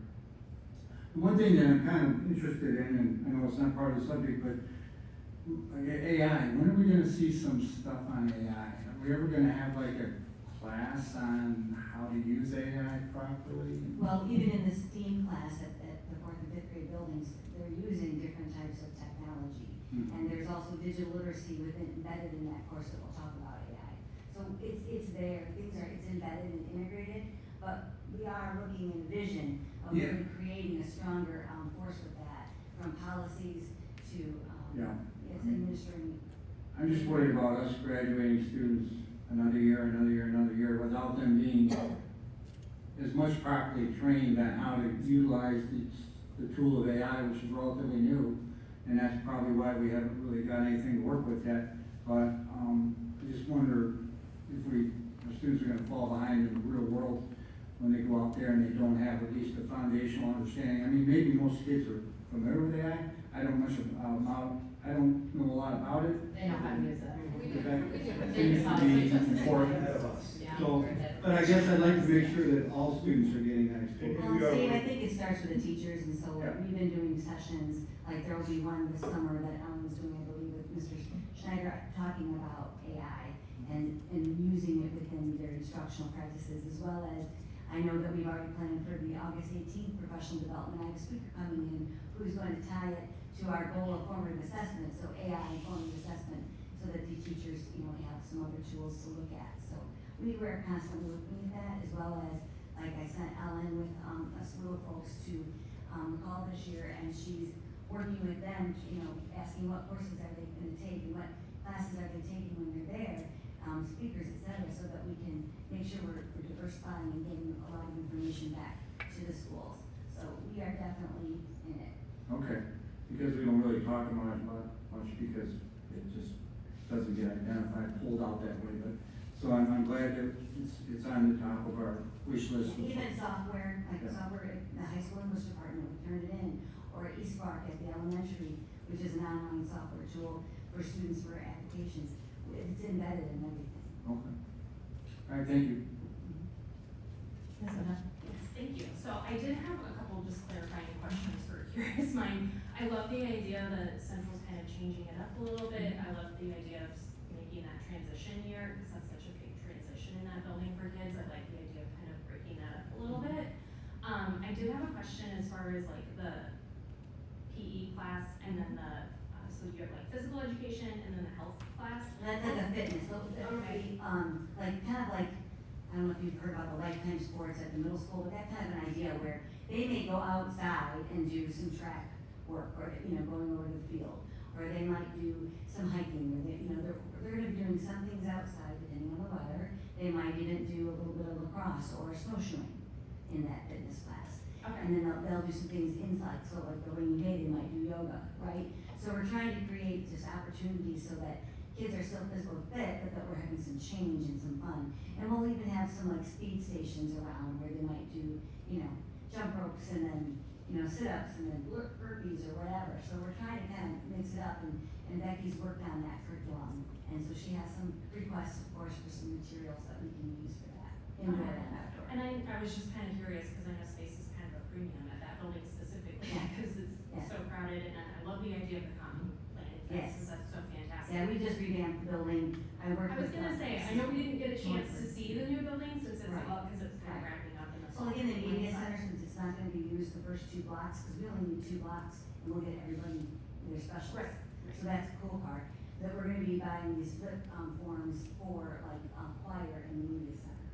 The one thing that I'm kind of interested in, and I know it's not part of the subject, but AI, when are we gonna see some stuff on AI? Are we ever gonna have like a class on how to use AI properly? Well, even in the STEAM class at the 4th and 5th grade buildings, they're using different types of technology. Mm-hmm. And there's also digital literacy embedded in that course that will talk about AI. So it's there, it's embedded and integrated, but we are looking in vision of really creating a stronger force with that, from policies to administering. I'm just worried about us graduating students another year, without them being as much properly trained on how to utilize the tool of AI, which is relatively new, and that's probably why we haven't really got anything to work with yet. But I just wonder if our students are going to fall behind in the real world when they go out there and they don't have at least a foundational understanding. I mean, maybe most kids are familiar with AI. I don't know a lot about it. They know how to use it. Seems to be important. So, but I guess I'd like to make sure that all students are getting that exposure. Steve, I think it starts with the teachers, and so we've been doing sessions, like there will be one this summer that Ellen's doing, I believe, with Mr. Schneider, talking about AI and using it within their instructional practices, as well as, I know that we've already planned for the August 18th professional development. I have a speaker coming in who's going to tie it to our goal of formative assessment, so AI and formative assessment, so that the teachers, have some other tools to look at. So we're constantly looking at that, as well as, like I sent Ellen with, a slew of folks to, call this year, and she's working with them, asking what courses are they gonna take, and what classes are they taking when they're there, speakers, et cetera, so that we can make sure we're diversifying and getting a lot of information back to the schools. So we are definitely in it. Okay, because we don't really talk about it much because it just doesn't get identified, pulled out that way, but, so I'm glad that it's on the top of our wish list. Even software, like Yeah. software at the high school English department, we turned it in, or at East Park at the elementary, which is an online software tool for students for applications. It's embedded in everything. Okay. All right, thank you. Yes, Anna? Yes, thank you. So I did have a couple just clarifying questions for curious mind. I love the idea that Central's kind of changing it up a little bit. I love the idea of making that transition year, because that's such a big transition in that building for kids. I like the idea of kind of breaking that up a little bit. I did have a question as far as like the PE class and then the, so you have like physical education and then the health class. That's like a fitness, so that would be, like, kind of like, I don't know if you've heard about the lifetime sports at the middle school, but that kind of an idea where they may go outside and do some track work, or, going over to the field, or they might do some hiking, or they, they're gonna be doing some things outside depending on the weather. They might even do a little bit of lacrosse or snowshoeing in that fitness class. Okay. And then they'll do some things inside, so like the rainy day, they might do yoga, right? So we're trying to create just opportunities so that kids are still physical fit, but that we're having some change and some fun. And we'll even have some like speed stations around where they might do, jump ropes and then, sit-ups and then burpees or whatever. So we're trying to kind of mix it up, and Becky's worked on that curriculum. And so she has some requests, of course, for some materials that we can use for that, indoor and outdoor. And I was just kind of curious, because I know space is kind of a premium at that building specifically, because it's so crowded, and I love the idea of the common planning, because that's so fantastic. Yeah, we just revamped the building. I was gonna say, I know we didn't get a chance to see the new building since it's up, because it's kind of wrapping up in the. Well, again, the media center, since it's not gonna be used the first 2 blocks, because we only need 2 blocks, and we'll get everybody their specialists. So that's the cool part, that we're gonna be buying these flip forms for like choir in the media center.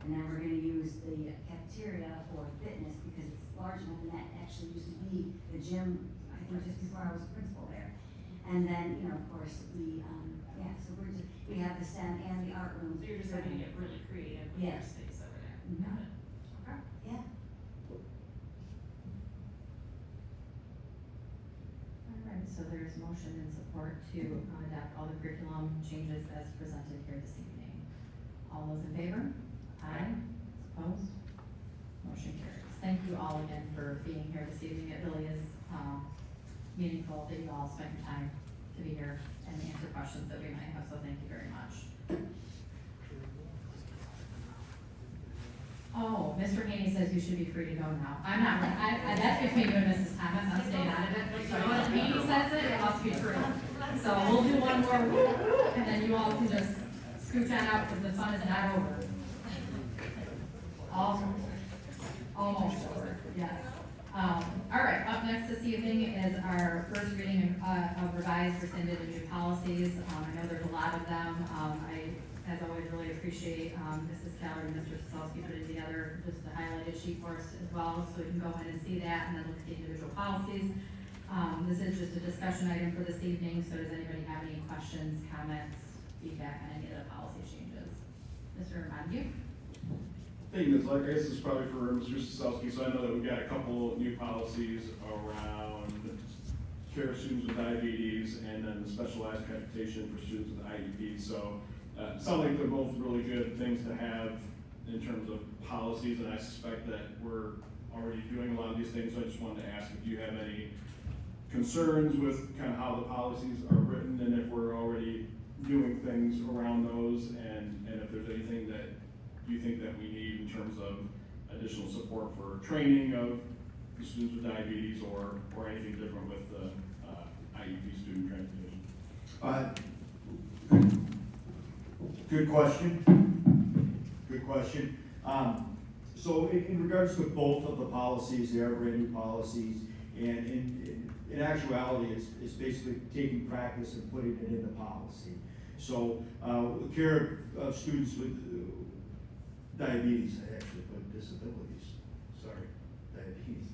And then we're gonna use the cafeteria for fitness, because it's large enough, and that actually used to be the gym, I think just before I was principal there. And then, of course, so we have the STEM and the art room. So you're just having to get really creative with your space over there. Got it. Okay. Yeah. All right, so there's motion and support to adopt all the curriculum changes as presented here this evening. All those in favor? Aye. Opposed? Motion carries. Thank you all again for being here this evening. It really is meaningful that you all spent your time to be here and answer questions that we might have, so thank you very much. Oh, Mr. Haney says you should be free to go now. I'm not, that's between you and Mrs. Thomas, I'm staying out of it. So if Haney says it, it must be true. So we'll do one more woo, and then you all can just scooch on out, because the fun is not over. Almost over, yes. All right, up next this evening is our first reading of revised, rescinded, and new policies. I know there's a lot of them. I, as always, really appreciate Mrs. Keller and Mr. Sosalski putting together just a highlighted sheet for us as well, so we can go in and see that and then look at the individual policies. This is just a discussion item for this evening, so does anybody have any questions, comments, feedback on any of the policy changes? Mr. Montague? Thing is, like, I guess this is probably for Mr. Sosalski, so I know that we've got a couple new policies around care of students with diabetes and then the specialized transportation for students with IEP. So it sounds like they're both really good things to have in terms of policies, and I suspect that we're already doing a lot of these things, so I just wanted to ask if you have any concerns with kind of how the policies are written, and if we're already doing things around those, and if there's anything that you think that we need in terms of additional support for training of the students with diabetes, or anything different with the IEP student transportation? Good question. Good question. So in regards to both of the policies, they are brand new policies, and in actuality, it's basically taking practice and putting it in the policy. So care of students with Diabetes, I actually put disabilities, sorry, diabetes.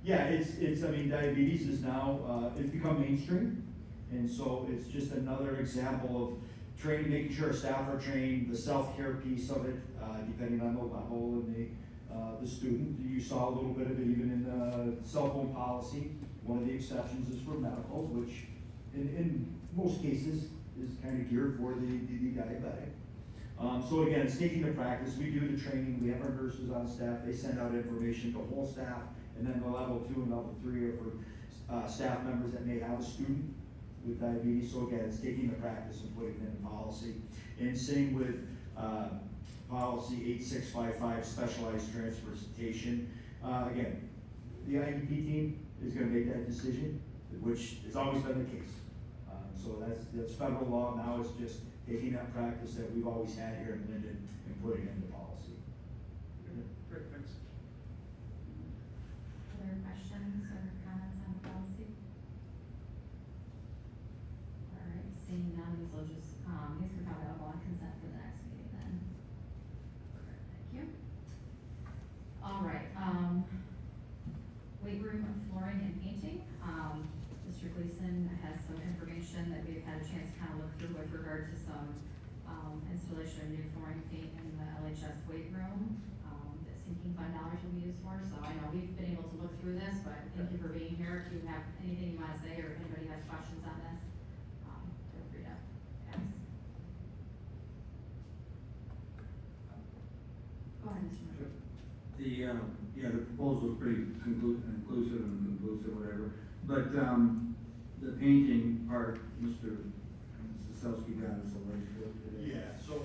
Yeah, I mean, diabetes is now, it's become mainstream, and so it's just another example of training, making sure our staff are trained, the self-care piece of it, depending on the level and the student. You saw a little bit of it even in the cell phone policy. One of the exceptions is for medical, which in most cases is kind of geared for the diabetic. So again, it's taking the practice. We do the training. We have our nurses on staff. They send out information to whole staff. And then the level 2 and level 3 are for staff members that may have a student with diabetes. So again, it's taking the practice and putting it in policy. And same with policy 8655, specialized transportation. Again, the IEP team is going to make that decision, which has always been the case. So that's federal law. Now it's just taking that practice that we've always had here in Linden and putting it into policy. Great, thanks. Other questions or comments on the policy? All right, seeing none, these will just, these can probably all go on consent for the next meeting then. Perfect, thank you. All right, weight room flooring and painting. Mr. Gleason has some information that we've had a chance to kind of look through with regard to some, installation of new flooring paint in the LHS weight room. That sinking fund dollars will be used for, so I know we've been able to look through this, but thank you for being here. If you have anything you wanna say, or if anybody has questions on this, feel free to ask. Go ahead, Mr. Murphy. The proposal is pretty inclusive and conclusive, whatever, but, the painting part, Mr. Siselsky got us a link to it today. Yeah, so,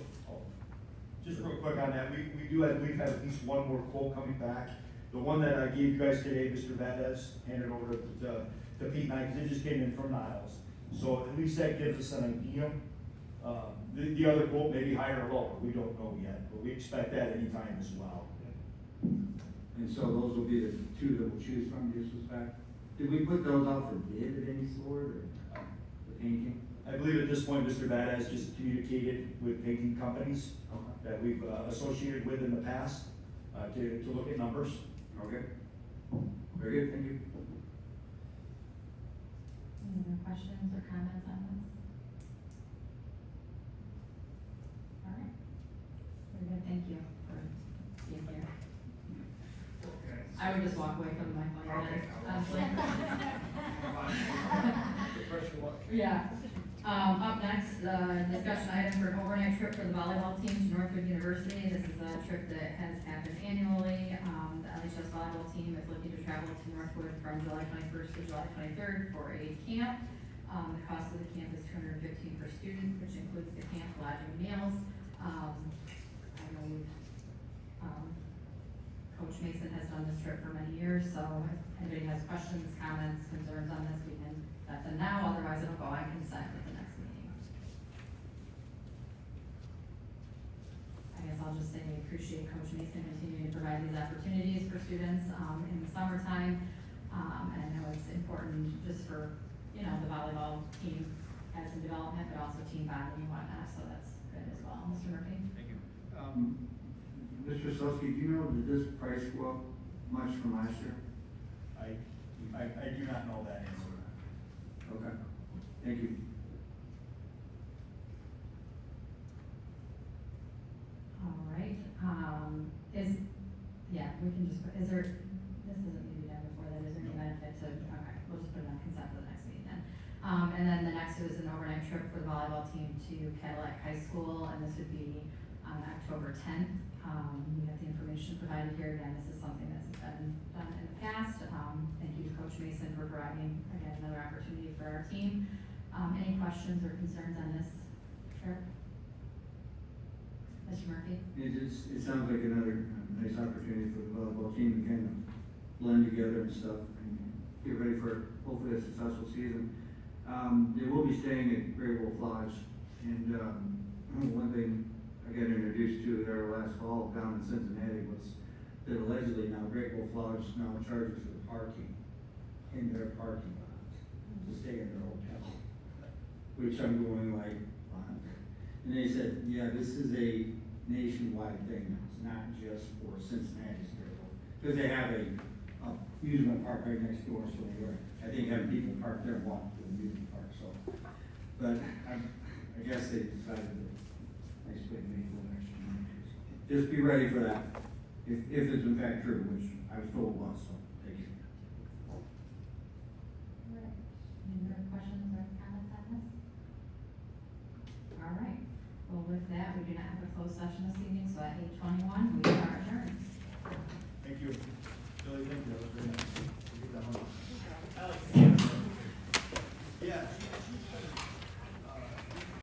just real quick on that, we've had at least one more quote coming back. The one that I gave you guys today, Mr. Valdez, handed over to Pete and I, because it just came in from Niles. So at least that gives us an idea. The other quote may be higher or lower, we don't know yet, but we expect that anytime as well. And so those will be the two that we'll choose from, just as back. Did we put those out for bid of any sort, or the painting? I believe at this point, Mr. Valdez just communicated with painting companies that we've associated with in the past to look at numbers. Okay. Very good, thank you. Any other questions or comments on this? All right. Very good, thank you for being here. I would just walk away from the mic like that, honestly. Yeah. Up next, discussion item for an overnight trip for the volleyball team to Northwood University. This is a trip that has happened annually. The LHS volleyball team is looking to travel to Northwood from July 21st to July 23rd for a camp. The cost of the camp is $215 per student, which includes the camp lodging meals. I know we've, Coach Mason has done this trip for many years, so if anybody has questions, comments, concerns on this, we can let them know, otherwise it'll go on consent at the next meeting. I guess I'll just say we appreciate Coach Mason continuing to provide these opportunities for students, in the summertime. And I know it's important just for, the volleyball team has some development, but also team bonding and whatnot, so that's good as well. Mr. Murphy? Thank you. Mr. Sosky, do you know, did this price go up much from last year? I do not know that answer. Okay, thank you. All right, we can just, this isn't maybe done before that, is there any benefit to, okay, we'll just put it on consent for the next meeting then. And then the next is an overnight trip for the volleyball team to Cadillac High School, and this would be on October 10th. We have the information provided here, again, this is something that's been done in the past. Thank you to Coach Mason for providing, again, another opportunity for our team. Any questions or concerns on this trip? Mr. Murphy? It sounds like another nice opportunity for the volleyball team to kind of blend together and stuff and get ready for hopefully a successful season. They will be staying at Great Wolf Lodge, and one thing I got introduced to there last fall down in Cincinnati was that allegedly now Great Wolf Lodge now charges for parking in their parking lot to stay in their hotel, which I'm going like, what? And they said, yeah, this is a nationwide thing, it's not just for Cincinnati, because they have a amusement park right next door, so they were, I think, having people park there and walk to the amusement park, so. But I guess they decided that next week maybe a little extra money. Just be ready for that, if it's in fact true, which I was told was, so, thank you. Alright, any other questions or comments on this? Alright, well, with that, we do not have a closed session this evening, so at 8:21, we are adjourned. Thank you. Billy, thank you, that was very nice. Good job. Alex. Yeah.